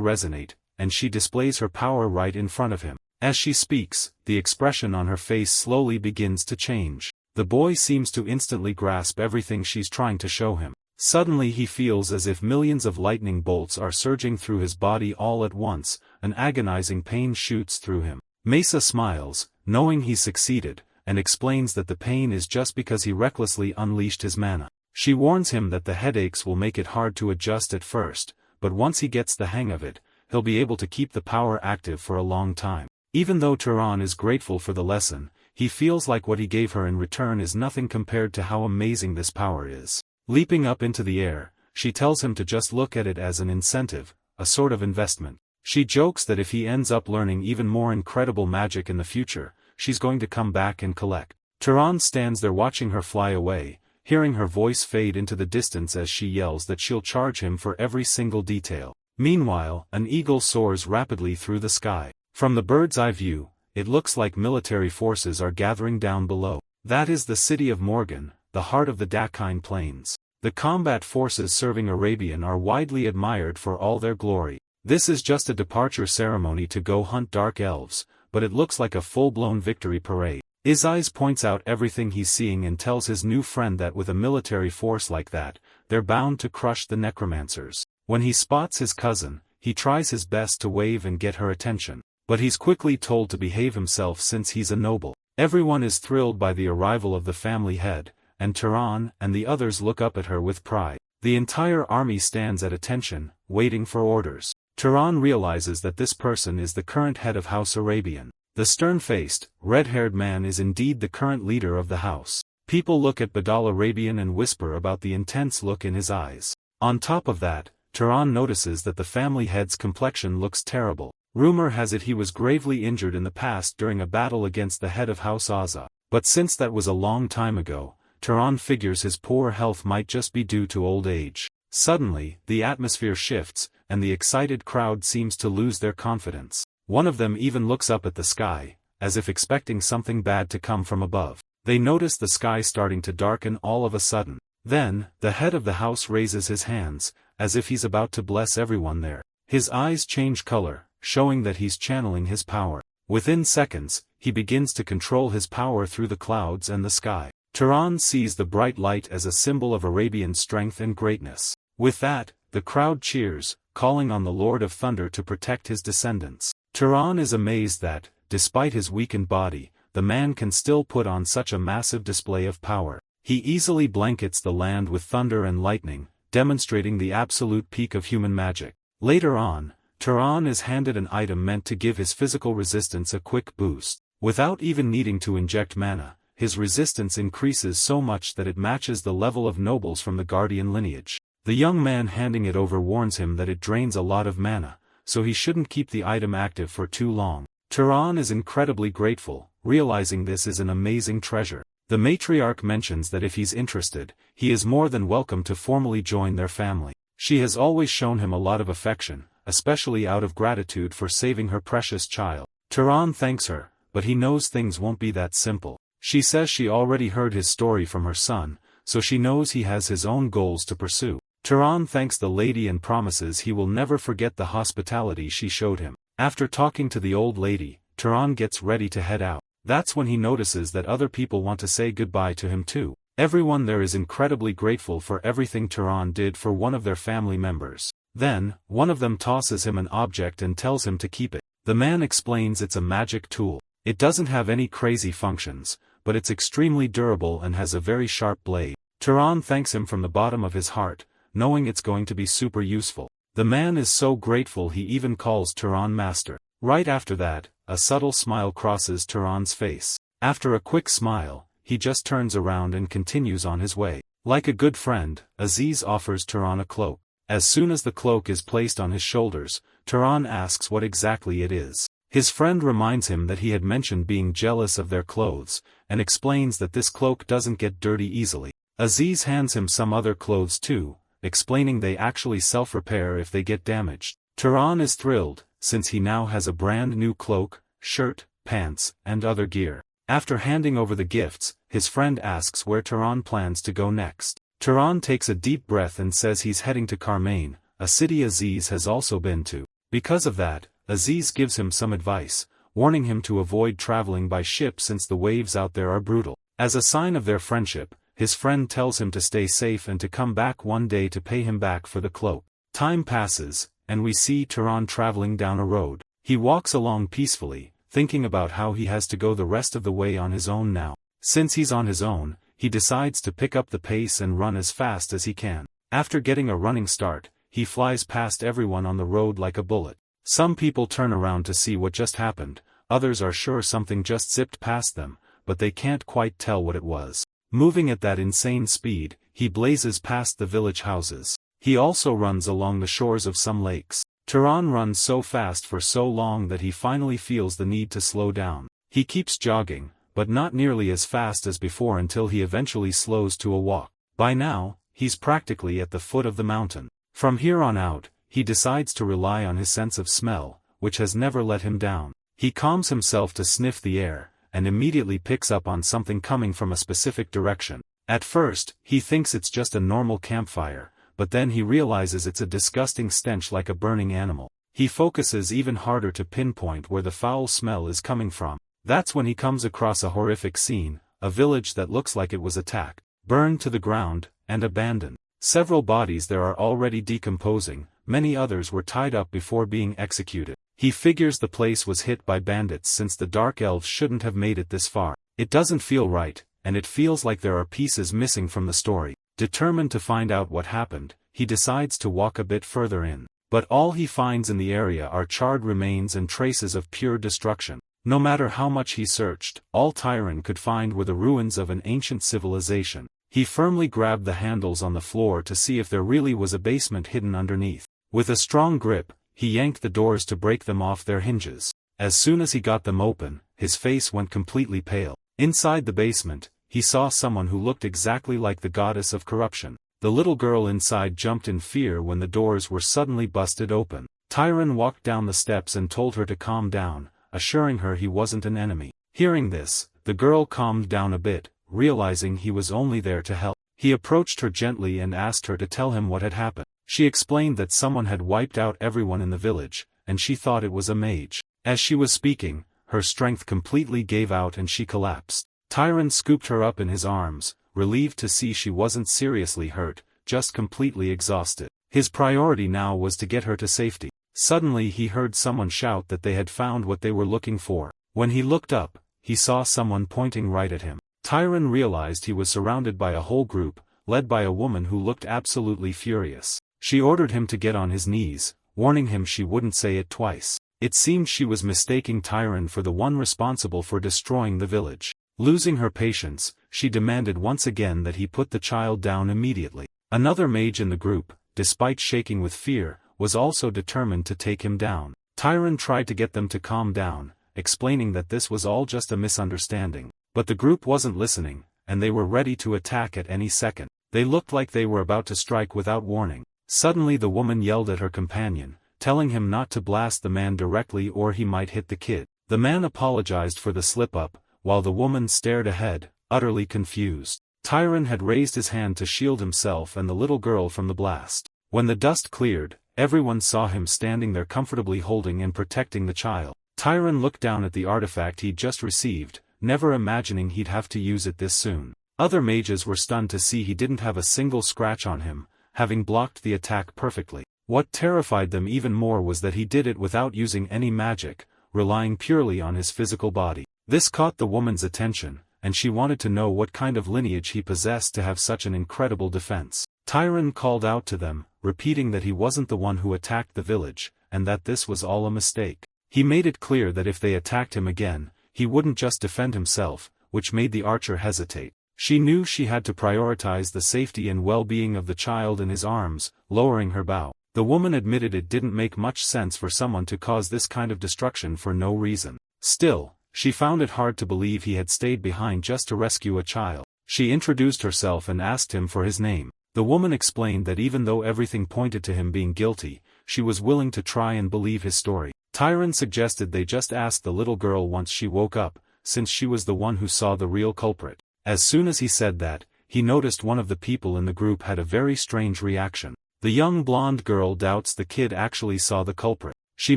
resonate, and she displays her power right in front of him. As she speaks, the expression on her face slowly begins to change. The boy seems to instantly grasp everything she's trying to show him. Suddenly he feels as if millions of lightning bolts are surging through his body all at once, an agonizing pain shoots through him. Mesa smiles, knowing he's succeeded, and explains that the pain is just because he recklessly unleashed his mana. She warns him that the headaches will make it hard to adjust at first, but once he gets the hang of it, he'll be able to keep the power active for a long time. Even though Turan is grateful for the lesson, he feels like what he gave her in return is nothing compared to how amazing this power is. Leaping up into the air, she tells him to just look at it as an incentive, a sort of investment. She jokes that if he ends up learning even more incredible magic in the future, she's going to come back and collect. Turan stands there watching her fly away, hearing her voice fade into the distance as she yells that she'll charge him for every single detail. Meanwhile, an eagle soars rapidly through the sky. From the bird's eye view, it looks like military forces are gathering down below. That is the city of Morgan, the heart of the Dakine Plains. The combat forces serving Arabian are widely admired for all their glory. This is just a departure ceremony to go hunt dark elves, but it looks like a full-blown victory parade. Izais points out everything he's seeing and tells his new friend that with a military force like that, they're bound to crush the necromancers. When he spots his cousin, he tries his best to wave and get her attention, but he's quickly told to behave himself since he's a noble. Everyone is thrilled by the arrival of the family head, and Turan and the others look up at her with pride. The entire army stands at attention, waiting for orders. Turan realizes that this person is the current head of House Arabian. The stern-faced, red-haired man is indeed the current leader of the house. People look at Badal Arabian and whisper about the intense look in his eyes. On top of that, Turan notices that the family head's complexion looks terrible. Rumor has it he was gravely injured in the past during a battle against the head of House Aza. But since that was a long time ago, Turan figures his poor health might just be due to old age. Suddenly, the atmosphere shifts, and the excited crowd seems to lose their confidence. One of them even looks up at the sky, as if expecting something bad to come from above. They notice the sky starting to darken all of a sudden. Then, the head of the house raises his hands, as if he's about to bless everyone there. His eyes change color, showing that he's channeling his power. Within seconds, he begins to control his power through the clouds and the sky. Turan sees the bright light as a symbol of Arabian strength and greatness. With that, the crowd cheers, calling on the Lord of Thunder to protect his descendants. Turan is amazed that, despite his weakened body, the man can still put on such a massive display of power. He easily blankets the land with thunder and lightning, demonstrating the absolute peak of human magic. Later on, Turan is handed an item meant to give his physical resistance a quick boost. Without even needing to inject mana, his resistance increases so much that it matches the level of nobles from the Guardian lineage. The young man handing it over warns him that it drains a lot of mana, so he shouldn't keep the item active for too long. Turan is incredibly grateful, realizing this is an amazing treasure. The matriarch mentions that if he's interested, he is more than welcome to formally join their family. She has always shown him a lot of affection, especially out of gratitude for saving her precious child. Turan thanks her, but he knows things won't be that simple. She says she already heard his story from her son, so she knows he has his own goals to pursue. Turan thanks the lady and promises he will never forget the hospitality she showed him. After talking to the old lady, Turan gets ready to head out. That's when he notices that other people want to say goodbye to him too. Everyone there is incredibly grateful for everything Turan did for one of their family members. Then, one of them tosses him an object and tells him to keep it. The man explains it's a magic tool. It doesn't have any crazy functions, but it's extremely durable and has a very sharp blade. Turan thanks him from the bottom of his heart, knowing it's going to be super useful. The man is so grateful he even calls Turan master. Right after that, a subtle smile crosses Turan's face. After a quick smile, he just turns around and continues on his way. Like a good friend, Aziz offers Turan a cloak. As soon as the cloak is placed on his shoulders, Turan asks what exactly it is. His friend reminds him that he had mentioned being jealous of their clothes, and explains that this cloak doesn't get dirty easily. Aziz hands him some other clothes too, explaining they actually self-repair if they get damaged. Turan is thrilled, since he now has a brand new cloak, shirt, pants, and other gear. After handing over the gifts, his friend asks where Turan plans to go next. Turan takes a deep breath and says he's heading to Carmane, a city Aziz has also been to. Because of that, Aziz gives him some advice, warning him to avoid traveling by ship since the waves out there are brutal. As a sign of their friendship, his friend tells him to stay safe and to come back one day to pay him back for the cloak. Time passes, and we see Turan traveling down a road. He walks along peacefully, thinking about how he has to go the rest of the way on his own now. Since he's on his own, he decides to pick up the pace and run as fast as he can. After getting a running start, he flies past everyone on the road like a bullet. Some people turn around to see what just happened, others are sure something just zipped past them, but they can't quite tell what it was. Moving at that insane speed, he blazes past the village houses. He also runs along the shores of some lakes. Turan runs so fast for so long that he finally feels the need to slow down. He keeps jogging, but not nearly as fast as before until he eventually slows to a walk. By now, he's practically at the foot of the mountain. From here on out, he decides to rely on his sense of smell, which has never let him down. He calms himself to sniff the air, and immediately picks up on something coming from a specific direction. At first, he thinks it's just a normal campfire, but then he realizes it's a disgusting stench like a burning animal. He focuses even harder to pinpoint where the foul smell is coming from. That's when he comes across a horrific scene, a village that looks like it was attacked, burned to the ground, and abandoned. Several bodies there are already decomposing, many others were tied up before being executed. He figures the place was hit by bandits since the Dark Elves shouldn't have made it this far. It doesn't feel right, and it feels like there are pieces missing from the story. Determined to find out what happened, he decides to walk a bit further in. But all he finds in the area are charred remains and traces of pure destruction. No matter how much he searched, all Tyron could find were the ruins of an ancient civilization. He firmly grabbed the handles on the floor to see if there really was a basement hidden underneath. With a strong grip, he yanked the doors to break them off their hinges. As soon as he got them open, his face went completely pale. Inside the basement, he saw someone who looked exactly like the goddess of corruption. The little girl inside jumped in fear when the doors were suddenly busted open. Tyron walked down the steps and told her to calm down, assuring her he wasn't an enemy. Hearing this, the girl calmed down a bit, realizing he was only there to help. He approached her gently and asked her to tell him what had happened. She explained that someone had wiped out everyone in the village, and she thought it was a mage. As she was speaking, her strength completely gave out and she collapsed. Tyron scooped her up in his arms, relieved to see she wasn't seriously hurt, just completely exhausted. His priority now was to get her to safety. Suddenly he heard someone shout that they had found what they were looking for. When he looked up, he saw someone pointing right at him. Tyron realized he was surrounded by a whole group, led by a woman who looked absolutely furious. She ordered him to get on his knees, warning him she wouldn't say it twice. It seemed she was mistaking Tyron for the one responsible for destroying the village. Losing her patience, she demanded once again that he put the child down immediately. Another mage in the group, despite shaking with fear, was also determined to take him down. Tyron tried to get them to calm down, explaining that this was all just a misunderstanding. But the group wasn't listening, and they were ready to attack at any second. They looked like they were about to strike without warning. Suddenly the woman yelled at her companion, telling him not to blast the man directly or he might hit the kid. The man apologized for the slip-up, while the woman stared ahead, utterly confused. Tyron had raised his hand to shield himself and the little girl from the blast. When the dust cleared, everyone saw him standing there comfortably holding and protecting the child. Tyron looked down at the artifact he'd just received, never imagining he'd have to use it this soon. Other mages were stunned to see he didn't have a single scratch on him, having blocked the attack perfectly. What terrified them even more was that he did it without using any magic, relying purely on his physical body. This caught the woman's attention, and she wanted to know what kind of lineage he possessed to have such an incredible defense. Tyron called out to them, repeating that he wasn't the one who attacked the village, and that this was all a mistake. He made it clear that if they attacked him again, he wouldn't just defend himself, which made the archer hesitate. She knew she had to prioritize the safety and well-being of the child in his arms, lowering her bow. The woman admitted it didn't make much sense for someone to cause this kind of destruction for no reason. Still, she found it hard to believe he had stayed behind just to rescue a child. She introduced herself and asked him for his name. The woman explained that even though everything pointed to him being guilty, she was willing to try and believe his story. Tyron suggested they just ask the little girl once she woke up, since she was the one who saw the real culprit. As soon as he said that, he noticed one of the people in the group had a very strange reaction. The young blonde girl doubts the kid actually saw the culprit. She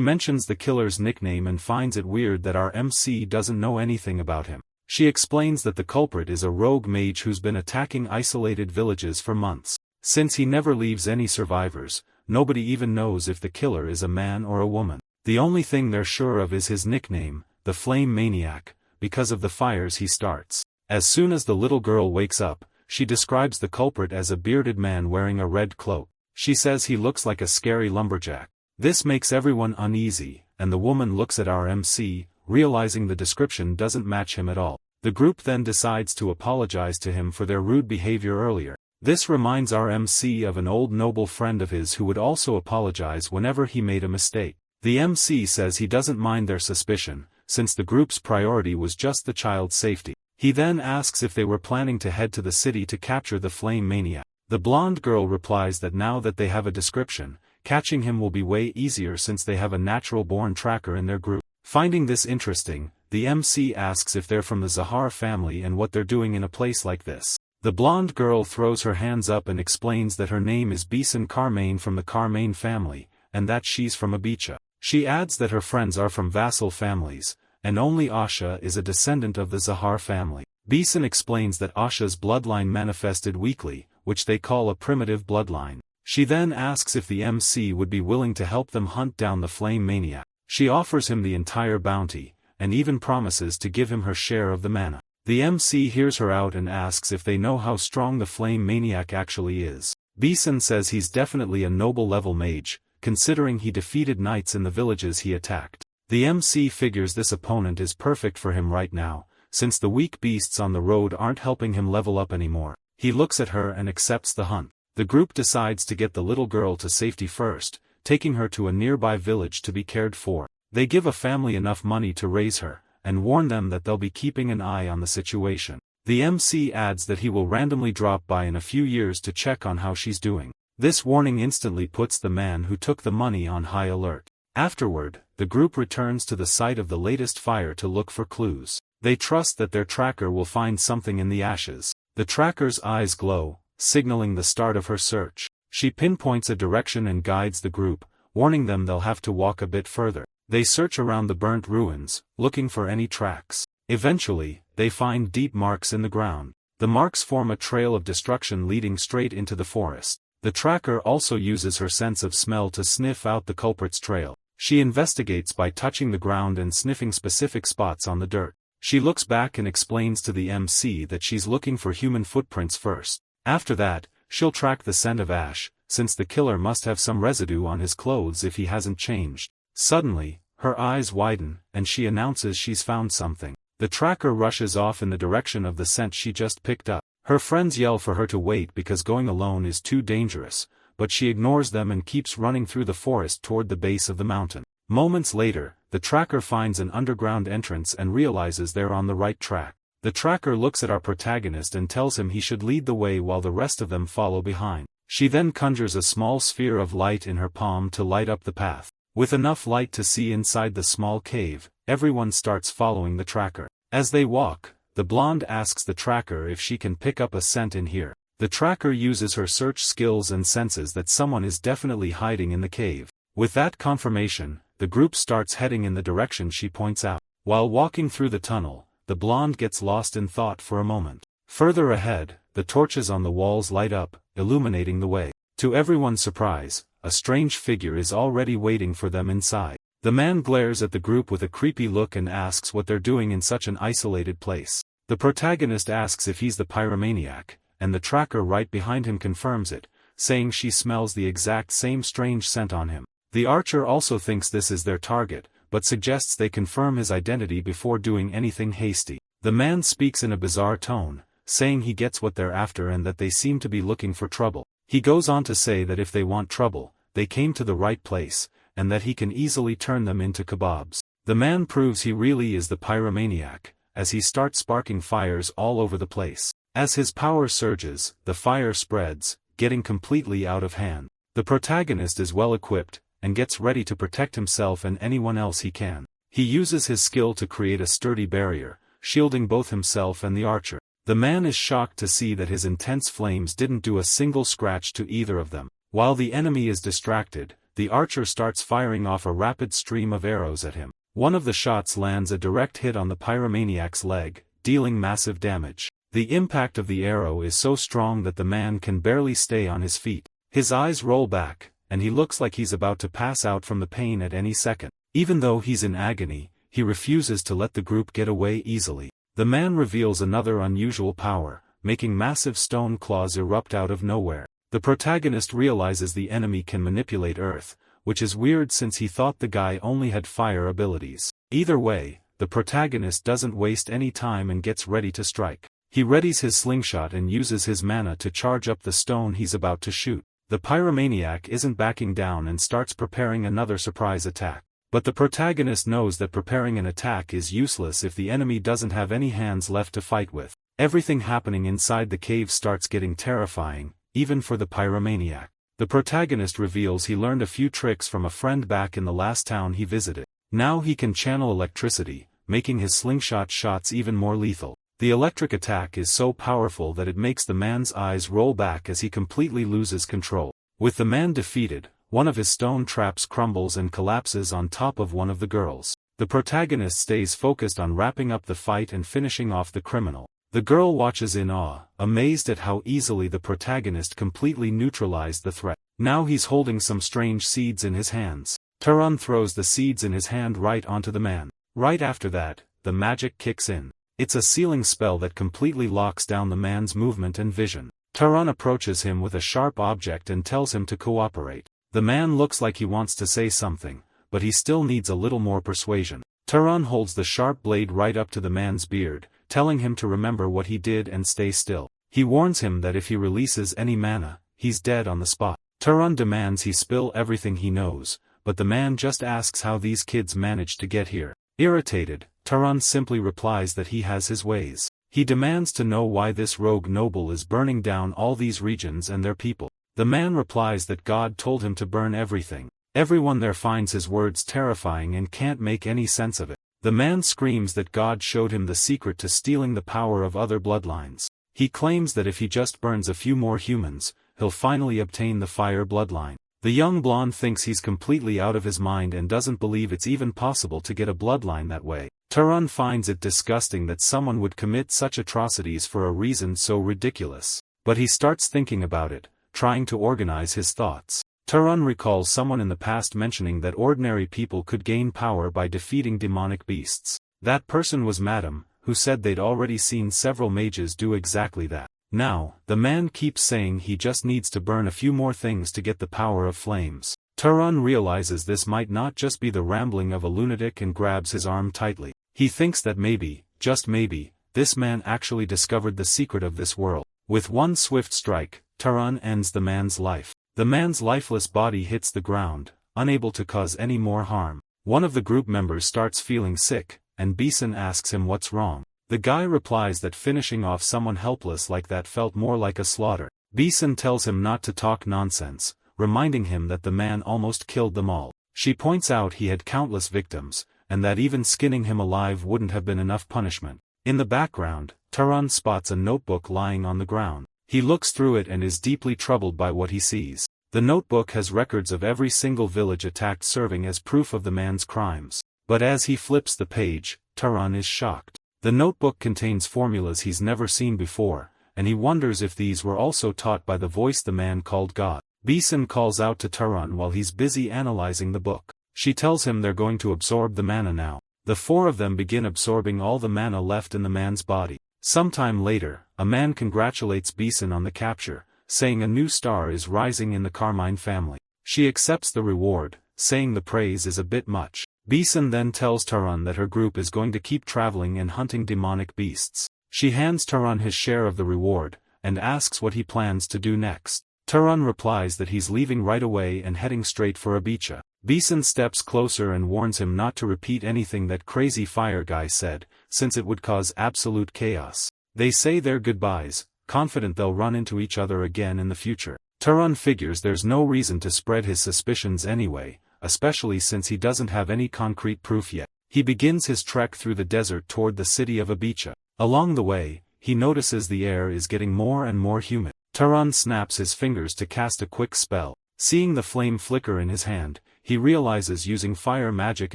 mentions the killer's nickname and finds it weird that our MC doesn't know anything about him. She explains that the culprit is a rogue mage who's been attacking isolated villages for months. Since he never leaves any survivors, nobody even knows if the killer is a man or a woman. The only thing they're sure of is his nickname, the Flame Maniac, because of the fires he starts. As soon as the little girl wakes up, she describes the culprit as a bearded man wearing a red cloak. She says he looks like a scary lumberjack. This makes everyone uneasy, and the woman looks at our MC, realizing the description doesn't match him at all. The group then decides to apologize to him for their rude behavior earlier. This reminds our MC of an old noble friend of his who would also apologize whenever he made a mistake. The MC says he doesn't mind their suspicion, since the group's priority was just the child's safety. He then asks if they were planning to head to the city to capture the flame maniac. The blonde girl replies that now that they have a description, catching him will be way easier since they have a natural-born tracker in their group. Finding this interesting, the MC asks if they're from the Zahar family and what they're doing in a place like this. The blonde girl throws her hands up and explains that her name is Bisan Carmaine from the Carmaine family, and that she's from Abicha. She adds that her friends are from vassal families, and only Asha is a descendant of the Zahar family. Bisan explains that Asha's bloodline manifested weakly, which they call a primitive bloodline. She then asks if the MC would be willing to help them hunt down the flame maniac. She offers him the entire bounty, and even promises to give him her share of the mana. The MC hears her out and asks if they know how strong the flame maniac actually is. Bisan says he's definitely a noble level mage, considering he defeated knights in the villages he attacked. The MC figures this opponent is perfect for him right now, since the weak beasts on the road aren't helping him level up anymore. He looks at her and accepts the hunt. The group decides to get the little girl to safety first, taking her to a nearby village to be cared for. They give a family enough money to raise her, and warn them that they'll be keeping an eye on the situation. The MC adds that he will randomly drop by in a few years to check on how she's doing. This warning instantly puts the man who took the money on high alert. Afterward, the group returns to the site of the latest fire to look for clues. They trust that their tracker will find something in the ashes. The tracker's eyes glow, signaling the start of her search. She pinpoints a direction and guides the group, warning them they'll have to walk a bit further. They search around the burnt ruins, looking for any tracks. Eventually, they find deep marks in the ground. The marks form a trail of destruction leading straight into the forest. The tracker also uses her sense of smell to sniff out the culprit's trail. She investigates by touching the ground and sniffing specific spots on the dirt. She looks back and explains to the MC that she's looking for human footprints first. After that, she'll track the scent of ash, since the killer must have some residue on his clothes if he hasn't changed. Suddenly, her eyes widen, and she announces she's found something. The tracker rushes off in the direction of the scent she just picked up. Her friends yell for her to wait because going alone is too dangerous, but she ignores them and keeps running through the forest toward the base of the mountain. Moments later, the tracker finds an underground entrance and realizes they're on the right track. The tracker looks at our protagonist and tells him he should lead the way while the rest of them follow behind. She then conjures a small sphere of light in her palm to light up the path. With enough light to see inside the small cave, everyone starts following the tracker. As they walk, the blonde asks the tracker if she can pick up a scent in here. The tracker uses her search skills and senses that someone is definitely hiding in the cave. With that confirmation, the group starts heading in the direction she points out. While walking through the tunnel, the blonde gets lost in thought for a moment. Further ahead, the torches on the walls light up, illuminating the way. To everyone's surprise, a strange figure is already waiting for them inside. The man glares at the group with a creepy look and asks what they're doing in such an isolated place. The protagonist asks if he's the pyromaniac, and the tracker right behind him confirms it, saying she smells the exact same strange scent on him. The archer also thinks this is their target, but suggests they confirm his identity before doing anything hasty. The man speaks in a bizarre tone, saying he gets what they're after and that they seem to be looking for trouble. He goes on to say that if they want trouble, they came to the right place, and that he can easily turn them into kebabs. The man proves he really is the pyromaniac, as he starts sparking fires all over the place. As his power surges, the fire spreads, getting completely out of hand. The protagonist is well equipped, and gets ready to protect himself and anyone else he can. He uses his skill to create a sturdy barrier, shielding both himself and the archer. The man is shocked to see that his intense flames didn't do a single scratch to either of them. While the enemy is distracted, the archer starts firing off a rapid stream of arrows at him. One of the shots lands a direct hit on the pyromaniac's leg, dealing massive damage. The impact of the arrow is so strong that the man can barely stay on his feet. His eyes roll back, and he looks like he's about to pass out from the pain at any second. Even though he's in agony, he refuses to let the group get away easily. The man reveals another unusual power, making massive stone claws erupt out of nowhere. The protagonist realizes the enemy can manipulate earth, which is weird since he thought the guy only had fire abilities. Either way, the protagonist doesn't waste any time and gets ready to strike. He readies his slingshot and uses his mana to charge up the stone he's about to shoot. The pyromaniac isn't backing down and starts preparing another surprise attack. But the protagonist knows that preparing an attack is useless if the enemy doesn't have any hands left to fight with. Everything happening inside the cave starts getting terrifying, even for the pyromaniac. The protagonist reveals he learned a few tricks from a friend back in the last town he visited. Now he can channel electricity, making his slingshot shots even more lethal. The electric attack is so powerful that it makes the man's eyes roll back as he completely loses control. With the man defeated, one of his stone traps crumbles and collapses on top of one of the girls. The protagonist stays focused on wrapping up the fight and finishing off the criminal. The girl watches in awe, amazed at how easily the protagonist completely neutralized the threat. Now he's holding some strange seeds in his hands. Turan throws the seeds in his hand right onto the man. Right after that, the magic kicks in. It's a sealing spell that completely locks down the man's movement and vision. Turan approaches him with a sharp object and tells him to cooperate. The man looks like he wants to say something, but he still needs a little more persuasion. Turan holds the sharp blade right up to the man's beard, telling him to remember what he did and stay still. He warns him that if he releases any mana, he's dead on the spot. Turan demands he spill everything he knows, but the man just asks how these kids managed to get here. Irritated, Turan simply replies that he has his ways. He demands to know why this rogue noble is burning down all these regions and their people. The man replies that God told him to burn everything. Everyone there finds his words terrifying and can't make any sense of it. The man screams that God showed him the secret to stealing the power of other bloodlines. He claims that if he just burns a few more humans, he'll finally obtain the fire bloodline. The young blonde thinks he's completely out of his mind and doesn't believe it's even possible to get a bloodline that way. Turan finds it disgusting that someone would commit such atrocities for a reason so ridiculous. But he starts thinking about it, trying to organize his thoughts. Turan recalls someone in the past mentioning that ordinary people could gain power by defeating demonic beasts. That person was Madam, who said they'd already seen several mages do exactly that. Now, the man keeps saying he just needs to burn a few more things to get the power of flames. Turan realizes this might not just be the rambling of a lunatic and grabs his arm tightly. He thinks that maybe, just maybe, this man actually discovered the secret of this world. With one swift strike, Turan ends the man's life. The man's lifeless body hits the ground, unable to cause any more harm. One of the group members starts feeling sick, and Beeson asks him what's wrong. The guy replies that finishing off someone helpless like that felt more like a slaughter. Beeson tells him not to talk nonsense, reminding him that the man almost killed them all. She points out he had countless victims, and that even skinning him alive wouldn't have been enough punishment. In the background, Turan spots a notebook lying on the ground. He looks through it and is deeply troubled by what he sees. The notebook has records of every single village attacked, serving as proof of the man's crimes. But as he flips the page, Turan is shocked. The notebook contains formulas he's never seen before, and he wonders if these were also taught by the voice the man called God. Beeson calls out to Turan while he's busy analyzing the book. She tells him they're going to absorb the mana now. The four of them begin absorbing all the mana left in the man's body. Sometime later, a man congratulates Beeson on the capture, saying a new star is rising in the Carmine family. She accepts the reward, saying the praise is a bit much. Beeson then tells Turan that her group is going to keep traveling and hunting demonic beasts. She hands Turan his share of the reward, and asks what he plans to do next. Turan replies that he's leaving right away and heading straight for Ibiza. Beeson steps closer and warns him not to repeat anything that crazy fire guy said, since it would cause absolute chaos. They say their goodbyes, confident they'll run into each other again in the future. Turan figures there's no reason to spread his suspicions anyway, especially since he doesn't have any concrete proof yet. He begins his trek through the desert toward the city of Ibiza. Along the way, he notices the air is getting more and more humid. Turan snaps his fingers to cast a quick spell. Seeing the flame flicker in his hand, he realizes using fire magic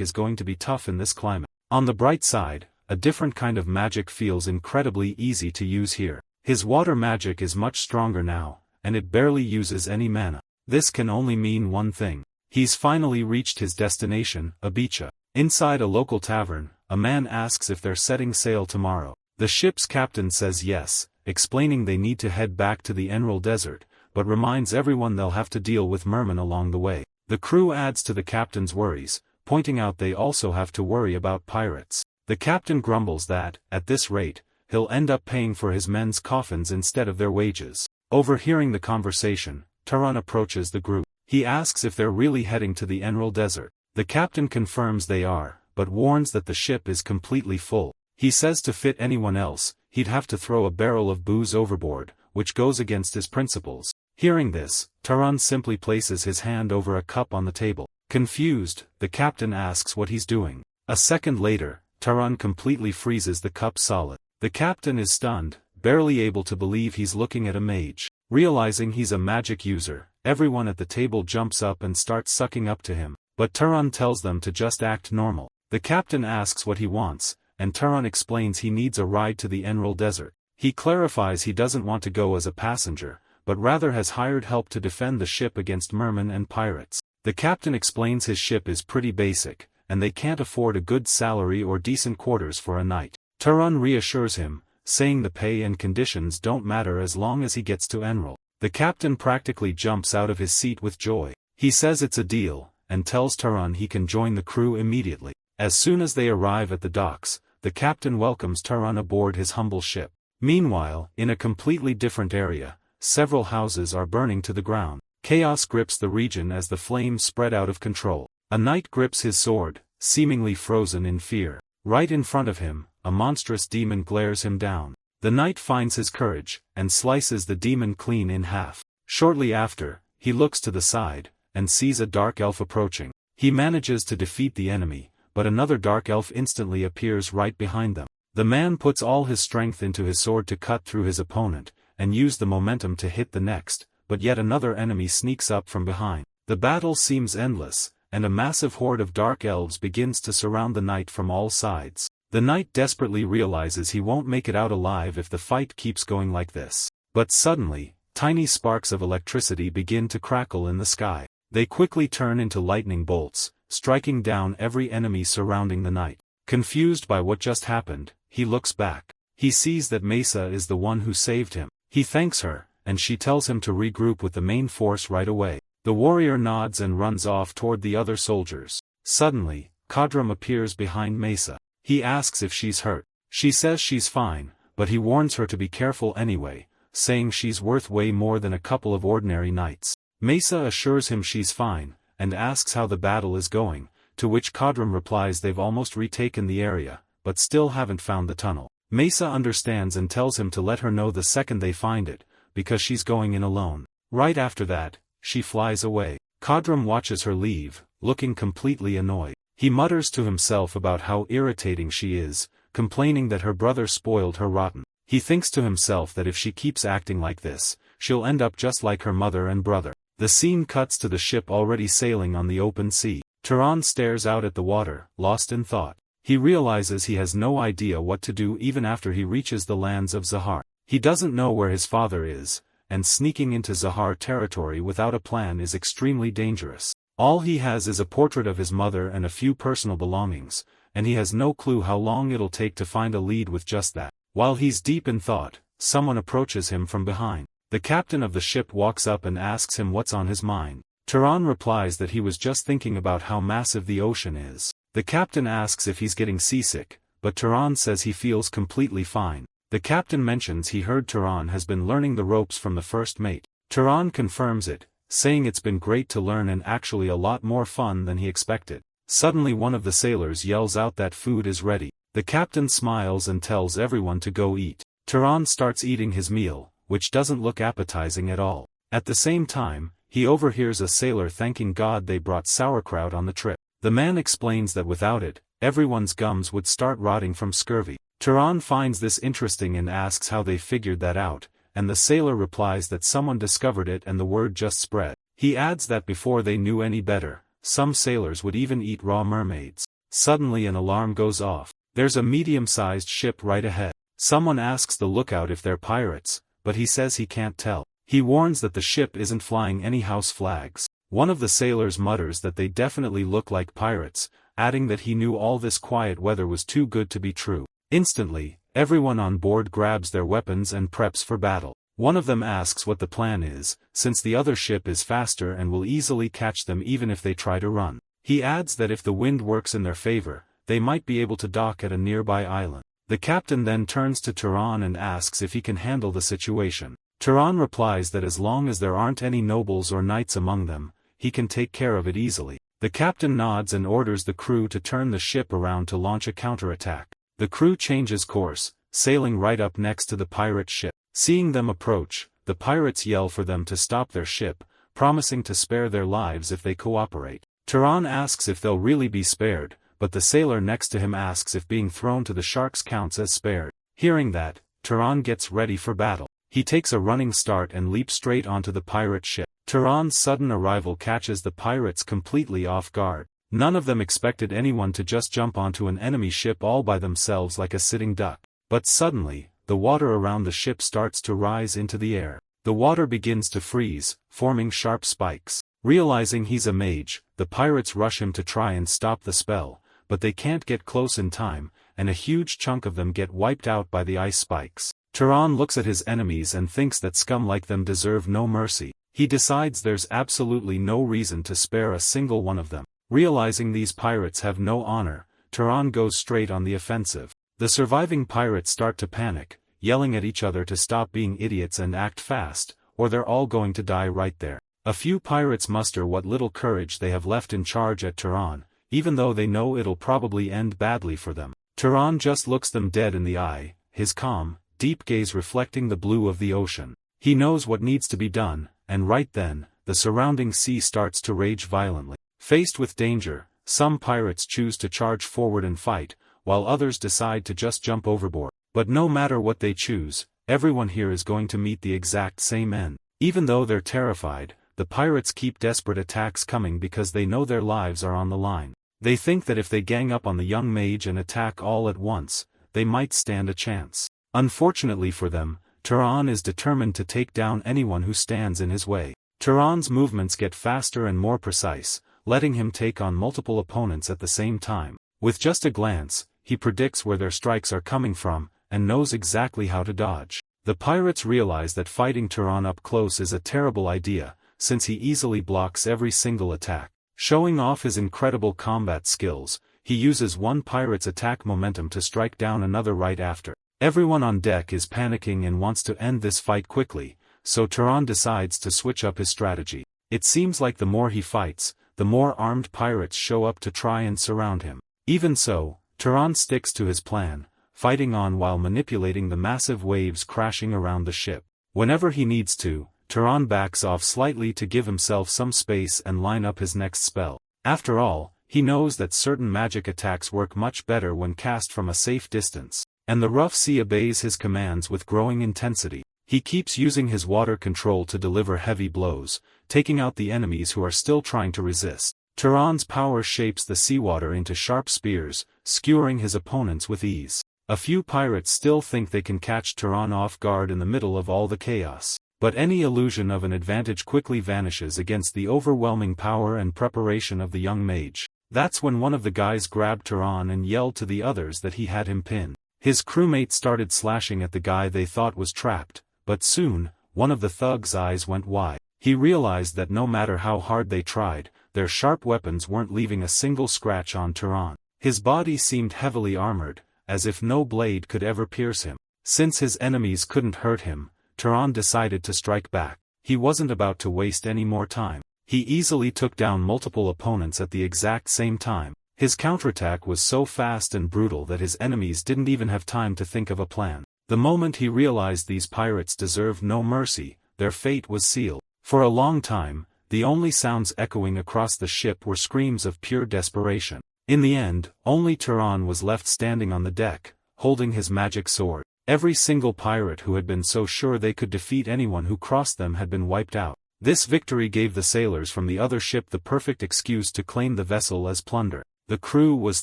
is going to be tough in this climate. On the bright side, a different kind of magic feels incredibly easy to use here. His water magic is much stronger now, and it barely uses any mana. This can only mean one thing. He's finally reached his destination, Ibiza. Inside a local tavern, a man asks if they're setting sail tomorrow. The ship's captain says yes, explaining they need to head back to the Enro desert, but reminds everyone they'll have to deal with mermen along the way. The crew adds to the captain's worries, pointing out they also have to worry about pirates. The captain grumbles that, at this rate, he'll end up paying for his men's coffins instead of their wages. Overhearing the conversation, Taran approaches the group. He asks if they're really heading to the Enroll Desert. The captain confirms they are, but warns that the ship is completely full. He says to fit anyone else, he'd have to throw a barrel of booze overboard, which goes against his principles. Hearing this, Taran simply places his hand over a cup on the table. Confused, the captain asks what he's doing. A second later, Taran completely freezes the cup solid. The captain is stunned, barely able to believe he's looking at a mage. Realizing he's a magic user, everyone at the table jumps up and starts sucking up to him. But Taran tells them to just act normal. The captain asks what he wants, and Taran explains he needs a ride to the Enroll Desert. He clarifies he doesn't want to go as a passenger, but rather has hired help to defend the ship against mermen and pirates. The captain explains his ship is pretty basic, and they can't afford a good salary or decent quarters for a night. Taran reassures him, saying the pay and conditions don't matter as long as he gets to Enroll. The captain practically jumps out of his seat with joy. He says it's a deal, and tells Taran he can join the crew immediately. As soon as they arrive at the docks, the captain welcomes Taran aboard his humble ship. Meanwhile, in a completely different area, several houses are burning to the ground. Chaos grips the region as the flames spread out of control. A knight grips his sword, seemingly frozen in fear. Right in front of him, a monstrous demon glares him down. The knight finds his courage, and slices the demon clean in half. Shortly after, he looks to the side, and sees a dark elf approaching. He manages to defeat the enemy, but another dark elf instantly appears right behind them. The man puts all his strength into his sword to cut through his opponent, and use the momentum to hit the next, but yet another enemy sneaks up from behind. The battle seems endless, and a massive horde of dark elves begins to surround the knight from all sides. The knight desperately realizes he won't make it out alive if the fight keeps going like this. But suddenly, tiny sparks of electricity begin to crackle in the sky. They quickly turn into lightning bolts, striking down every enemy surrounding the knight. Confused by what just happened, he looks back. He sees that Mesa is the one who saved him. He thanks her, and she tells him to regroup with the main force right away. The warrior nods and runs off toward the other soldiers. Suddenly, Kadram appears behind Mesa. He asks if she's hurt. She says she's fine, but he warns her to be careful anyway, saying she's worth way more than a couple of ordinary knights. Mesa assures him she's fine, and asks how the battle is going, to which Kadram replies they've almost retaken the area, but still haven't found the tunnel. Mesa understands and tells him to let her know the second they find it, because she's going in alone. Right after that, she flies away. Kadram watches her leave, looking completely annoyed. He mutters to himself about how irritating she is, complaining that her brother spoiled her rotten. He thinks to himself that if she keeps acting like this, she'll end up just like her mother and brother. The scene cuts to the ship already sailing on the open sea. Taran stares out at the water, lost in thought. He realizes he has no idea what to do even after he reaches the lands of Zahar. He doesn't know where his father is, and sneaking into Zahar territory without a plan is extremely dangerous. All he has is a portrait of his mother and a few personal belongings, and he has no clue how long it'll take to find a lead with just that. While he's deep in thought, someone approaches him from behind. The captain of the ship walks up and asks him what's on his mind. Taran replies that he was just thinking about how massive the ocean is. The captain asks if he's getting seasick, but Taran says he feels completely fine. The captain mentions he heard Taran has been learning the ropes from the first mate. Taran confirms it, saying it's been great to learn and actually a lot more fun than he expected. Suddenly one of the sailors yells out that food is ready. The captain smiles and tells everyone to go eat. Taran starts eating his meal, which doesn't look appetizing at all. At the same time, he overhears a sailor thanking God they brought sauerkraut on the trip. The man explains that without it, everyone's gums would start rotting from scurvy. Taran finds this interesting and asks how they figured that out, and the sailor replies that someone discovered it and the word just spread. He adds that before they knew any better, some sailors would even eat raw mermaids. Suddenly an alarm goes off. There's a medium-sized ship right ahead. Someone asks the lookout if they're pirates, but he says he can't tell. He warns that the ship isn't flying any house flags. One of the sailors mutters that they definitely look like pirates, adding that he knew all this quiet weather was too good to be true. Instantly, everyone on board grabs their weapons and preps for battle. One of them asks what the plan is, since the other ship is faster and will easily catch them even if they try to run. He adds that if the wind works in their favor, they might be able to dock at a nearby island. The captain then turns to Turan and asks if he can handle the situation. Turan replies that as long as there aren't any nobles or knights among them, he can take care of it easily. The captain nods and orders the crew to turn the ship around to launch a counterattack. The crew changes course, sailing right up next to the pirate ship. Seeing them approach, the pirates yell for them to stop their ship, promising to spare their lives if they cooperate. Turan asks if they'll really be spared, but the sailor next to him asks if being thrown to the sharks counts as spared. Hearing that, Turan gets ready for battle. He takes a running start and leaps straight onto the pirate ship. Turan's sudden arrival catches the pirates completely off guard. None of them expected anyone to just jump onto an enemy ship all by themselves like a sitting duck. But suddenly, the water around the ship starts to rise into the air. The water begins to freeze, forming sharp spikes. Realizing he's a mage, the pirates rush him to try and stop the spell, but they can't get close in time, and a huge chunk of them get wiped out by the ice spikes. Turan looks at his enemies and thinks that scum like them deserve no mercy. He decides there's absolutely no reason to spare a single one of them. Realizing these pirates have no honor, Turan goes straight on the offensive. The surviving pirates start to panic, yelling at each other to stop being idiots and act fast, or they're all going to die right there. A few pirates muster what little courage they have left in charge at Turan, even though they know it'll probably end badly for them. Turan just looks them dead in the eye, his calm, deep gaze reflecting the blue of the ocean. He knows what needs to be done, and right then, the surrounding sea starts to rage violently. Faced with danger, some pirates choose to charge forward and fight, while others decide to just jump overboard. But no matter what they choose, everyone here is going to meet the exact same end. Even though they're terrified, the pirates keep desperate attacks coming because they know their lives are on the line. They think that if they gang up on the young mage and attack all at once, they might stand a chance. Unfortunately for them, Turan is determined to take down anyone who stands in his way. Turan's movements get faster and more precise, letting him take on multiple opponents at the same time. With just a glance, he predicts where their strikes are coming from, and knows exactly how to dodge. The pirates realize that fighting Turan up close is a terrible idea, since he easily blocks every single attack. Showing off his incredible combat skills, he uses one pirate's attack momentum to strike down another right after. Everyone on deck is panicking and wants to end this fight quickly, so Turan decides to switch up his strategy. It seems like the more he fights, the more armed pirates show up to try and surround him. Even so, Turan sticks to his plan, fighting on while manipulating the massive waves crashing around the ship. Whenever he needs to, Turan backs off slightly to give himself some space and line up his next spell. After all, he knows that certain magic attacks work much better when cast from a safe distance, and the rough sea obeys his commands with growing intensity. He keeps using his water control to deliver heavy blows, taking out the enemies who are still trying to resist. Turan's power shapes the seawater into sharp spears, skewering his opponents with ease. A few pirates still think they can catch Turan off guard in the middle of all the chaos, but any illusion of an advantage quickly vanishes against the overwhelming power and preparation of the young mage. That's when one of the guys grabbed Turan and yelled to the others that he had him pinned. His crewmates started slashing at the guy they thought was trapped, but soon, one of the thugs' eyes went wide. He realized that no matter how hard they tried, their sharp weapons weren't leaving a single scratch on Turan. His body seemed heavily armored, as if no blade could ever pierce him. Since his enemies couldn't hurt him, Turan decided to strike back. He wasn't about to waste any more time. He easily took down multiple opponents at the exact same time. His counterattack was so fast and brutal that his enemies didn't even have time to think of a plan. The moment he realized these pirates deserved no mercy, their fate was sealed. For a long time, the only sounds echoing across the ship were screams of pure desperation. In the end, only Turan was left standing on the deck, holding his magic sword. Every single pirate who had been so sure they could defeat anyone who crossed them had been wiped out. This victory gave the sailors from the other ship the perfect excuse to claim the vessel as plunder. The crew was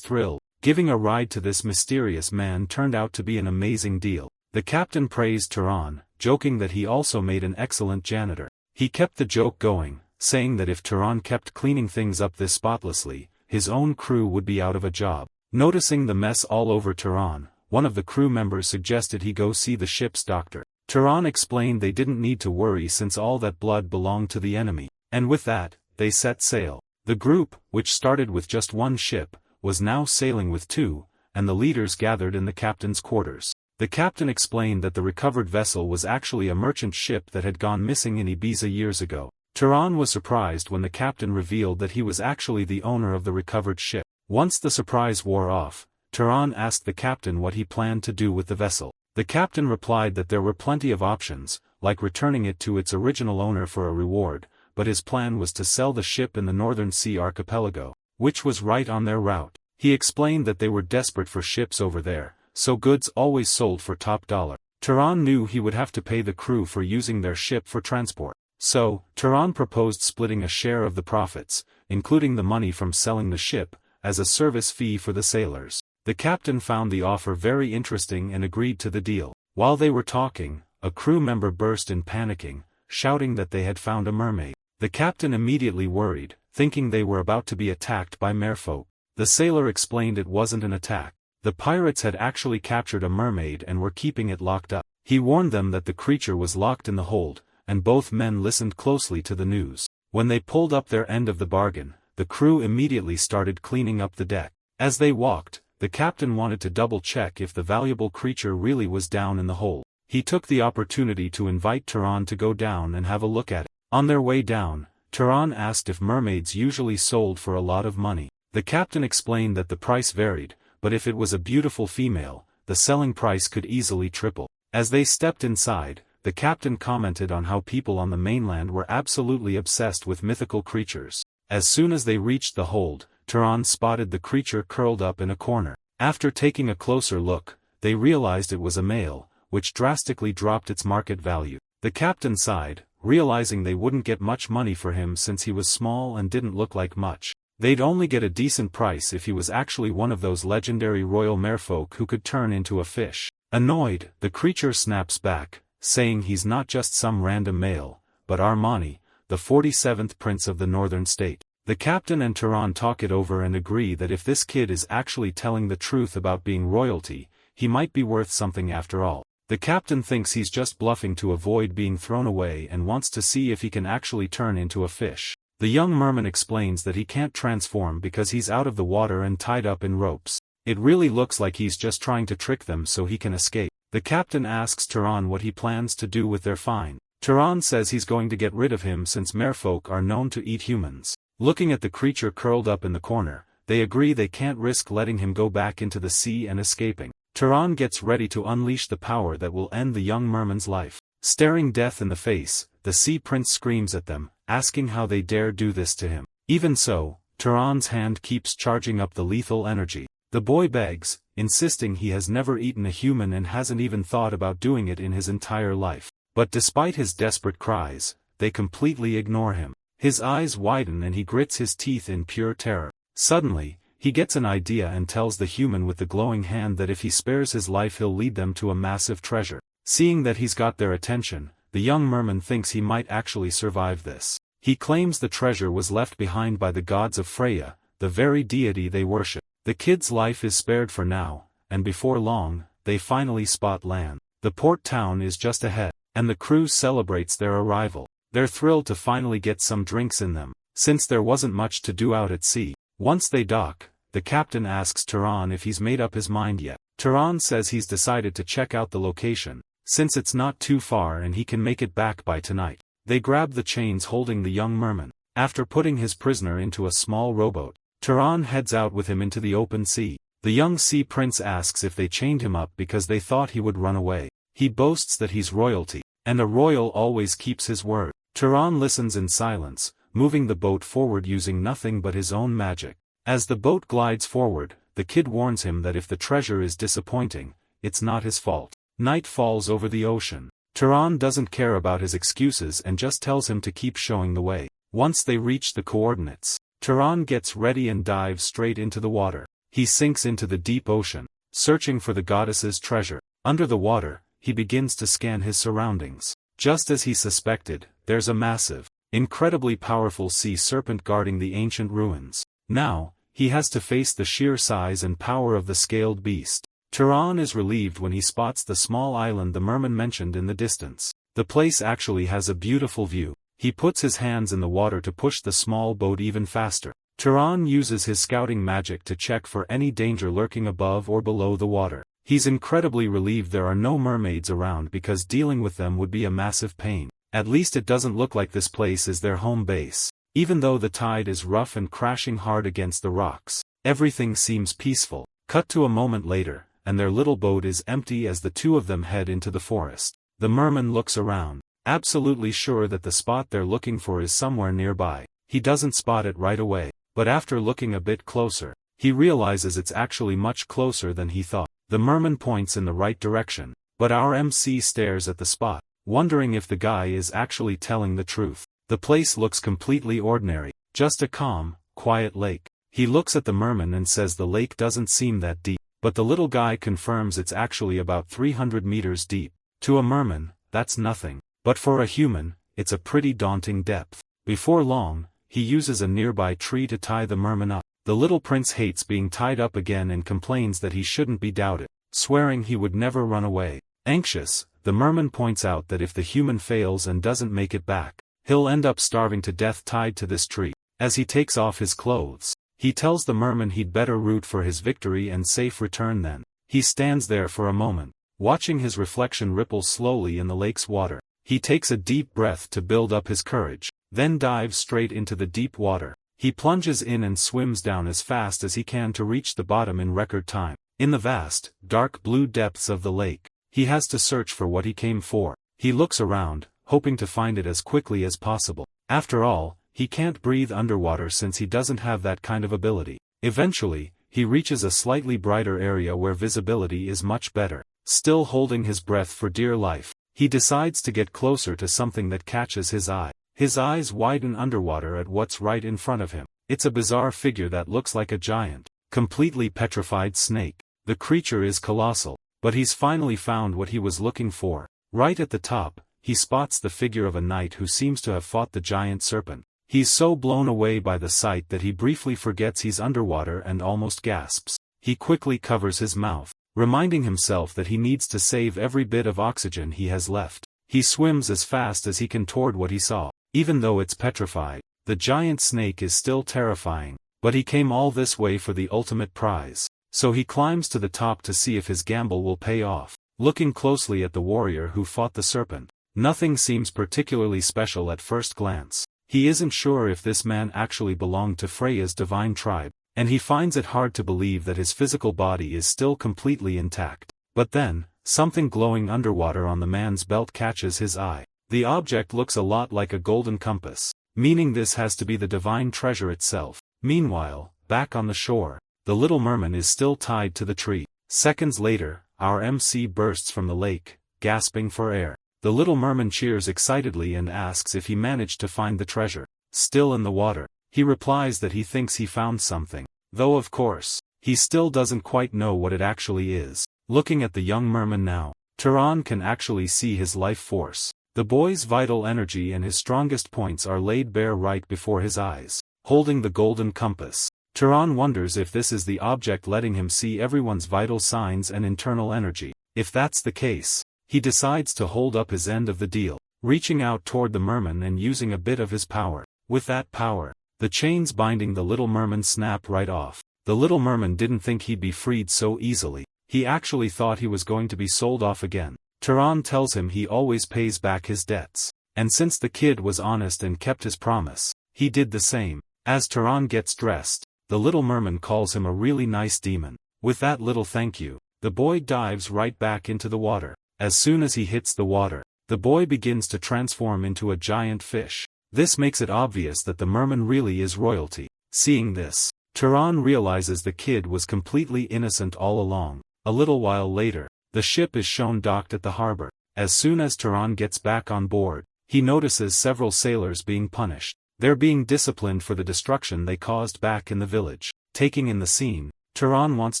thrilled. Giving a ride to this mysterious man turned out to be an amazing deal. The captain praised Turan, joking that he also made an excellent janitor. He kept the joke going, saying that if Turan kept cleaning things up this spotlessly, his own crew would be out of a job. Noticing the mess all over Turan, one of the crew members suggested he go see the ship's doctor. Turan explained they didn't need to worry since all that blood belonged to the enemy, and with that, they set sail. The group, which started with just one ship, was now sailing with two, and the leaders gathered in the captain's quarters. The captain explained that the recovered vessel was actually a merchant ship that had gone missing in Ibiza years ago. Turan was surprised when the captain revealed that he was actually the owner of the recovered ship. Once the surprise wore off, Turan asked the captain what he planned to do with the vessel. The captain replied that there were plenty of options, like returning it to its original owner for a reward, but his plan was to sell the ship in the Northern Sea archipelago, which was right on their route. He explained that they were desperate for ships over there, so goods always sold for top dollar. Turan knew he would have to pay the crew for using their ship for transport. So, Turan proposed splitting a share of the profits, including the money from selling the ship, as a service fee for the sailors. The captain found the offer very interesting and agreed to the deal. While they were talking, a crew member burst in panicking, shouting that they had found a mermaid. The captain immediately worried, thinking they were about to be attacked by merfolk. The sailor explained it wasn't an attack. The pirates had actually captured a mermaid and were keeping it locked up. He warned them that the creature was locked in the hold, and both men listened closely to the news. When they pulled up their end of the bargain, the crew immediately started cleaning up the deck. As they walked, the captain wanted to double-check if the valuable creature really was down in the hole. He took the opportunity to invite Turan to go down and have a look at it. On their way down, Turan asked if mermaids usually sold for a lot of money. The captain explained that the price varied, but if it was a beautiful female, the selling price could easily triple. As they stepped inside, the captain commented on how people on the mainland were absolutely obsessed with mythical creatures. As soon as they reached the hold, Turan spotted the creature curled up in a corner. After taking a closer look, they realized it was a male, which drastically dropped its market value. The captain sighed, realizing they wouldn't get much money for him since he was small and didn't look like much. They'd only get a decent price if he was actually one of those legendary royal merfolk who could turn into a fish. Annoyed, the creature snaps back, saying he's not just some random male, but Armani, the 47th prince of the northern state. The captain and Turan talk it over and agree that if this kid is actually telling the truth about being royalty, he might be worth something after all. The captain thinks he's just bluffing to avoid being thrown away and wants to see if he can actually turn into a fish. The young merman explains that he can't transform because he's out of the water and tied up in ropes. It really looks like he's just trying to trick them so he can escape. The captain asks Turan what he plans to do with their find. Turan says he's going to get rid of him since merfolk are known to eat humans. Looking at the creature curled up in the corner, they agree they can't risk letting him go back into the sea and escaping. Turan gets ready to unleash the power that will end the young merman's life. Staring death in the face, the sea prince screams at them, asking how they dare do this to him. Even so, Turan's hand keeps charging up the lethal energy. The boy begs, insisting he has never eaten a human and hasn't even thought about doing it in his entire life. But despite his desperate cries, they completely ignore him. His eyes widen and he grits his teeth in pure terror. Suddenly, he gets an idea and tells the human with the glowing hand that if he spares his life he'll lead them to a massive treasure. Seeing that he's got their attention, the young merman thinks he might actually survive this. He claims the treasure was left behind by the gods of Freya, the very deity they worship. The kid's life is spared for now, and before long, they finally spot land. The port town is just ahead, and the crew celebrates their arrival. They're thrilled to finally get some drinks in them, since there wasn't much to do out at sea. Once they dock, the captain asks Turan if he's made up his mind yet. Turan says he's decided to check out the location, since it's not too far and he can make it back by tonight. They grab the chains holding the young merman. After putting his prisoner into a small rowboat, Turan heads out with him into the open sea. The young sea prince asks if they chained him up because they thought he would run away. He boasts that he's royalty, and a royal always keeps his word. Turan listens in silence, moving the boat forward using nothing but his own magic. As the boat glides forward, the kid warns him that if the treasure is disappointing, it's not his fault. Night falls over the ocean. Turan doesn't care about his excuses and just tells him to keep showing the way. Once they reach the coordinates, Turan gets ready and dives straight into the water. He sinks into the deep ocean, searching for the goddess's treasure. Under the water, he begins to scan his surroundings. Just as he suspected, there's a massive, incredibly powerful sea serpent guarding the ancient ruins. Now, he has to face the sheer size and power of the scaled beast. Turan is relieved when he spots the small island the merman mentioned in the distance. The place actually has a beautiful view. He puts his hands in the water to push the small boat even faster. Turan uses his scouting magic to check for any danger lurking above or below the water. He's incredibly relieved there are no mermaids around because dealing with them would be a massive pain. At least it doesn't look like this place is their home base. Even though the tide is rough and crashing hard against the rocks, everything seems peaceful. Cut to a moment later, and their little boat is empty as the two of them head into the forest. The merman looks around, absolutely sure that the spot they're looking for is somewhere nearby. He doesn't spot it right away, but after looking a bit closer, he realizes it's actually much closer than he thought. The merman points in the right direction, but our MC stares at the spot, wondering if the guy is actually telling the truth. The place looks completely ordinary, just a calm, quiet lake. He looks at the merman and says the lake doesn't seem that deep, but the little guy confirms it's actually about 300 meters deep. To a merman, that's nothing, but for a human, it's a pretty daunting depth. Before long, he uses a nearby tree to tie the merman up. The little prince hates being tied up again and complains that he shouldn't be doubted, swearing he would never run away. Anxious, the merman points out that if the human fails and doesn't make it back, he'll end up starving to death tied to this tree. As he takes off his clothes, he tells the merman he'd better root for his victory and safe return then. He stands there for a moment, watching his reflection ripple slowly in the lake's water. He takes a deep breath to build up his courage, then dives straight into the deep water. He plunges in and swims down as fast as he can to reach the bottom in record time. In the vast, dark blue depths of the lake, he has to search for what he came for. He looks around, hoping to find it as quickly as possible. After all, he can't breathe underwater since he doesn't have that kind of ability. Eventually, he reaches a slightly brighter area where visibility is much better. Still holding his breath for dear life, he decides to get closer to something that catches his eye. His eyes widen underwater at what's right in front of him. It's a bizarre figure that looks like a giant, completely petrified snake. The creature is colossal, but he's finally found what he was looking for. Right at the top, he spots the figure of a knight who seems to have fought the giant serpent. He's so blown away by the sight that he briefly forgets he's underwater and almost gasps. He quickly covers his mouth, reminding himself that he needs to save every bit of oxygen he has left. He swims as fast as he can toward what he saw. Even though it's petrified, the giant snake is still terrifying, but he came all this way for the ultimate prize. So he climbs to the top to see if his gamble will pay off. Looking closely at the warrior who fought the serpent, nothing seems particularly special at first glance. He isn't sure if this man actually belonged to Freya's divine tribe, and he finds it hard to believe that his physical body is still completely intact. But then, something glowing underwater on the man's belt catches his eye. The object looks a lot like a golden compass, meaning this has to be the divine treasure itself. Meanwhile, back on the shore, the little merman is still tied to the tree. Seconds later, our MC bursts from the lake, gasping for air. The little merman cheers excitedly and asks if he managed to find the treasure. Still in the water, he replies that he thinks he found something, though of course, he still doesn't quite know what it actually is. Looking at the young merman now, Turan can actually see his life force. The boy's vital energy and his strongest points are laid bare right before his eyes. Holding the golden compass, Turan wonders if this is the object letting him see everyone's vital signs and internal energy. If that's the case, he decides to hold up his end of the deal, reaching out toward the merman and using a bit of his power. With that power, the chains binding the little merman snap right off. The little merman didn't think he'd be freed so easily. He actually thought he was going to be sold off again. Turan tells him he always pays back his debts, and since the kid was honest and kept his promise, he did the same. As Turan gets dressed, the little merman calls him a really nice demon. With that little thank you, the boy dives right back into the water. As soon as he hits the water, the boy begins to transform into a giant fish. This makes it obvious that the merman really is royalty. Seeing this, Turan realizes the kid was completely innocent all along. A little while later, the ship is shown docked at the harbor. As soon as Turan gets back on board, he notices several sailors being punished. They're being disciplined for the destruction they caused back in the village. Taking in the scene, Turan wants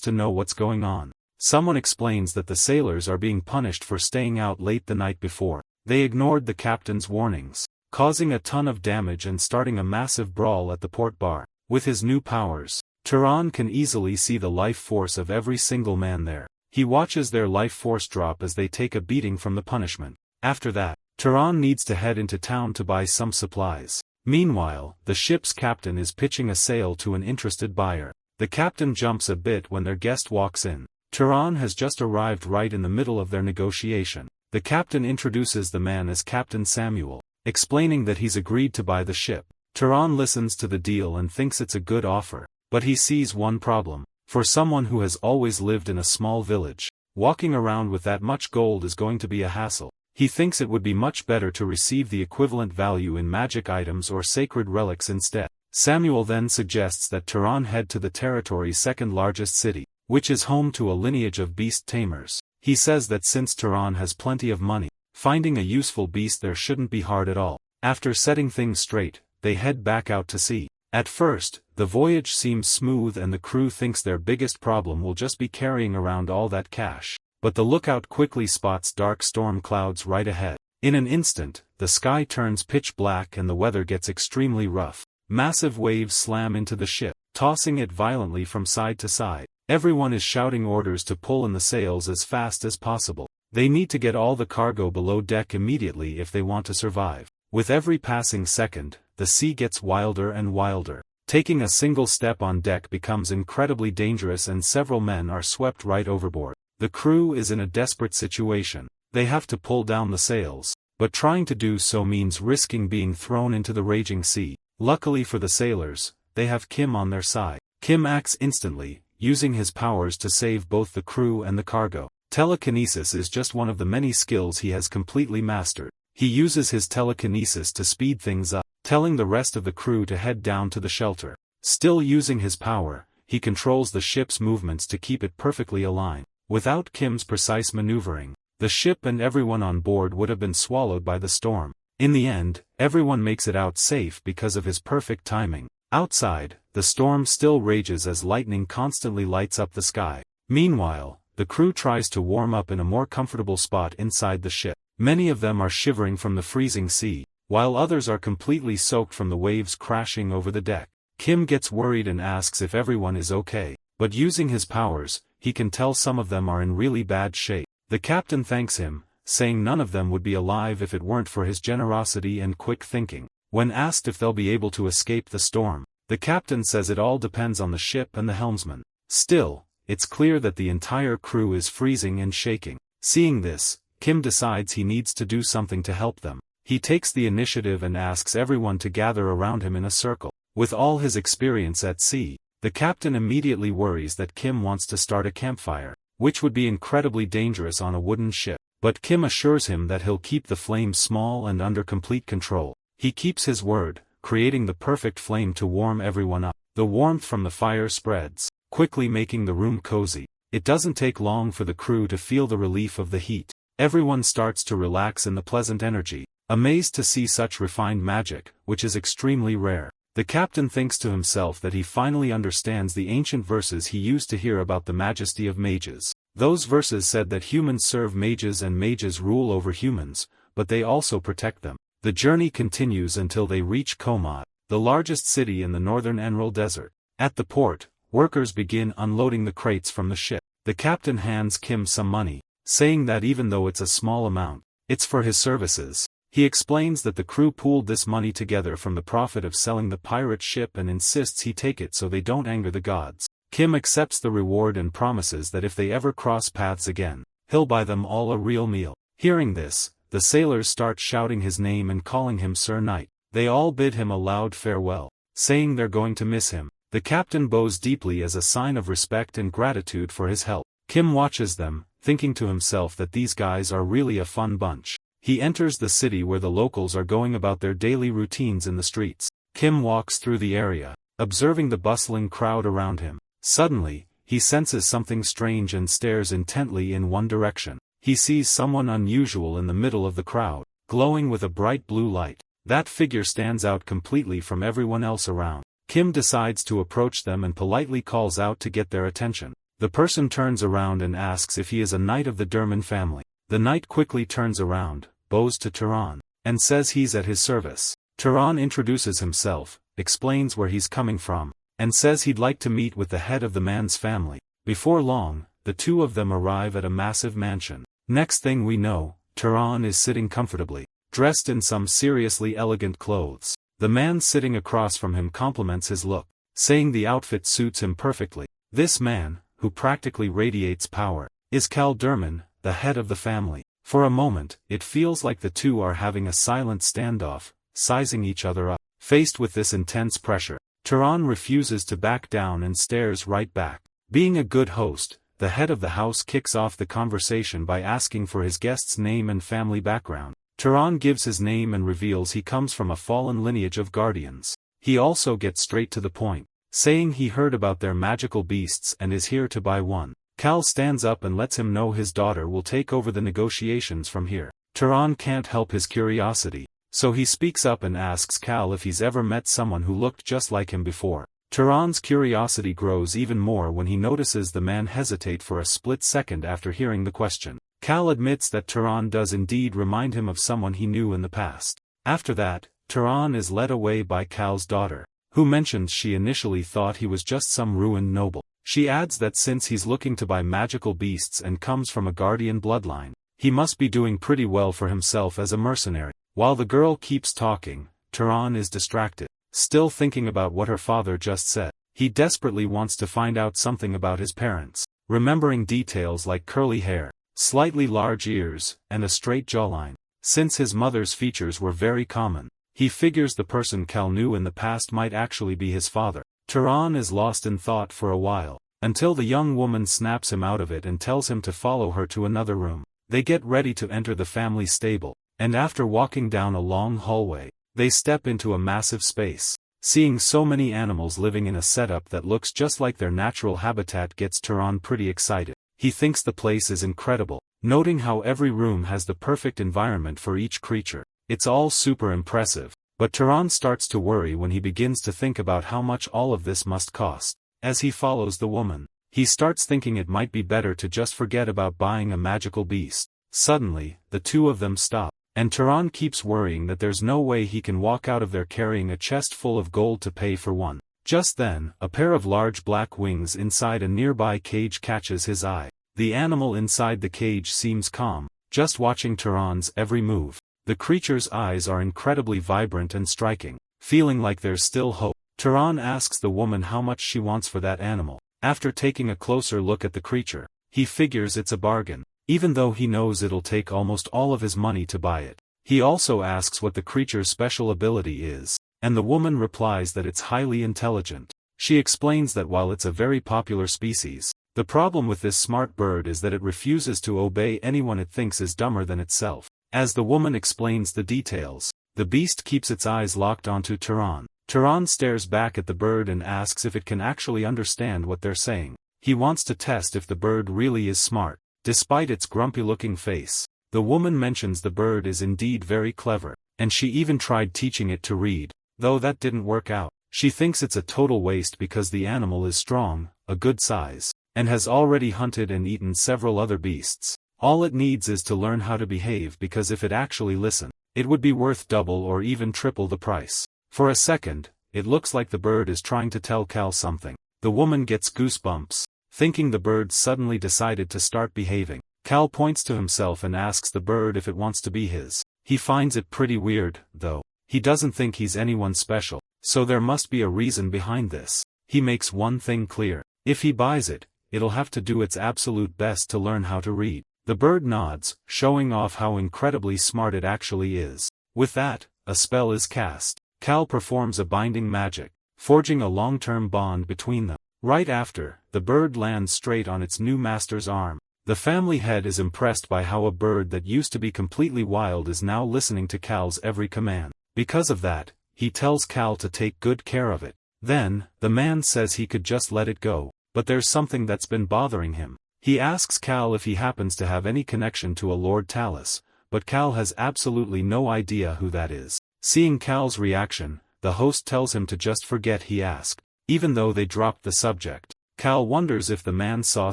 to know what's going on. Someone explains that the sailors are being punished for staying out late the night before. They ignored the captain's warnings, causing a ton of damage and starting a massive brawl at the port bar. With his new powers, Turan can easily see the life force of every single man there. He watches their life force drop as they take a beating from the punishment. After that, Turan needs to head into town to buy some supplies. Meanwhile, the ship's captain is pitching a sail to an interested buyer. The captain jumps a bit when their guest walks in. Turan has just arrived right in the middle of their negotiation. The captain introduces the man as Captain Samuel, explaining that he's agreed to buy the ship. Turan listens to the deal and thinks it's a good offer, but he sees one problem. For someone who has always lived in a small village, walking around with that much gold is going to be a hassle. He thinks it would be much better to receive the equivalent value in magic items or sacred relics instead. Samuel then suggests that Turan head to the territory's second largest city, which is home to a lineage of beast tamers. He says that since Turan has plenty of money, finding a useful beast there shouldn't be hard at all. After setting things straight, they head back out to sea. At first, the voyage seems smooth and the crew thinks their biggest problem will just be carrying around all that cash. But the lookout quickly spots dark storm clouds right ahead. In an instant, the sky turns pitch black and the weather gets extremely rough. Massive waves slam into the ship, tossing it violently from side to side. Everyone is shouting orders to pull in the sails as fast as possible. They need to get all the cargo below deck immediately if they want to survive. With every passing second, the sea gets wilder and wilder. Taking a single step on deck becomes incredibly dangerous and several men are swept right overboard. The crew is in a desperate situation. They have to pull down the sails, but trying to do so means risking being thrown into the raging sea. Luckily for the sailors, they have Kim on their side. Kim acts instantly, using his powers to save both the crew and the cargo. Telekinesis is just one of the many skills he has completely mastered. He uses his telekinesis to speed things up, telling the rest of the crew to head down to the shelter. Still using his power, he controls the ship's movements to keep it perfectly aligned. Without Kim's precise maneuvering, the ship and everyone on board would have been swallowed by the storm. In the end, everyone makes it out safe because of his perfect timing. Outside, the storm still rages as lightning constantly lights up the sky. Meanwhile, the crew tries to warm up in a more comfortable spot inside the ship. Many of them are shivering from the freezing sea, while others are completely soaked from the waves crashing over the deck. Kim gets worried and asks if everyone is okay, but using his powers, he can tell some of them are in really bad shape. The captain thanks him, saying none of them would be alive if it weren't for his generosity and quick thinking. When asked if they'll be able to escape the storm, the captain says it all depends on the ship and the helmsman. Still, it's clear that the entire crew is freezing and shaking. Seeing this, Kim decides he needs to do something to help them. He takes the initiative and asks everyone to gather around him in a circle. With all his experience at sea, the captain immediately worries that Kim wants to start a campfire, which would be incredibly dangerous on a wooden ship. But Kim assures him that he'll keep the flames small and under complete control. He keeps his word, creating the perfect flame to warm everyone up. The warmth from the fire spreads, quickly making the room cozy. It doesn't take long for the crew to feel the relief of the heat. Everyone starts to relax in the pleasant energy, amazed to see such refined magic, which is extremely rare. The captain thinks to himself that he finally understands the ancient verses he used to hear about the majesty of mages. Those verses said that humans serve mages and mages rule over humans, but they also protect them. The journey continues until they reach Komad, the largest city in the northern Enro desert. At the port, workers begin unloading the crates from the ship. The captain hands Kim some money, saying that even though it's a small amount, it's for his services. He explains that the crew pooled this money together from the profit of selling the pirate ship and insists he take it so they don't anger the gods. Kim accepts the reward and promises that if they ever cross paths again, he'll buy them all a real meal. Hearing this, the sailors start shouting his name and calling him Sir Knight. They all bid him a loud farewell, saying they're going to miss him. The captain bows deeply as a sign of respect and gratitude for his help. Kim watches them, thinking to himself that these guys are really a fun bunch. He enters the city where the locals are going about their daily routines in the streets. Kim walks through the area, observing the bustling crowd around him. Suddenly, he senses something strange and stares intently in one direction. He sees someone unusual in the middle of the crowd, glowing with a bright blue light. That figure stands out completely from everyone else around. Kim decides to approach them and politely calls out to get their attention. The person turns around and asks if he is a knight of the Derman family. The knight quickly turns around, bows to Turan, and says he's at his service. Turan introduces himself, explains where he's coming from, and says he'd like to meet with the head of the man's family. Before long, the two of them arrive at a massive mansion. Next thing we know, Turan is sitting comfortably, dressed in some seriously elegant clothes. The man sitting across from him compliments his look, saying the outfit suits him perfectly. This man, who practically radiates power, is Cal Durman, the head of the family. For a moment, it feels like the two are having a silent standoff, sizing each other up. Faced with this intense pressure, Turan refuses to back down and stares right back. Being a good host, the head of the house kicks off the conversation by asking for his guest's name and family background. Turan gives his name and reveals he comes from a fallen lineage of guardians. He also gets straight to the point, saying he heard about their magical beasts and is here to buy one. Cal stands up and lets him know his daughter will take over the negotiations from here. Turan can't help his curiosity, so he speaks up and asks Cal if he's ever met someone who looked just like him before. Turan's curiosity grows even more when he notices the man hesitate for a split second after hearing the question. Cal admits that Turan does indeed remind him of someone he knew in the past. After that, Turan is led away by Cal's daughter, who mentions she initially thought he was just some ruined noble. She adds that since he's looking to buy magical beasts and comes from a guardian bloodline, he must be doing pretty well for himself as a mercenary. While the girl keeps talking, Turan is distracted, still thinking about what her father just said. He desperately wants to find out something about his parents, remembering details like curly hair, slightly large ears, and a straight jawline. Since his mother's features were very common, he figures the person Cal knew in the past might actually be his father. Turan is lost in thought for a while, until the young woman snaps him out of it and tells him to follow her to another room. They get ready to enter the family stable, and after walking down a long hallway, they step into a massive space. Seeing so many animals living in a setup that looks just like their natural habitat gets Turan pretty excited. He thinks the place is incredible, noting how every room has the perfect environment for each creature. It's all super impressive, but Turan starts to worry when he begins to think about how much all of this must cost. As he follows the woman, he starts thinking it might be better to just forget about buying a magical beast. Suddenly, the two of them stop, and Turan keeps worrying that there's no way he can walk out of there carrying a chest full of gold to pay for one. Just then, a pair of large black wings inside a nearby cage catches his eye. The animal inside the cage seems calm, just watching Turan's every move. The creature's eyes are incredibly vibrant and striking. Feeling like there's still hope, Turan asks the woman how much she wants for that animal. After taking a closer look at the creature, he figures it's a bargain, even though he knows it'll take almost all of his money to buy it. He also asks what the creature's special ability is, and the woman replies that it's highly intelligent. She explains that while it's a very popular species, the problem with this smart bird is that it refuses to obey anyone it thinks is dumber than itself. As the woman explains the details, the beast keeps its eyes locked onto Turan. Turan stares back at the bird and asks if it can actually understand what they're saying. He wants to test if the bird really is smart. Despite its grumpy-looking face, the woman mentions the bird is indeed very clever, and she even tried teaching it to read, though that didn't work out. She thinks it's a total waste because the animal is strong, a good size, and has already hunted and eaten several other beasts. All it needs is to learn how to behave, because if it actually listened, it would be worth double or even triple the price. For a second, it looks like the bird is trying to tell Cal something. The woman gets goosebumps, thinking the bird suddenly decided to start behaving. Cal points to himself and asks the bird if it wants to be his. He finds it pretty weird, though. He doesn't think he's anyone special, so there must be a reason behind this. He makes one thing clear: if he buys it, it'll have to do its absolute best to learn how to read. The bird nods, showing off how incredibly smart it actually is. With that, a spell is cast. Cal performs a binding magic, forging a long-term bond between them. Right after, the bird lands straight on its new master's arm. The family head is impressed by how a bird that used to be completely wild is now listening to Cal's every command. Because of that, he tells Cal to take good care of it. Then, the man says he could just let it go, but there's something that's been bothering him. He asks Cal if he happens to have any connection to a Lord Talus, but Cal has absolutely no idea who that is. Seeing Cal's reaction, the host tells him to just forget he asked. Even though they dropped the subject, Cal wonders if the man saw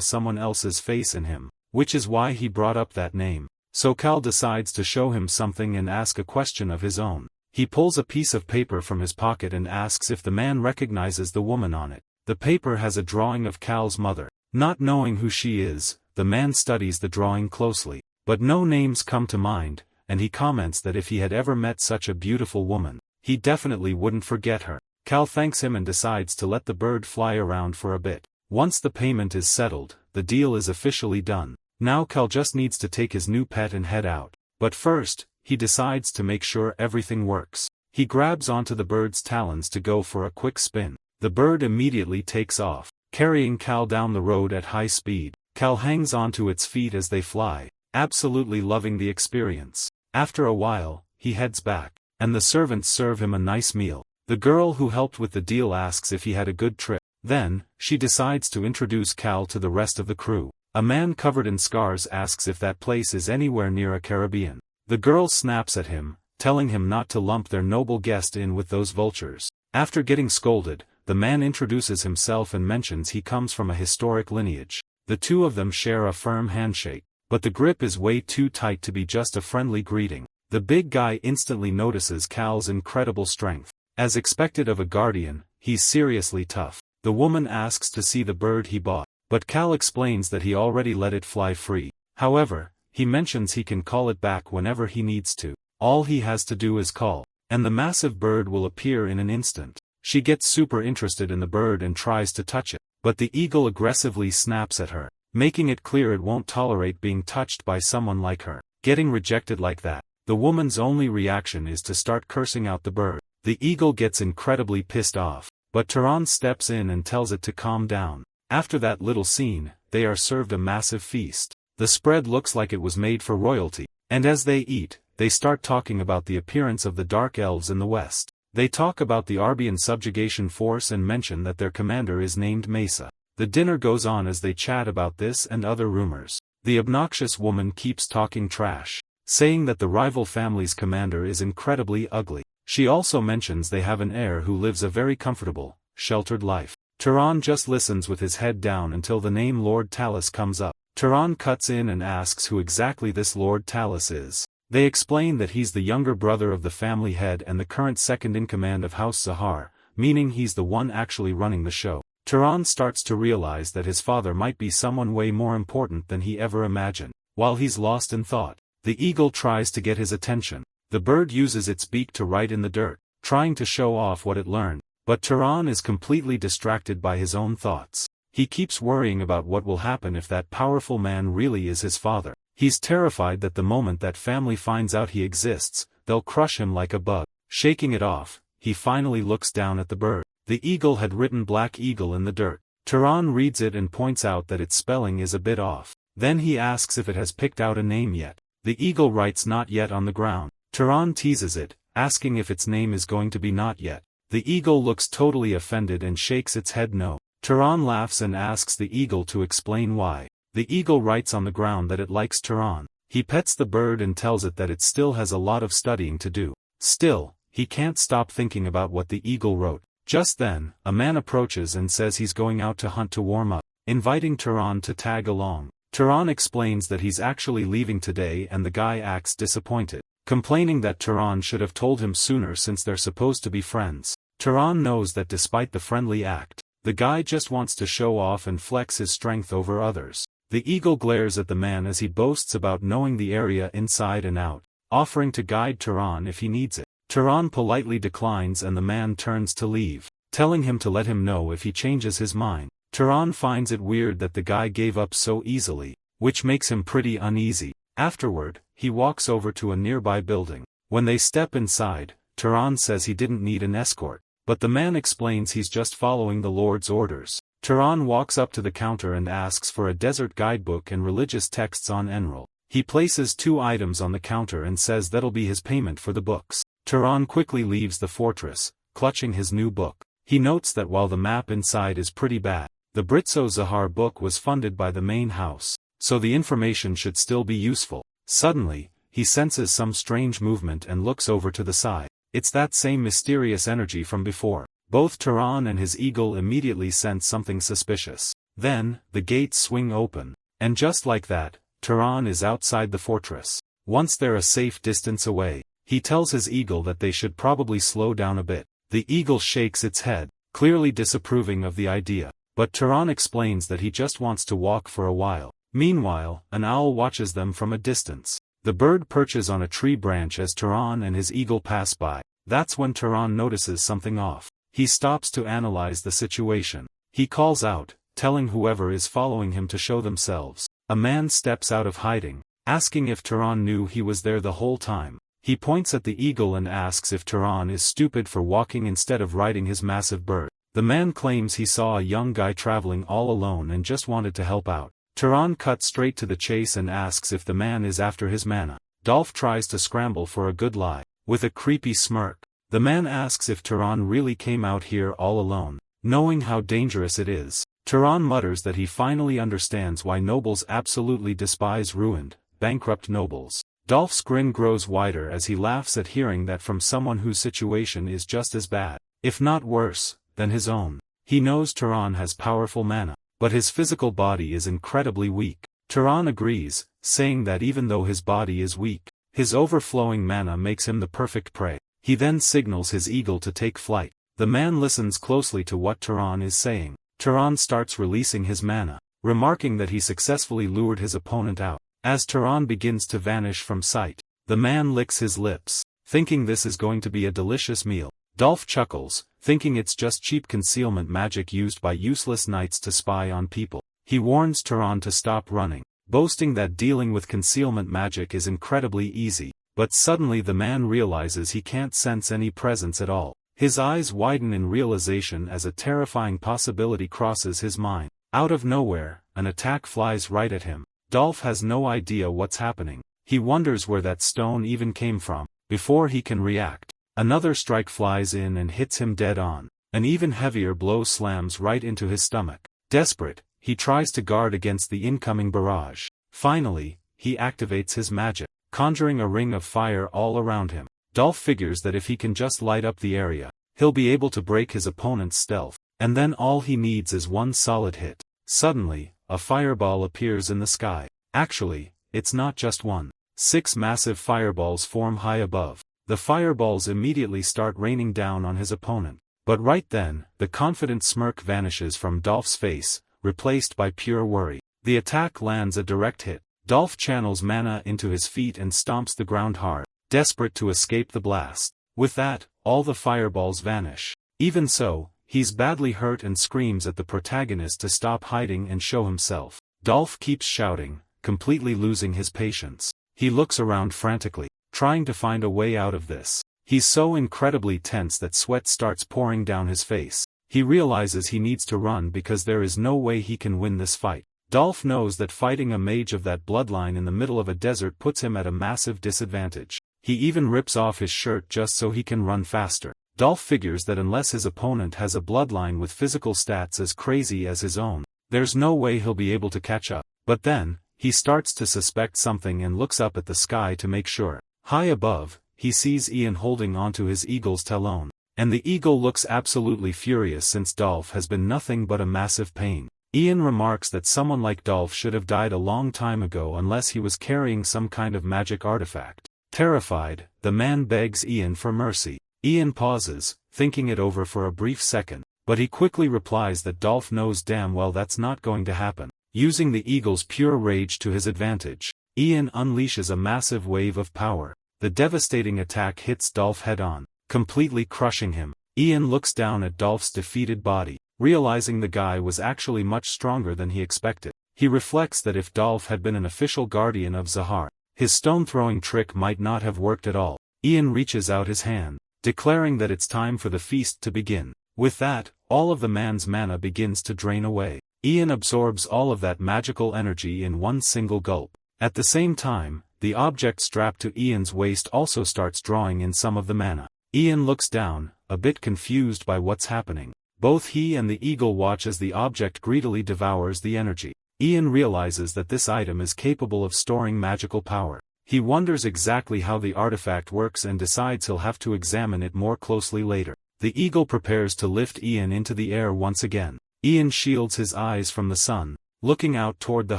someone else's face in him, which is why he brought up that name. So Cal decides to show him something and ask a question of his own. He pulls a piece of paper from his pocket and asks if the man recognizes the woman on it. The paper has a drawing of Cal's mother. Not knowing who she is, the man studies the drawing closely, but no names come to mind, and he comments that if he had ever met such a beautiful woman, he definitely wouldn't forget her. Cal thanks him and decides to let the bird fly around for a bit. Once the payment is settled, the deal is officially done. Now Cal just needs to take his new pet and head out. But first, he decides to make sure everything works. He grabs onto the bird's talons to go for a quick spin. The bird immediately takes off, carrying Cal down the road at high speed. Cal hangs onto its feet as they fly, absolutely loving the experience. After a while, he heads back, and the servants serve him a nice meal. The girl who helped with the deal asks if he had a good trip. Then, she decides to introduce Cal to the rest of the crew. A man covered in scars asks if that place is anywhere near a Caribbean. The girl snaps at him, telling him not to lump their noble guest in with those vultures. After getting scolded, the man introduces himself and mentions he comes from a historic lineage. The two of them share a firm handshake, but the grip is way too tight to be just a friendly greeting. The big guy instantly notices Cal's incredible strength. As expected of a guardian, he's seriously tough. The woman asks to see the bird he bought, but Cal explains that he already let it fly free. However, he mentions he can call it back whenever he needs to. All he has to do is call, and the massive bird will appear in an instant. She gets super interested in the bird and tries to touch it, but the eagle aggressively snaps at her, making it clear it won't tolerate being touched by someone like her. Getting rejected like that, the woman's only reaction is to start cursing out the bird. The eagle gets incredibly pissed off, but Tehran steps in and tells it to calm down. After that little scene, they are served a massive feast. The spread looks like it was made for royalty, and as they eat, they start talking about the appearance of the Dark Elves in the West. They talk about the Arbian subjugation force and mention that their commander is named Mesa. The dinner goes on as they chat about this and other rumors. The obnoxious woman keeps talking trash, saying that the rival family's commander is incredibly ugly. She also mentions they have an heir who lives a very comfortable, sheltered life. Tehran just listens with his head down until the name Lord Talus comes up. Tehran cuts in and asks who exactly this Lord Talus is. They explain that he's the younger brother of the family head and the current second-in-command of House Zahar, meaning he's the one actually running the show. Tehran starts to realize that his father might be someone way more important than he ever imagined. While he's lost in thought, the eagle tries to get his attention. The bird uses its beak to write in the dirt, trying to show off what it learned, but Tehran is completely distracted by his own thoughts. He keeps worrying about what will happen if that powerful man really is his father. He's terrified that the moment that family finds out he exists, they'll crush him like a bug. Shaking it off, he finally looks down at the bird. The eagle had written Black Eagle in the dirt. Tehran reads it and points out that its spelling is a bit off. Then he asks if it has picked out a name yet. The eagle writes not yet on the ground. Tehran teases it, asking if its name is going to be not yet. The eagle looks totally offended and shakes its head no. Tehran laughs and asks the eagle to explain why. The eagle writes on the ground that it likes Tehran. He pets the bird and tells it that it still has a lot of studying to do. Still, he can't stop thinking about what the eagle wrote. Just then, a man approaches and says he's going out to hunt to warm up, inviting Tehran to tag along. Tehran explains that he's actually leaving today and the guy acts disappointed, complaining that Tehran should have told him sooner since they're supposed to be friends. Tehran knows that despite the friendly act, the guy just wants to show off and flex his strength over others. The eagle glares at the man as he boasts about knowing the area inside and out, offering to guide Tehran if he needs it. Tehran politely declines and the man turns to leave, telling him to let him know if he changes his mind. Tehran finds it weird that the guy gave up so easily, which makes him pretty uneasy. Afterward, he walks over to a nearby building. When they step inside, Tehran says he didn't need an escort, but the man explains he's just following the Lord's orders. Tehran walks up to the counter and asks for a desert guidebook and religious texts on Enroll. He places 2 items on the counter and says that'll be his payment for the books. Tehran quickly leaves the fortress, clutching his new book. He notes that while the map inside is pretty bad, the Britso Zahar book was funded by the main house, so the information should still be useful. Suddenly, he senses some strange movement and looks over to the side. It's that same mysterious energy from before. Both Tehran and his eagle immediately sense something suspicious. Then, the gates swing open, and just like that, Tehran is outside the fortress. Once they're a safe distance away, he tells his eagle that they should probably slow down a bit. The eagle shakes its head, clearly disapproving of the idea, but Tehran explains that he just wants to walk for a while. Meanwhile, an owl watches them from a distance. The bird perches on a tree branch as Tehran and his eagle pass by. That's when Turan notices something off. He stops to analyze the situation. He calls out, telling whoever is following him to show themselves. A man steps out of hiding, asking if Turan knew he was there the whole time. He points at the eagle and asks if Turan is stupid for walking instead of riding his massive bird. The man claims he saw a young guy traveling all alone and just wanted to help out. Turan cuts straight to the chase and asks if the man is after his mana. Dolph tries to scramble for a good lie. With a creepy smirk, the man asks if Turan really came out here all alone, knowing how dangerous it is. Turan mutters that he finally understands why nobles absolutely despise ruined, bankrupt nobles. Dolph's grin grows wider as he laughs at hearing that from someone whose situation is just as bad, if not worse, than his own. He knows Turan has powerful mana, but his physical body is incredibly weak. Turan agrees, saying that even though his body is weak, his overflowing mana makes him the perfect prey. He then signals his eagle to take flight. The man listens closely to what Turan is saying. Turan starts releasing his mana, remarking that he successfully lured his opponent out. As Turan begins to vanish from sight, the man licks his lips, thinking this is going to be a delicious meal. Dolph chuckles, thinking it's just cheap concealment magic used by useless knights to spy on people. He warns Turan to stop running, boasting that dealing with concealment magic is incredibly easy, but suddenly the man realizes he can't sense any presence at all. His eyes widen in realization as a terrifying possibility crosses his mind. Out of nowhere, an attack flies right at him. Dolph has no idea what's happening. He wonders where that stone even came from. Before he can react, another strike flies in and hits him dead on. An even heavier blow slams right into his stomach. Desperate, he tries to guard against the incoming barrage. Finally, he activates his magic, conjuring a ring of fire all around him. Dolph figures that if he can just light up the area, he'll be able to break his opponent's stealth, and then all he needs is one solid hit. Suddenly, a fireball appears in the sky. Actually, it's not just one. 6 massive fireballs form high above. The fireballs immediately start raining down on his opponent. But right then, the confident smirk vanishes from Dolph's face, replaced by pure worry. The attack lands a direct hit. Dolph channels mana into his feet and stomps the ground hard, desperate to escape the blast. With that, all the fireballs vanish. Even so, he's badly hurt and screams at the protagonist to stop hiding and show himself. Dolph keeps shouting, completely losing his patience. He looks around frantically, trying to find a way out of this. He's so incredibly tense that sweat starts pouring down his face. He realizes he needs to run because there is no way he can win this fight. Dolph knows that fighting a mage of that bloodline in the middle of a desert puts him at a massive disadvantage. He even rips off his shirt just so he can run faster. Dolph figures that unless his opponent has a bloodline with physical stats as crazy as his own, there's no way he'll be able to catch up. But then, he starts to suspect something and looks up at the sky to make sure. High above, he sees Ian holding onto his eagle's talon. And the eagle looks absolutely furious since Dolph has been nothing but a massive pain. Ian remarks that someone like Dolph should have died a long time ago unless he was carrying some kind of magic artifact. Terrified, the man begs Ian for mercy. Ian pauses, thinking it over for a brief second, but he quickly replies that Dolph knows damn well that's not going to happen. Using the eagle's pure rage to his advantage, Ian unleashes a massive wave of power. The devastating attack hits Dolph head-on, completely crushing him. Ian looks down at Dolph's defeated body, realizing the guy was actually much stronger than he expected. He reflects that if Dolph had been an official guardian of Zahar, his stone-throwing trick might not have worked at all. Ian reaches out his hand, declaring that it's time for the feast to begin. With that, all of the man's mana begins to drain away. Ian absorbs all of that magical energy in one single gulp. At the same time, the object strapped to Ian's waist also starts drawing in some of the mana. Ian looks down, a bit confused by what's happening. Both he and the eagle watch as the object greedily devours the energy. Ian realizes that this item is capable of storing magical power. He wonders exactly how the artifact works and decides he'll have to examine it more closely later. The eagle prepares to lift Ian into the air once again. Ian shields his eyes from the sun, looking out toward the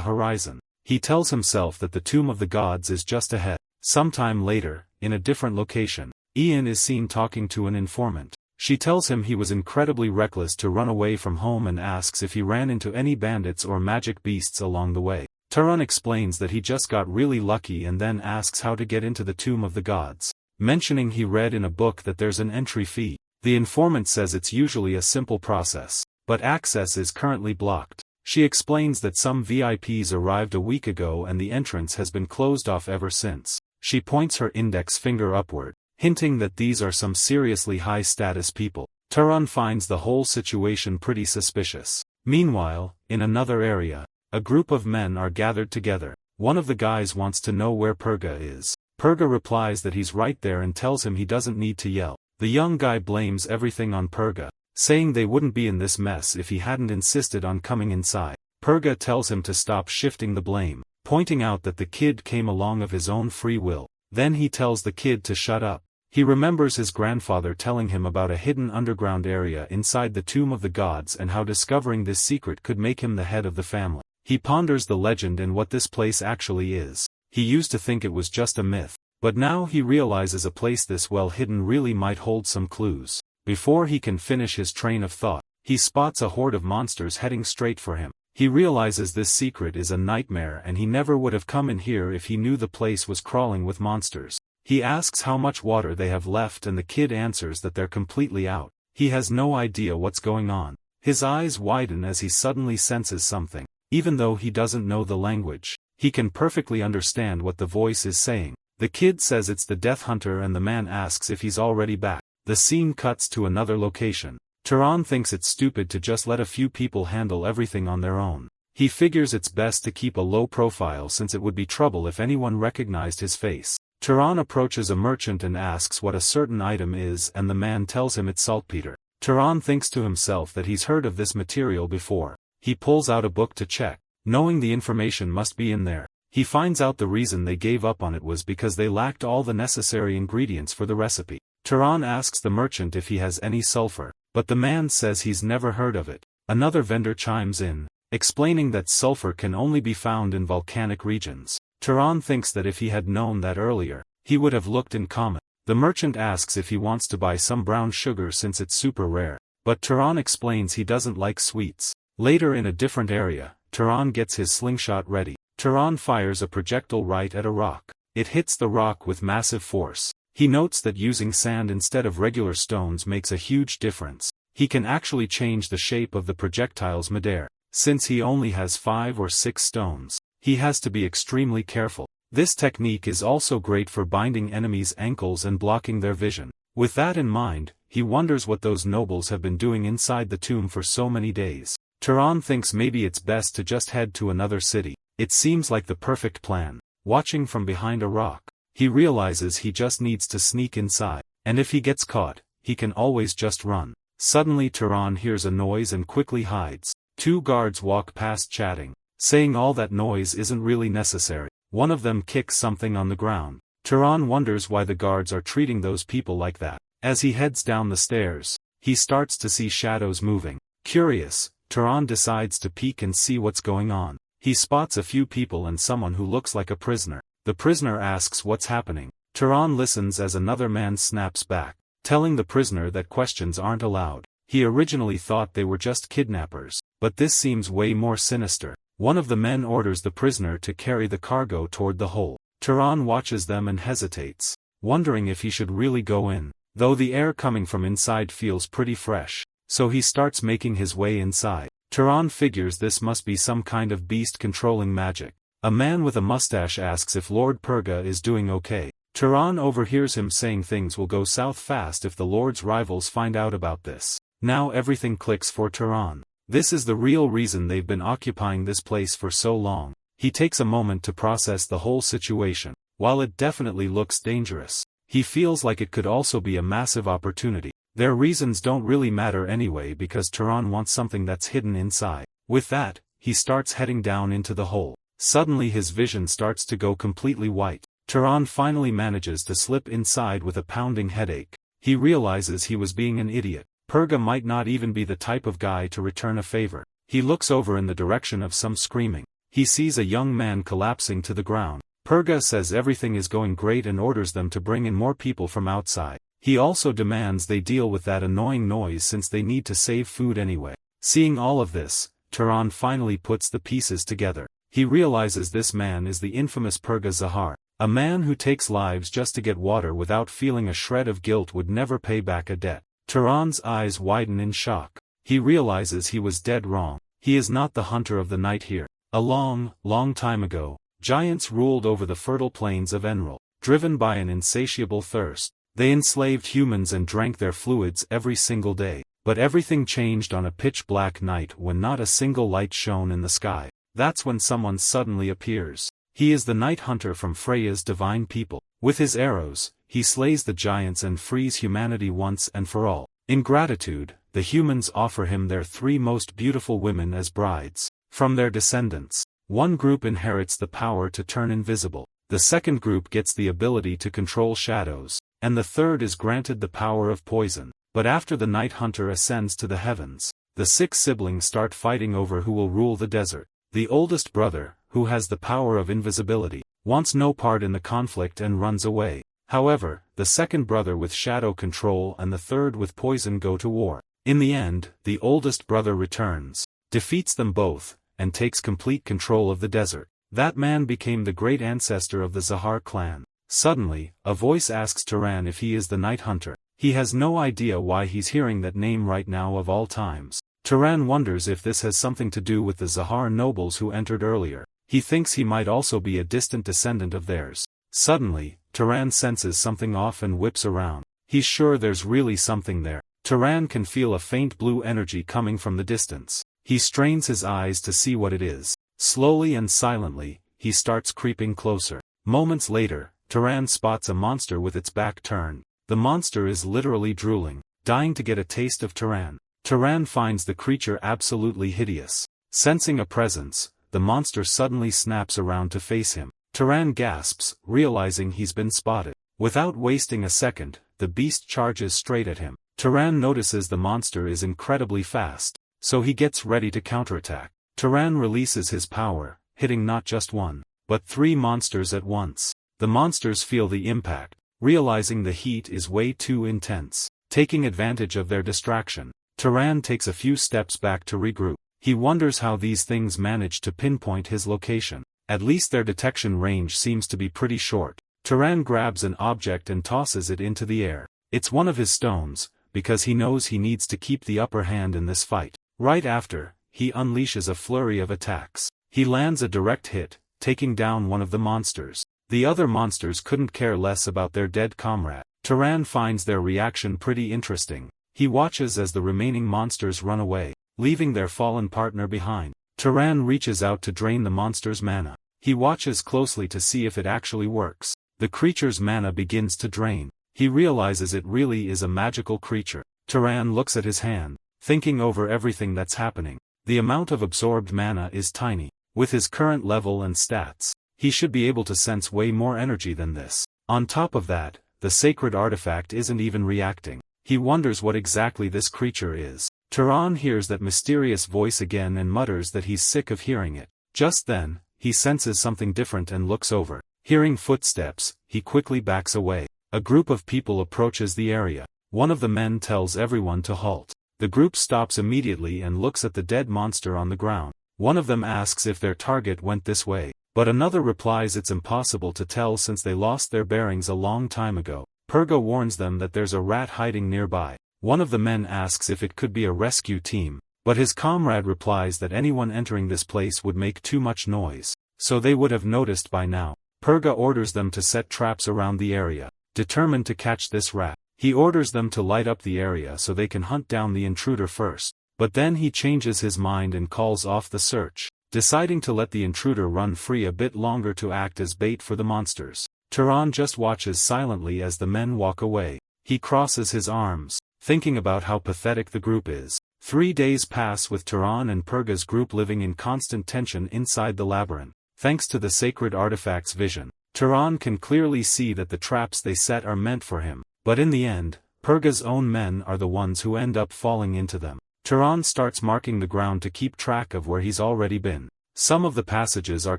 horizon. He tells himself that the Tomb of the Gods is just ahead. Sometime later, in a different location, Ian is seen talking to an informant. She tells him he was incredibly reckless to run away from home and asks if he ran into any bandits or magic beasts along the way. Turan explains that he just got really lucky and then asks how to get into the Tomb of the Gods. mentioning he read in a book that there's an entry fee. The informant says it's usually a simple process, but access is currently blocked. She explains that some VIPs arrived a week ago and the entrance has been closed off ever since. She points her index finger upward, hinting that these are some seriously high-status people. Turan finds the whole situation pretty suspicious. Meanwhile, in another area, a group of men are gathered together. One of the guys wants to know where Purga is. Purga replies that he's right there and tells him he doesn't need to yell. The young guy blames everything on Purga, saying they wouldn't be in this mess if he hadn't insisted on coming inside. Purga tells him to stop shifting the blame, pointing out that the kid came along of his own free will. Then he tells the kid to shut up. He remembers his grandfather telling him about a hidden underground area inside the tomb of the gods and how discovering this secret could make him the head of the family. He ponders the legend and what this place actually is. He used to think it was just a myth, but now he realizes a place this well hidden really might hold some clues. Before he can finish his train of thought, he spots a horde of monsters heading straight for him. He realizes this secret is a nightmare and he never would have come in here if he knew the place was crawling with monsters. He asks how much water they have left and the kid answers that they're completely out. He has no idea what's going on. His eyes widen as he suddenly senses something. Even though he doesn't know the language, he can perfectly understand what the voice is saying. The kid says it's the Death Hunter and the man asks if he's already back. The scene cuts to another location. Turan thinks it's stupid to just let a few people handle everything on their own. He figures it's best to keep a low profile since it would be trouble if anyone recognized his face. Turan approaches a merchant and asks what a certain item is and the man tells him it's saltpeter. Turan thinks to himself that he's heard of this material before. He pulls out a book to check, knowing the information must be in there. He finds out the reason they gave up on it was because they lacked all the necessary ingredients for the recipe. Turan asks the merchant if he has any sulfur, but the man says he's never heard of it. Another vendor chimes in, explaining that sulfur can only be found in volcanic regions. Turan thinks that if he had known that earlier, he would have looked in common. The merchant asks if he wants to buy some brown sugar since it's super rare, but Turan explains he doesn't like sweets. Later in a different area, Turan gets his slingshot ready. Turan fires a projectile right at a rock. It hits the rock with massive force. He notes that using sand instead of regular stones makes a huge difference. He can actually change the shape of the projectiles midair. Since he only has 5 or 6 stones, he has to be extremely careful. This technique is also great for binding enemies' ankles and blocking their vision. With that in mind, he wonders what those nobles have been doing inside the tomb for so many days. Turan thinks maybe it's best to just head to another city. It seems like the perfect plan. Watching from behind a rock, he realizes he just needs to sneak inside, and if he gets caught, he can always just run. Suddenly Turan hears a noise and quickly hides. 2 guards walk past chatting, saying all that noise isn't really necessary. One of them kicks something on the ground. Turan wonders why the guards are treating those people like that. As he heads down the stairs, he starts to see shadows moving. Curious, Turan decides to peek and see what's going on. He spots a few people and someone who looks like a prisoner. The prisoner asks what's happening. Turan listens as another man snaps back, telling the prisoner that questions aren't allowed. He originally thought they were just kidnappers, but this seems way more sinister. One of the men orders the prisoner to carry the cargo toward the hole. Turan watches them and hesitates, wondering if he should really go in, though the air coming from inside feels pretty fresh, so he starts making his way inside. Turan figures this must be some kind of beast controlling magic. A man with a mustache asks if Lord Purga is doing okay. Turan overhears him saying things will go south fast if the Lord's rivals find out about this. Now everything clicks for Turan. This is the real reason they've been occupying this place for so long. He takes a moment to process the whole situation. While it definitely looks dangerous, he feels like it could also be a massive opportunity. Their reasons don't really matter anyway because Turan wants something that's hidden inside. With that, he starts heading down into the hole. Suddenly his vision starts to go completely white. Turan finally manages to slip inside with a pounding headache. He realizes he was being an idiot. Purga might not even be the type of guy to return a favor. He looks over in the direction of some screaming. He sees a young man collapsing to the ground. Purga says everything is going great and orders them to bring in more people from outside. He also demands they deal with that annoying noise since they need to save food anyway. Seeing all of this, Turan finally puts the pieces together. He realizes this man is the infamous Purga Zahar. A man who takes lives just to get water without feeling a shred of guilt would never pay back a debt. Turan's eyes widen in shock. He realizes he was dead wrong. He is not the hunter of the night here. A long, long time ago, giants ruled over the fertile plains of Enro. Driven by an insatiable thirst, they enslaved humans and drank their fluids every single day. But everything changed on a pitch-black night when not a single light shone in the sky. That's when someone suddenly appears. He is the night hunter from Freya's divine people. With his arrows, he slays the giants and frees humanity once and for all. In gratitude, the humans offer him their 3 most beautiful women as brides. From their descendants, one group inherits the power to turn invisible, the second group gets the ability to control shadows, and the third is granted the power of poison. But after the night hunter ascends to the heavens, the 6 siblings start fighting over who will rule the desert. The oldest brother, who has the power of invisibility, wants no part in the conflict and runs away. However, the second brother with shadow control and the third with poison go to war. In the end, the oldest brother returns, defeats them both, and takes complete control of the desert. That man became the great ancestor of the Zahar clan. Suddenly, a voice asks Turan if he is the night hunter. He has no idea why he's hearing that name right now of all times. Turan wonders if this has something to do with the Zahar nobles who entered earlier. He thinks he might also be a distant descendant of theirs. Suddenly, Turan senses something off and whips around. He's sure there's really something there. Turan can feel a faint blue energy coming from the distance. He strains his eyes to see what it is. Slowly and silently, he starts creeping closer. Moments later, Turan spots a monster with its back turned. The monster is literally drooling, dying to get a taste of Turan. Turan finds the creature absolutely hideous. Sensing a presence, the monster suddenly snaps around to face him. Turan gasps, realizing he's been spotted. Without wasting a second, the beast charges straight at him. Turan notices the monster is incredibly fast, so he gets ready to counterattack. Turan releases his power, hitting not just 1, but 3 monsters at once. The monsters feel the impact, realizing the heat is way too intense. Taking advantage of their distraction, Turan takes a few steps back to regroup. He wonders how these things manage to pinpoint his location. At least their detection range seems to be pretty short. Turan grabs an object and tosses it into the air. It's one of his stones, because he knows he needs to keep the upper hand in this fight. Right after, he unleashes a flurry of attacks. He lands a direct hit, taking down one of the monsters. The other monsters couldn't care less about their dead comrade. Turan finds their reaction pretty interesting. He watches as the remaining monsters run away, leaving their fallen partner behind. Turan reaches out to drain the monster's mana. He watches closely to see if it actually works. The creature's mana begins to drain. He realizes it really is a magical creature. Turan looks at his hand, thinking over everything that's happening. The amount of absorbed mana is tiny. With his current level and stats, he should be able to sense way more energy than this. On top of that, the sacred artifact isn't even reacting. He wonders what exactly this creature is. Turan hears that mysterious voice again and mutters that he's sick of hearing it. Just then, he senses something different and looks over. Hearing footsteps, he quickly backs away. A group of people approaches the area. One of the men tells everyone to halt. The group stops immediately and looks at the dead monster on the ground. One of them asks if their target went this way, but another replies it's impossible to tell since they lost their bearings a long time ago. Purga warns them that there's a rat hiding nearby. One of the men asks if it could be a rescue team, but his comrade replies that anyone entering this place would make too much noise, so they would have noticed by now. Purga orders them to set traps around the area, determined to catch this rat. He orders them to light up the area so they can hunt down the intruder first, but then he changes his mind and calls off the search, deciding to let the intruder run free a bit longer to act as bait for the monsters. Turan just watches silently as the men walk away. He crosses his arms, thinking about how pathetic the group is. 3 days pass with Turan and Purga's group living in constant tension inside the labyrinth. Thanks to the sacred artifact's vision, Turan can clearly see that the traps they set are meant for him, but in the end, Purga's own men are the ones who end up falling into them. Turan starts marking the ground to keep track of where he's already been. Some of the passages are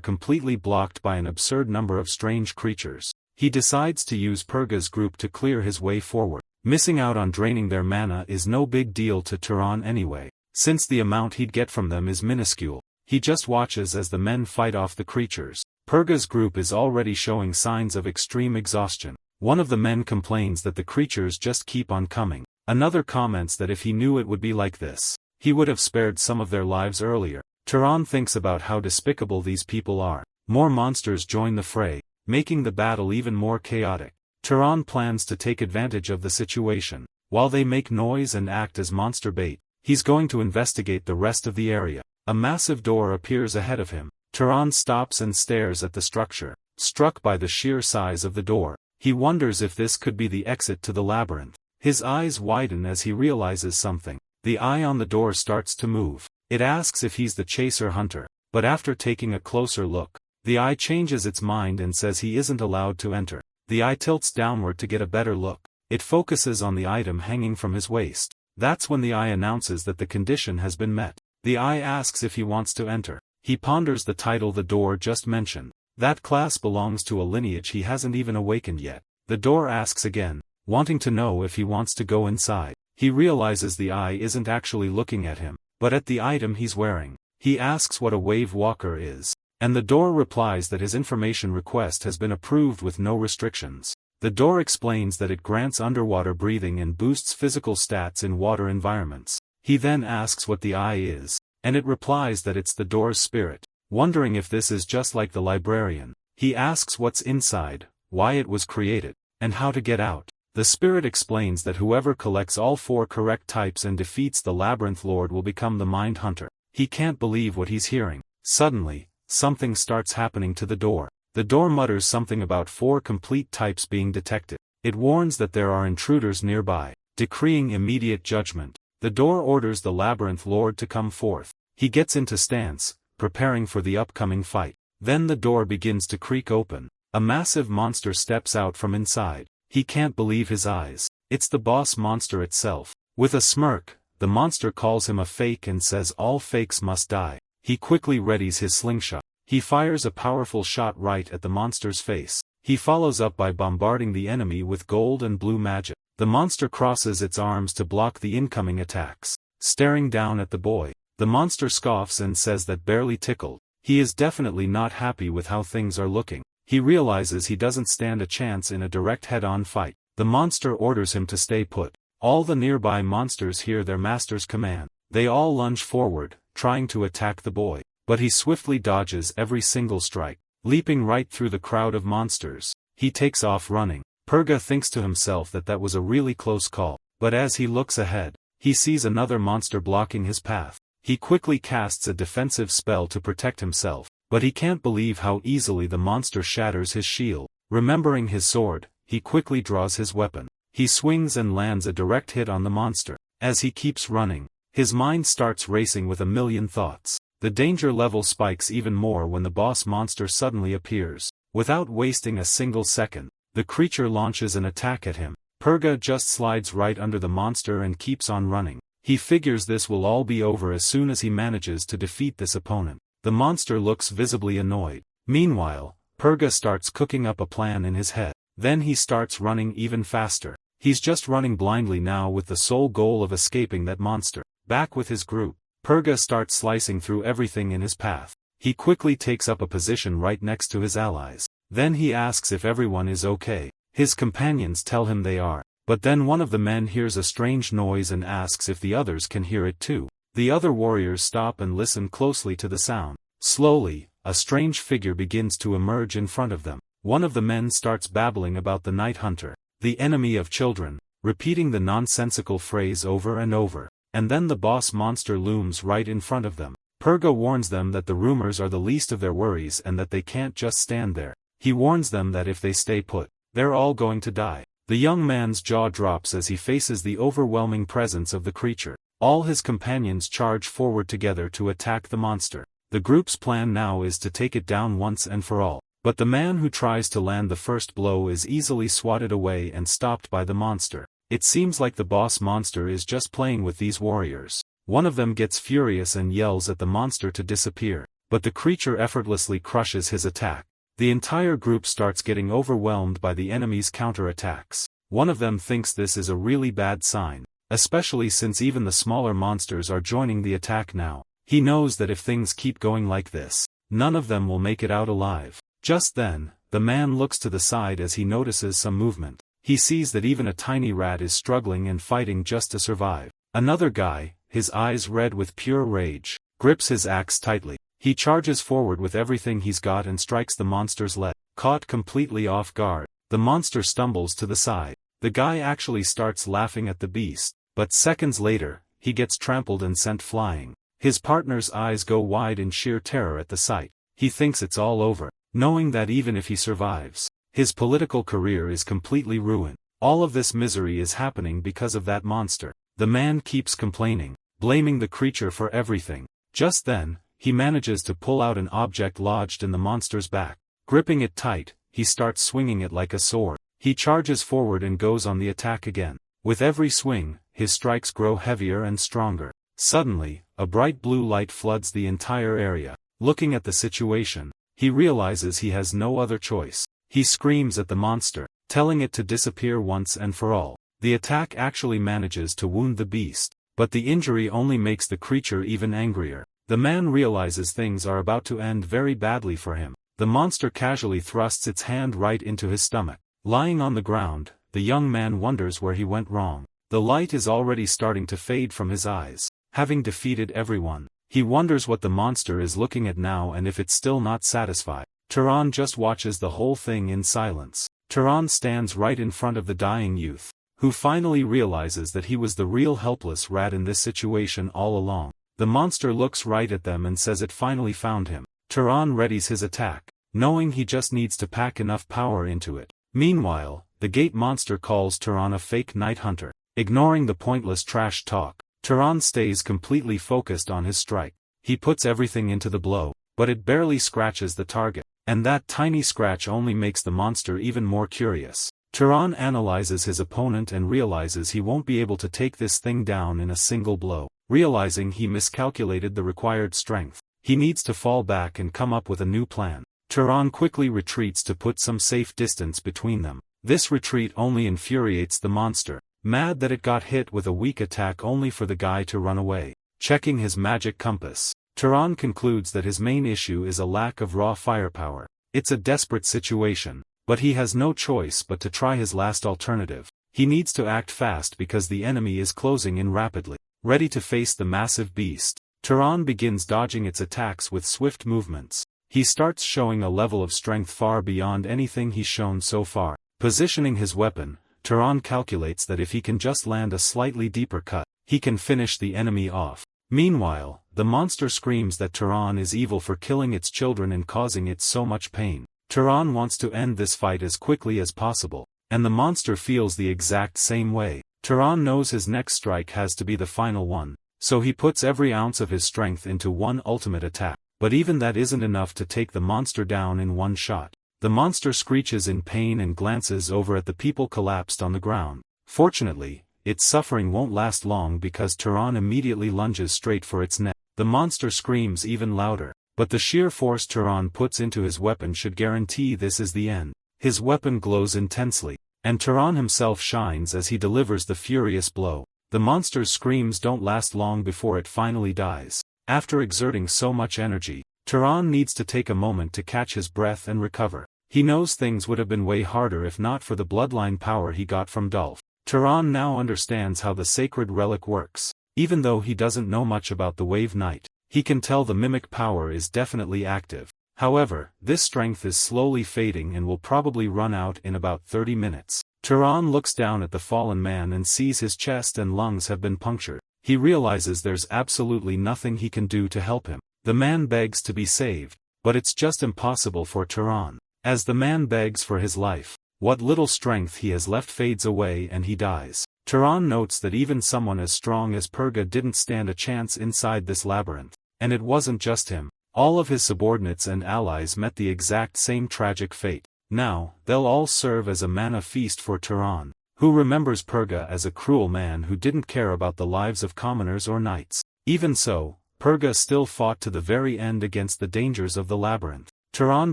completely blocked by an absurd number of strange creatures. He decides to use Purga's group to clear his way forward. Missing out on draining their mana is no big deal to Turan anyway, since the amount he'd get from them is minuscule. He just watches as the men fight off the creatures. Purga's group is already showing signs of extreme exhaustion. One of the men complains that the creatures just keep on coming. Another comments that if he knew it would be like this, he would have spared some of their lives earlier. Turan thinks about how despicable these people are. More monsters join the fray, making the battle even more chaotic. Turan plans to take advantage of the situation. While they make noise and act as monster bait, he's going to investigate the rest of the area. A massive door appears ahead of him. Turan stops and stares at the structure. Struck by the sheer size of the door, he wonders if this could be the exit to the labyrinth. His eyes widen as he realizes something. The eye on the door starts to move. It asks if he's the chaser hunter, but after taking a closer look, the eye changes its mind and says he isn't allowed to enter. The eye tilts downward to get a better look. It focuses on the item hanging from his waist. That's when the eye announces that the condition has been met. The eye asks if he wants to enter. He ponders the title the door just mentioned. That class belongs to a lineage he hasn't even awakened yet. The door asks again, wanting to know if he wants to go inside. He realizes the eye isn't actually looking at him, but at the item he's wearing. He asks what a wave walker is, and the door replies that his information request has been approved with no restrictions. The door explains that it grants underwater breathing and boosts physical stats in water environments. He then asks what the eye is, and it replies that it's the door's spirit. Wondering if this is just like the librarian, he asks what's inside, why it was created, and how to get out. The spirit explains that whoever collects all 4 correct types and defeats the labyrinth lord will become the mind hunter. He can't believe what he's hearing. Suddenly, something starts happening to the door. The door mutters something about 4 complete types being detected. It warns that there are intruders nearby, decreeing immediate judgment. The door orders the labyrinth lord to come forth. He gets into stance, preparing for the upcoming fight. Then the door begins to creak open. A massive monster steps out from inside. He can't believe his eyes. It's the boss monster itself. With a smirk, the monster calls him a fake and says all fakes must die. He quickly readies his slingshot. He fires a powerful shot right at the monster's face. He follows up by bombarding the enemy with gold and blue magic. The monster crosses its arms to block the incoming attacks. Staring down at the boy, the monster scoffs and says that barely tickled. He is definitely not happy with how things are looking. He realizes he doesn't stand a chance in a direct head-on fight. The monster orders him to stay put. All the nearby monsters hear their master's command. They all lunge forward, trying to attack the boy, but he swiftly dodges every single strike. Leaping right through the crowd of monsters, he takes off running. Purga thinks to himself that that was a really close call, but as he looks ahead, he sees another monster blocking his path. He quickly casts a defensive spell to protect himself, but he can't believe how easily the monster shatters his shield. Remembering his sword, he quickly draws his weapon. He swings and lands a direct hit on the monster. As he keeps running, his mind starts racing with a million thoughts. The danger level spikes even more when the boss monster suddenly appears. Without wasting a single second, the creature launches an attack at him. Purga just slides right under the monster and keeps on running. He figures this will all be over as soon as he manages to defeat this opponent. The monster looks visibly annoyed. Meanwhile, Purga starts cooking up a plan in his head. Then he starts running even faster. He's just running blindly now with the sole goal of escaping that monster. Back with his group, Purga starts slicing through everything in his path. He quickly takes up a position right next to his allies. Then he asks if everyone is okay. His companions tell him they are. But then one of the men hears a strange noise and asks if the others can hear it too. The other warriors stop and listen closely to the sound. Slowly, a strange figure begins to emerge in front of them. One of the men starts babbling about the night hunter, the enemy of children, repeating the nonsensical phrase over and over. And then the boss monster looms right in front of them. Purga warns them that the rumors are the least of their worries and that they can't just stand there. He warns them that if they stay put, they're all going to die. The young man's jaw drops as he faces the overwhelming presence of the creature. All his companions charge forward together to attack the monster. The group's plan now is to take it down once and for all. But the man who tries to land the first blow is easily swatted away and stopped by the monster. It seems like the boss monster is just playing with these warriors. One of them gets furious and yells at the monster to disappear, but the creature effortlessly crushes his attack. The entire group starts getting overwhelmed by the enemy's counterattacks. One of them thinks this is a really bad sign, especially since even the smaller monsters are joining the attack now. He knows that if things keep going like this, none of them will make it out alive. Just then, the man looks to the side as he notices some movement. He sees that even a tiny rat is struggling and fighting just to survive. Another guy, his eyes red with pure rage, grips his axe tightly. He charges forward with everything he's got and strikes the monster's leg. Caught completely off guard, the monster stumbles to the side. The guy actually starts laughing at the beast, but seconds later, he gets trampled and sent flying. His partner's eyes go wide in sheer terror at the sight. He thinks it's all over, knowing that even if he survives, his political career is completely ruined. All of this misery is happening because of that monster. The man keeps complaining, blaming the creature for everything. Just then, he manages to pull out an object lodged in the monster's back. Gripping it tight, he starts swinging it like a sword. He charges forward and goes on the attack again. With every swing, his strikes grow heavier and stronger. Suddenly, a bright blue light floods the entire area. Looking at the situation, he realizes he has no other choice. He screams at the monster, telling it to disappear once and for all. The attack actually manages to wound the beast, but the injury only makes the creature even angrier. The man realizes things are about to end very badly for him. The monster casually thrusts its hand right into his stomach. Lying on the ground, the young man wonders where he went wrong. The light is already starting to fade from his eyes. Having defeated everyone, he wonders what the monster is looking at now and if it's still not satisfied. Turan just watches the whole thing in silence. Turan stands right in front of the dying youth, who finally realizes that he was the real helpless rat in this situation all along. The monster looks right at them and says it finally found him. Turan readies his attack, knowing he just needs to pack enough power into it. Meanwhile, the gate monster calls Turan a fake night hunter. Ignoring the pointless trash talk, Turan stays completely focused on his strike. He puts everything into the blow, but it barely scratches the target. And that tiny scratch only makes the monster even more curious. Turan analyzes his opponent and realizes he won't be able to take this thing down in a single blow. Realizing he miscalculated the required strength, he needs to fall back and come up with a new plan. Turan quickly retreats to put some safe distance between them. This retreat only infuriates the monster, mad that it got hit with a weak attack only for the guy to run away. Checking his magic compass, Turan concludes that his main issue is a lack of raw firepower. It's a desperate situation, but he has no choice but to try his last alternative. He needs to act fast because the enemy is closing in rapidly. Ready to face the massive beast, Turan begins dodging its attacks with swift movements. He starts showing a level of strength far beyond anything he's shown so far. Positioning his weapon, Turan calculates that if he can just land a slightly deeper cut, he can finish the enemy off. Meanwhile, the monster screams that Turan is evil for killing its children and causing it so much pain. Turan wants to end this fight as quickly as possible, and the monster feels the exact same way. Turan knows his next strike has to be the final one, so he puts every ounce of his strength into one ultimate attack. But even that isn't enough to take the monster down in one shot. The monster screeches in pain and glances over at the people collapsed on the ground. Fortunately, its suffering won't last long because Turan immediately lunges straight for its neck. The monster screams even louder, but the sheer force Turan puts into his weapon should guarantee this is the end. His weapon glows intensely, and Turan himself shines as he delivers the furious blow. The monster's screams don't last long before it finally dies. After exerting so much energy, Turan needs to take a moment to catch his breath and recover. He knows things would have been way harder if not for the bloodline power he got from Dolph. Turan now understands how the sacred relic works. Even though he doesn't know much about the Wave Knight, he can tell the mimic power is definitely active. However, this strength is slowly fading and will probably run out in about 30 minutes. Turan looks down at the fallen man and sees his chest and lungs have been punctured. He realizes there's absolutely nothing he can do to help him. The man begs to be saved, but it's just impossible for Turan. As the man begs for his life, what little strength he has left fades away and he dies. Turan notes that even someone as strong as Purga didn't stand a chance inside this labyrinth. And it wasn't just him. All of his subordinates and allies met the exact same tragic fate. Now, they'll all serve as a mana feast for Turan, who remembers Purga as a cruel man who didn't care about the lives of commoners or knights. Even so, Purga still fought to the very end against the dangers of the labyrinth. Turan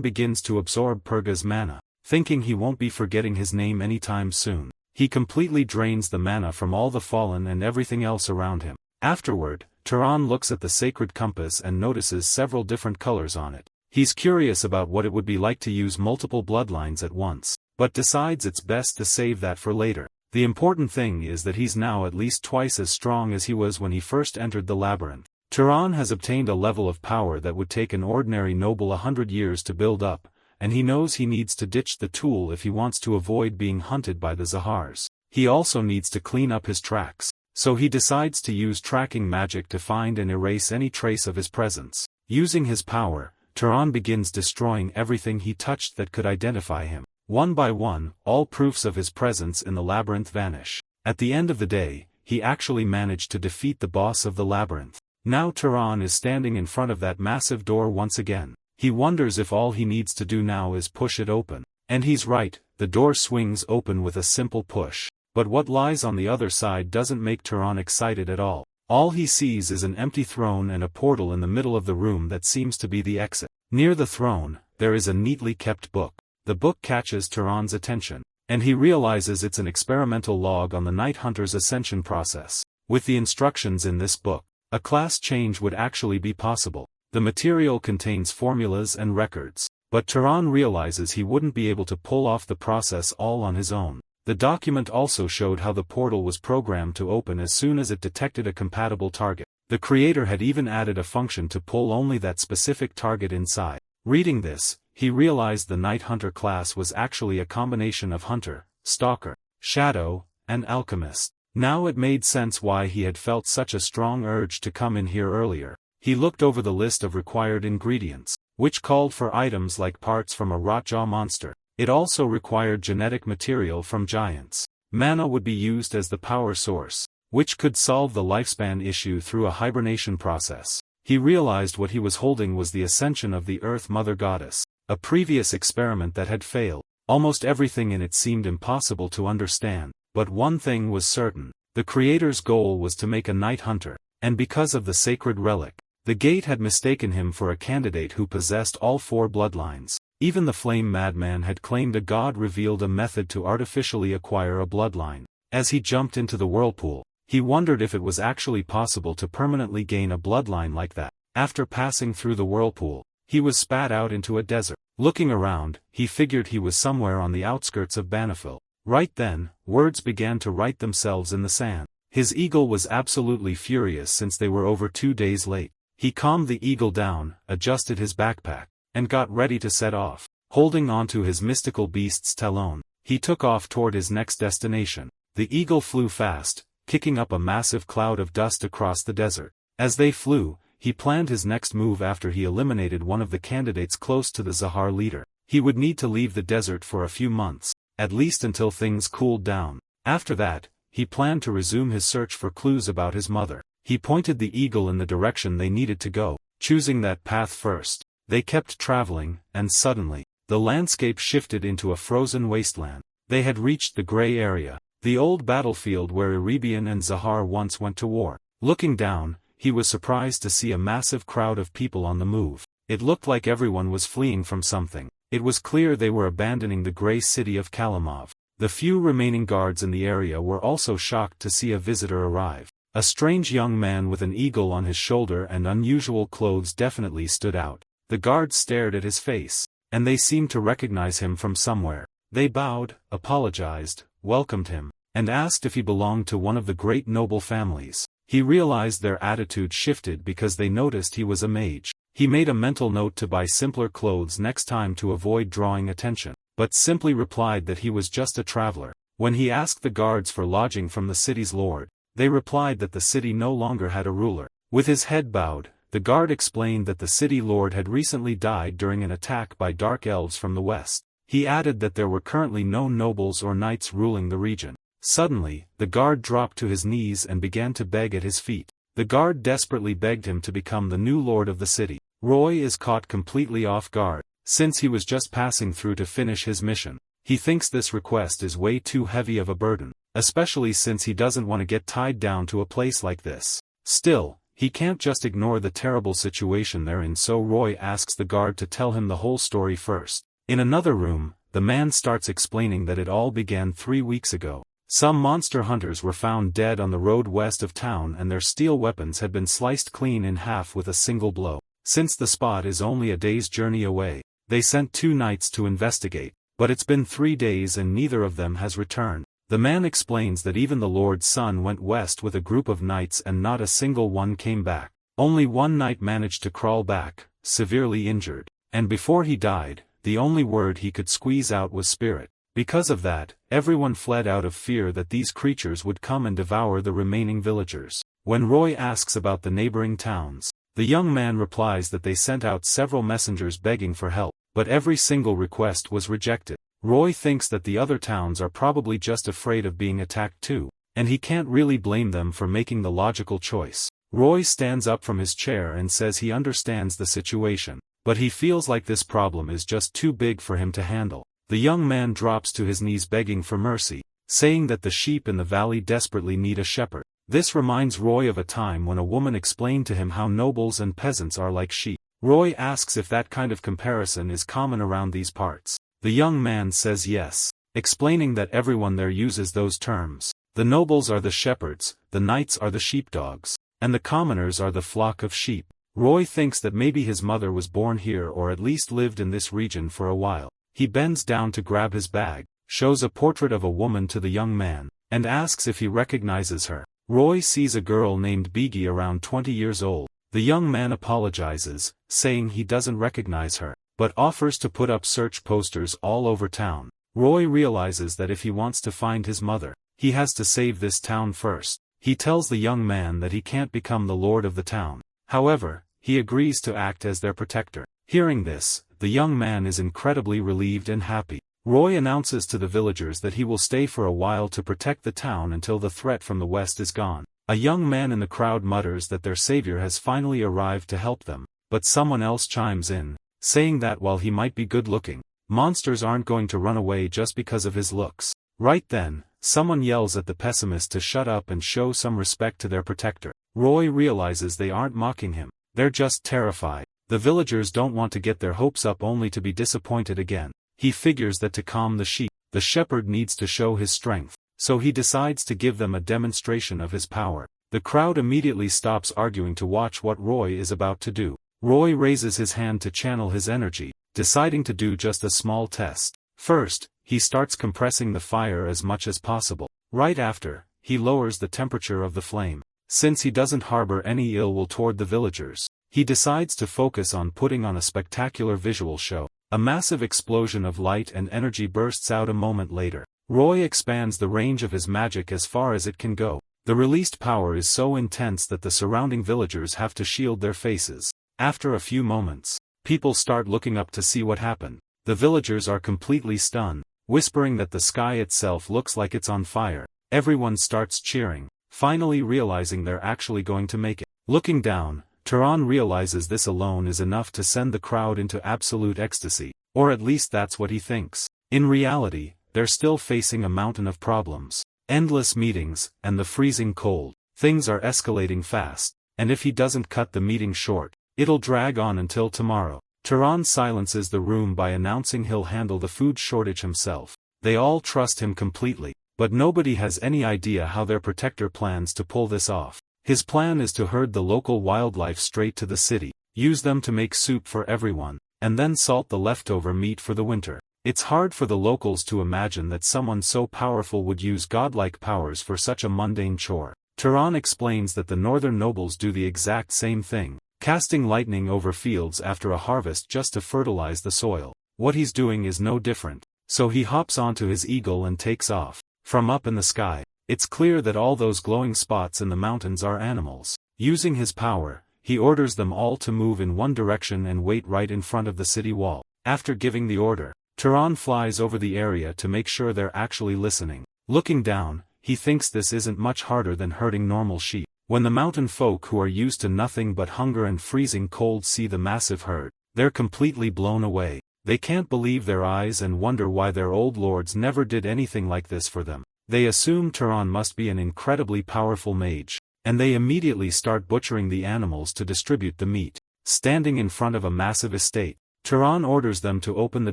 begins to absorb Purga's mana, thinking he won't be forgetting his name anytime soon. He completely drains the mana from all the fallen and everything else around him. Afterward, Turan looks at the sacred compass and notices several different colors on it. He's curious about what it would be like to use multiple bloodlines at once, but decides it's best to save that for later. The important thing is that he's now at least twice as strong as he was when he first entered the labyrinth. Turan has obtained a level of power that would take an ordinary noble 100 years to build up, and he knows he needs to ditch the tool if he wants to avoid being hunted by the Zahars. He also needs to clean up his tracks, so he decides to use tracking magic to find and erase any trace of his presence. Using his power, Turan begins destroying everything he touched that could identify him. One by one, all proofs of his presence in the labyrinth vanish. At the end of the day, he actually managed to defeat the boss of the labyrinth. Now Turan is standing in front of that massive door once again. He wonders if all he needs to do now is push it open. And he's right, the door swings open with a simple push. But what lies on the other side doesn't make Turan excited at all. All he sees is an empty throne and a portal in the middle of the room that seems to be the exit. Near the throne, there is a neatly kept book. The book catches Turan's attention, and he realizes it's an experimental log on the Night Hunter's ascension process. With the instructions in this book, a class change would actually be possible. The material contains formulas and records, but Turan realizes he wouldn't be able to pull off the process all on his own. The document also showed how the portal was programmed to open as soon as it detected a compatible target. The creator had even added a function to pull only that specific target inside. Reading this, he realized the Night Hunter class was actually a combination of Hunter, Stalker, Shadow, and Alchemist. Now it made sense why he had felt such a strong urge to come in here earlier. He looked over the list of required ingredients, which called for items like parts from a rotjaw monster. It also required genetic material from giants. Mana would be used as the power source, which could solve the lifespan issue through a hibernation process. He realized what he was holding was the ascension of the Earth Mother Goddess, a previous experiment that had failed. Almost everything in it seemed impossible to understand, but one thing was certain. The creator's goal was to make a Night Hunter, and because of the sacred relic, the gate had mistaken him for a candidate who possessed all 4 bloodlines. Even the Flame Madman had claimed a god revealed a method to artificially acquire a bloodline. As he jumped into the whirlpool, he wondered if it was actually possible to permanently gain a bloodline like that. After passing through the whirlpool, he was spat out into a desert. Looking around, he figured he was somewhere on the outskirts of Banifil. Right then, words began to write themselves in the sand. His eagle was absolutely furious since they were over 2 days late. He calmed the eagle down, adjusted his backpack, and got ready to set off. Holding onto his mystical beast's talon, he took off toward his next destination. The eagle flew fast, kicking up a massive cloud of dust across the desert. As they flew, he planned his next move after he eliminated one of the candidates close to the Zahar leader. He would need to leave the desert for a few months, at least until things cooled down. After that, he planned to resume his search for clues about his mother. He pointed the eagle in the direction they needed to go, choosing that path first. They kept traveling, and suddenly, the landscape shifted into a frozen wasteland. They had reached the gray area, the old battlefield where Erebian and Zahar once went to war. Looking down, he was surprised to see a massive crowd of people on the move. It looked like everyone was fleeing from something. It was clear they were abandoning the gray city of Kalimov. The few remaining guards in the area were also shocked to see a visitor arrive. A strange young man with an eagle on his shoulder and unusual clothes definitely stood out. The guards stared at his face, and they seemed to recognize him from somewhere. They bowed, apologized, welcomed him, and asked if he belonged to one of the great noble families. He realized their attitude shifted because they noticed he was a mage. He made a mental note to buy simpler clothes next time to avoid drawing attention, but simply replied that he was just a traveler. When he asked the guards for lodging from the city's lord, they replied that the city no longer had a ruler. With his head bowed, the guard explained that the city lord had recently died during an attack by dark elves from the west. He added that there were currently no nobles or knights ruling the region. Suddenly, the guard dropped to his knees and began to beg at his feet. The guard desperately begged him to become the new lord of the city. Roy is caught completely off guard, since he was just passing through to finish his mission. He thinks this request is way too heavy of a burden, especially since he doesn't want to get tied down to a place like this. Still, he can't just ignore the terrible situation they're in, so Roy asks the guard to tell him the whole story first. In another room, the man starts explaining that it all began 3 weeks ago. Some monster hunters were found dead on the road west of town and their steel weapons had been sliced clean in half with a single blow. since the spot is only a day's journey away. They sent 2 knights to investigate, but it's been 3 days and neither of them has returned. The man explains that even the Lord's son went west with a group of knights and not a single one came back. Only one knight managed to crawl back, severely injured, and before he died, the only word he could squeeze out was spirit. Because of that, everyone fled out of fear that these creatures would come and devour the remaining villagers. When Roy asks about the neighboring towns, the young man replies that they sent out several messengers begging for help, but every single request was rejected. Roy thinks that the other towns are probably just afraid of being attacked too, and he can't really blame them for making the logical choice. Roy stands up from his chair and says he understands the situation, but he feels like this problem is just too big for him to handle. The young man drops to his knees begging for mercy, saying that the sheep in the valley desperately need a shepherd. This reminds Roy of a time when a woman explained to him how nobles and peasants are like sheep. Roy asks if that kind of comparison is common around these parts. The young man says yes, explaining that everyone there uses those terms. The nobles are the shepherds, the knights are the sheepdogs, and the commoners are the flock of sheep. Roy thinks that maybe his mother was born here or at least lived in this region for a while. He bends down to grab his bag, shows a portrait of a woman to the young man, and asks if he recognizes her. Roy sees a girl named Bigi around 20 years old. The young man apologizes, saying he doesn't recognize her, but offers to put up search posters all over town. Roy realizes that if he wants to find his mother, he has to save this town first. He tells the young man that he can't become the lord of the town. However, he agrees to act as their protector. Hearing this, the young man is incredibly relieved and happy. Roy announces to the villagers that he will stay for a while to protect the town until the threat from the west is gone. A young man in the crowd mutters that their savior has finally arrived to help them, but someone else chimes in, saying that while he might be good-looking, monsters aren't going to run away just because of his looks. Right then, someone yells at the pessimist to shut up and show some respect to their protector. Roy realizes they aren't mocking him, they're just terrified. The villagers don't want to get their hopes up only to be disappointed again. He figures that to calm the sheep, the shepherd needs to show his strength, so he decides to give them a demonstration of his power. The crowd immediately stops arguing to watch what Roy is about to do. Roy raises his hand to channel his energy, deciding to do just a small test. First, he starts compressing the fire as much as possible. Right after, he lowers the temperature of the flame. Since he doesn't harbor any ill will toward the villagers, he decides to focus on putting on a spectacular visual show. A massive explosion of light and energy bursts out a moment later. Roy expands the range of his magic as far as it can go. The released power is so intense that the surrounding villagers have to shield their faces. After a few moments, people start looking up to see what happened. The villagers are completely stunned, whispering that the sky itself looks like it's on fire. Everyone starts cheering, finally realizing they're actually going to make it. Looking down, Turan realizes this alone is enough to send the crowd into absolute ecstasy, or at least that's what he thinks. In reality, they're still facing a mountain of problems. Endless meetings, and the freezing cold. Things are escalating fast, and if he doesn't cut the meeting short, it'll drag on until tomorrow. Turan silences the room by announcing he'll handle the food shortage himself. They all trust him completely, but nobody has any idea how their protector plans to pull this off. His plan is to herd the local wildlife straight to the city, use them to make soup for everyone, and then salt the leftover meat for the winter. It's hard for the locals to imagine that someone so powerful would use godlike powers for such a mundane chore. Turan explains that the northern nobles do the exact same thing, casting lightning over fields after a harvest just to fertilize the soil. What he's doing is no different, so he hops onto his eagle and takes off. From up in the sky, it's clear that all those glowing spots in the mountains are animals. Using his power, he orders them all to move in one direction and wait right in front of the city wall. After giving the order, Turan flies over the area to make sure they're actually listening. Looking down, he thinks this isn't much harder than herding normal sheep. When the mountain folk who are used to nothing but hunger and freezing cold see the massive herd, they're completely blown away. They can't believe their eyes and wonder why their old lords never did anything like this for them. They assume Turan must be an incredibly powerful mage, and they immediately start butchering the animals to distribute the meat. Standing in front of a massive estate, Turan orders them to open the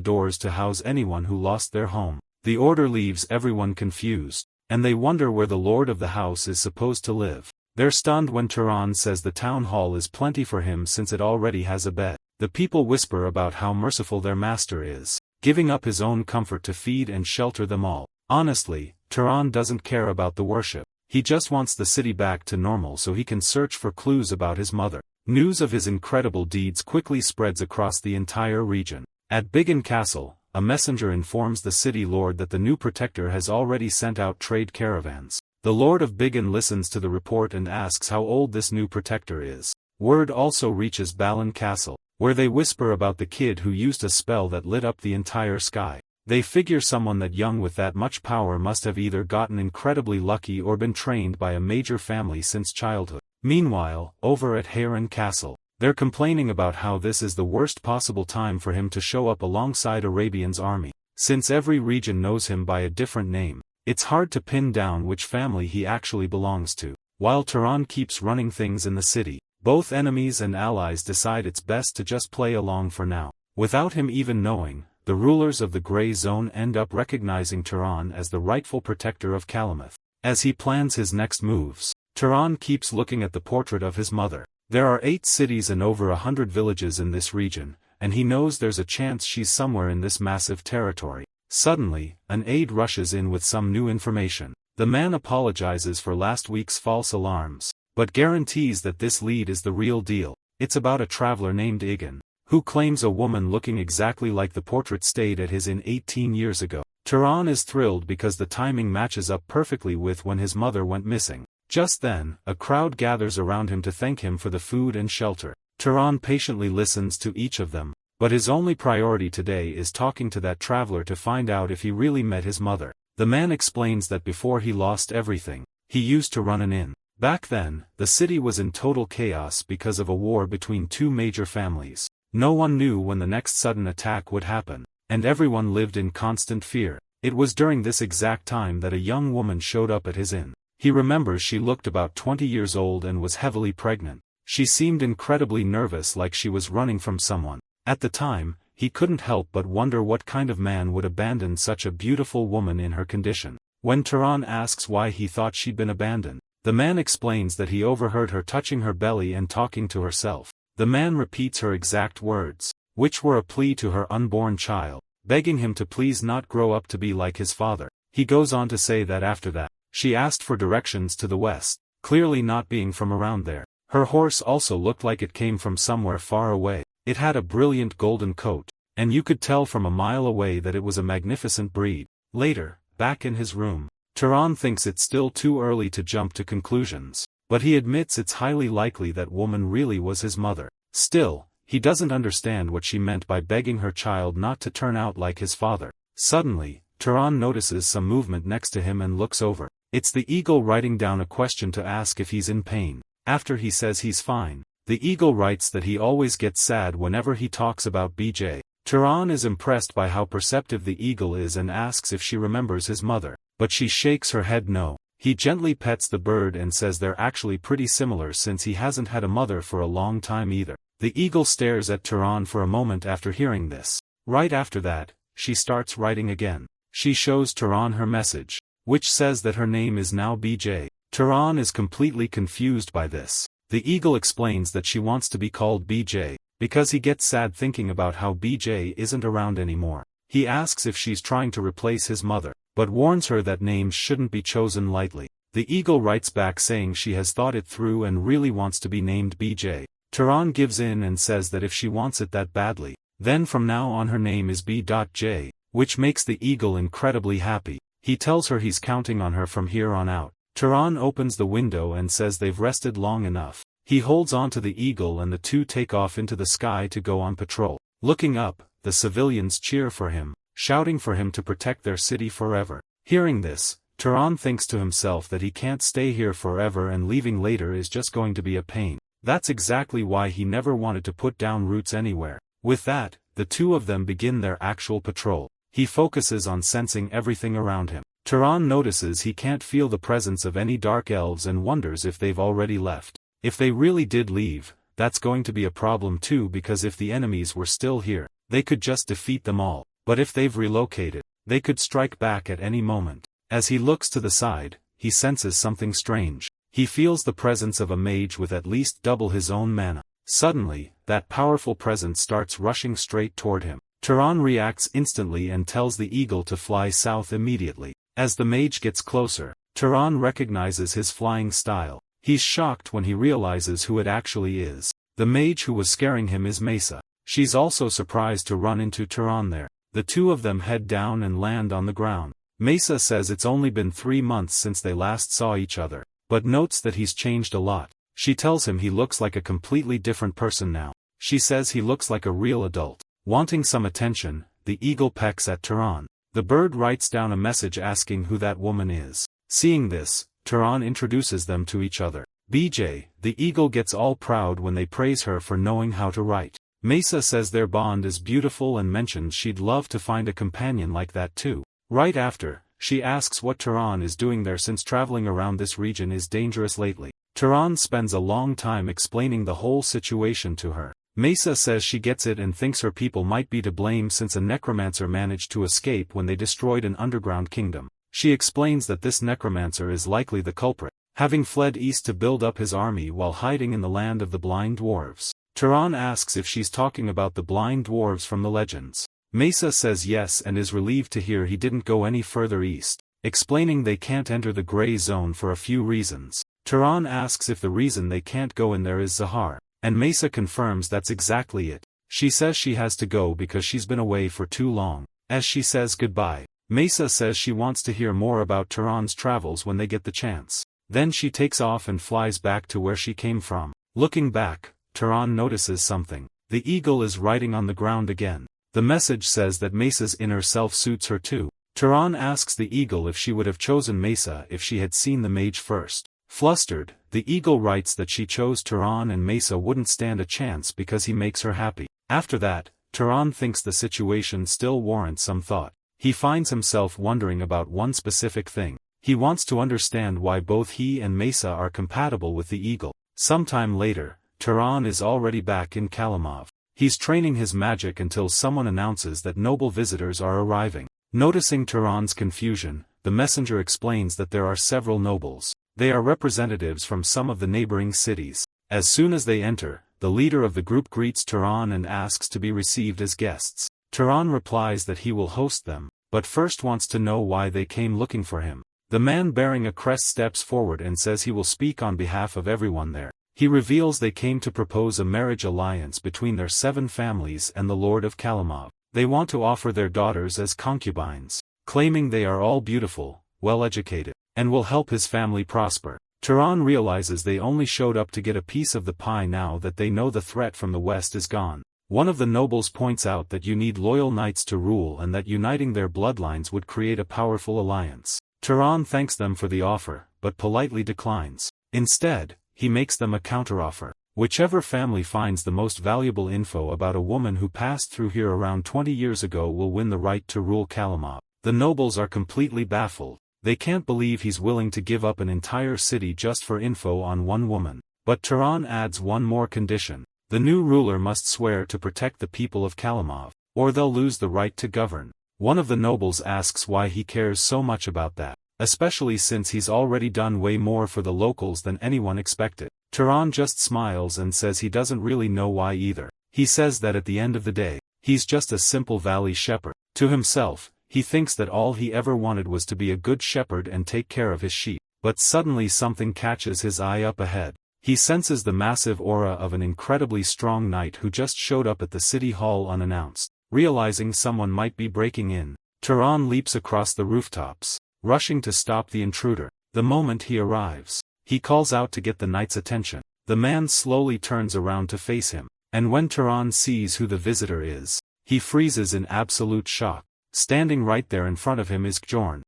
doors to house anyone who lost their home. The order leaves everyone confused, and they wonder where the lord of the house is supposed to live. They're stunned when Turan says the town hall is plenty for him since it already has a bed. The people whisper about how merciful their master is, giving up his own comfort to feed and shelter them all. Honestly, Turan doesn't care about the worship. He just wants the city back to normal so he can search for clues about his mother. News of his incredible deeds quickly spreads across the entire region. At Biggin Castle, a messenger informs the city lord that the new protector has already sent out trade caravans. The lord of Biggin listens to the report and asks how old this new protector is. Word also reaches Balan Castle, where they whisper about the kid who used a spell that lit up the entire sky. They figure someone that young with that much power must have either gotten incredibly lucky or been trained by a major family since childhood. Meanwhile, over at Heron Castle, they're complaining about how this is the worst possible time for him to show up alongside Arabian's army. Since every region knows him by a different name, it's hard to pin down which family he actually belongs to. While Turan keeps running things in the city, both enemies and allies decide it's best to just play along for now. Without him even knowing, the rulers of the Grey Zone end up recognizing Turan as the rightful protector of Calamith. As he plans his next moves, Turan keeps looking at the portrait of his mother. There are 8 cities and over 100 villages in this region, and he knows there's a chance she's somewhere in this massive territory. Suddenly, an aide rushes in with some new information. The man apologizes for last week's false alarms, but guarantees that this lead is the real deal. It's about a traveler named Igan, who claims a woman looking exactly like the portrait stayed at his inn 18 years ago. Turan is thrilled because the timing matches up perfectly with when his mother went missing. Just then, a crowd gathers around him to thank him for the food and shelter. Turan patiently listens to each of them, but his only priority today is talking to that traveler to find out if he really met his mother. The man explains that before he lost everything, he used to run an inn. Back then, the city was in total chaos because of a war between 2 major families. No one knew when the next sudden attack would happen, and everyone lived in constant fear. It was during this exact time that a young woman showed up at his inn. He remembers she looked about 20 years old and was heavily pregnant. She seemed incredibly nervous, like she was running from someone. At the time, he couldn't help but wonder what kind of man would abandon such a beautiful woman in her condition. When Turan asks why he thought she'd been abandoned, the man explains that he overheard her touching her belly and talking to herself. The man repeats her exact words, which were a plea to her unborn child, begging him to please not grow up to be like his father. He goes on to say that after that, she asked for directions to the west, clearly not being from around there. Her horse also looked like it came from somewhere far away. It had a brilliant golden coat, and you could tell from a mile away that it was a magnificent breed. Later, back in his room, Turan thinks it's still too early to jump to conclusions, but he admits it's highly likely that woman really was his mother. Still, he doesn't understand what she meant by begging her child not to turn out like his father. Suddenly, Turan notices some movement next to him and looks over. It's the eagle writing down a question to ask if he's in pain. After he says he's fine, the eagle writes that he always gets sad whenever he talks about BJ. Turan is impressed by how perceptive the eagle is and asks if she remembers his mother, but she shakes her head no. He gently pets the bird and says they're actually pretty similar since he hasn't had a mother for a long time either. The eagle stares at Turan for a moment after hearing this. Right after that, she starts writing again. She shows Turan her message, which says that her name is now BJ. Turan is completely confused by this. The eagle explains that she wants to be called BJ, because he gets sad thinking about how BJ isn't around anymore. He asks if she's trying to replace his mother, but warns her that names shouldn't be chosen lightly. The eagle writes back saying she has thought it through and really wants to be named BJ. Turan gives in and says that if she wants it that badly, then from now on her name is B.J, which makes the eagle incredibly happy. He tells her he's counting on her from here on out. Turan opens the window and says they've rested long enough. He holds on to the eagle and the two take off into the sky to go on patrol. Looking up, the civilians cheer for him, shouting for him to protect their city forever. Hearing this, Turan thinks to himself that he can't stay here forever and leaving later is just going to be a pain. That's exactly why he never wanted to put down roots anywhere. With that, the two of them begin their actual patrol. He focuses on sensing everything around him. Turan notices he can't feel the presence of any dark elves and wonders if they've already left. If they really did leave, that's going to be a problem too, because if the enemies were still here, they could just defeat them all. But if they've relocated, they could strike back at any moment. As he looks to the side, he senses something strange. he feels the presence of a mage with at least double his own mana. Suddenly, that powerful presence starts rushing straight toward him. Turan reacts instantly and tells the eagle to fly south immediately. As the mage gets closer, Turan recognizes his flying style. He's shocked when he realizes who it actually is. The mage who was scaring him is Mesa. She's also surprised to run into Turan there. The two of them head down and land on the ground. Mesa says it's only been 3 months since they last saw each other, but notes that he's changed a lot. She tells him he looks like a completely different person now. She says he looks like a real adult. Wanting some attention, the eagle pecks at Turan. The bird writes down a message asking who that woman is. Seeing this, Turan introduces them to each other. BJ, the eagle gets all proud when they praise her for knowing how to write. Mesa says their bond is beautiful and mentions she'd love to find a companion like that too. Right after, she asks what Turan is doing there since traveling around this region is dangerous lately. Turan spends a long time explaining the whole situation to her. Mesa says she gets it and thinks her people might be to blame since a necromancer managed to escape when they destroyed an underground kingdom. She explains that this necromancer is likely the culprit, having fled east to build up his army while hiding in the land of the blind dwarves. Turan asks if she's talking about the blind dwarves from the legends. Mesa says yes and is relieved to hear he didn't go any further east, explaining they can't enter the gray zone for a few reasons. Turan asks if the reason they can't go in there is Zahar, and Mesa confirms that's exactly it. She says she has to go because she's been away for too long. As she says goodbye, Mesa says she wants to hear more about Turan's travels when they get the chance. Then she takes off and flies back to where she came from. Looking back, Turan notices something. The eagle is writing on the ground again. The message says that Mesa's inner self suits her too. Turan asks the eagle if she would have chosen Mesa if she had seen the mage first. Flustered, the eagle writes that she chose Turan and Mesa wouldn't stand a chance because he makes her happy. After that, Turan thinks the situation still warrants some thought. He finds himself wondering about one specific thing. He wants to understand why both he and Mesa are compatible with the eagle. Sometime later, Turan is already back in Kalimov. He's training his magic until someone announces that noble visitors are arriving. Noticing Turan's confusion, the messenger explains that there are several nobles. They are representatives from some of the neighboring cities. As soon as they enter, the leader of the group greets Turan and asks to be received as guests. Turan replies that he will host them, but first wants to know why they came looking for him. The man bearing a crest steps forward and says he will speak on behalf of everyone there. He reveals they came to propose a marriage alliance between their 7 families and the Lord of Kalimov. They want to offer their daughters as concubines, claiming they are all beautiful, well-educated, and will help his family prosper. Turan realizes they only showed up to get a piece of the pie now that they know the threat from the west is gone. One of the nobles points out that you need loyal knights to rule and that uniting their bloodlines would create a powerful alliance. Turan thanks them for the offer, but politely declines. Instead, he makes them a counteroffer. Whichever family finds the most valuable info about a woman who passed through here around 20 years ago will win the right to rule Kalimov. The nobles are completely baffled. They can't believe he's willing to give up an entire city just for info on one woman. But Turan adds one more condition. The new ruler must swear to protect the people of Kalimov, or they'll lose the right to govern. One of the nobles asks why he cares so much about that, especially since he's already done way more for the locals than anyone expected. Turan just smiles and says he doesn't really know why either. He says that at the end of the day, he's just a simple valley shepherd. To himself, he thinks that all he ever wanted was to be a good shepherd and take care of his sheep. But suddenly something catches his eye up ahead. He senses the massive aura of an incredibly strong knight who just showed up at the city hall unannounced. Realizing someone might be breaking in, Turan leaps across the rooftops, rushing to stop the intruder. The moment he arrives, he calls out to get the knight's attention. The man slowly turns around to face him, and when Turan sees who the visitor is, he freezes in absolute shock. Standing right there in front of him is Gjorn.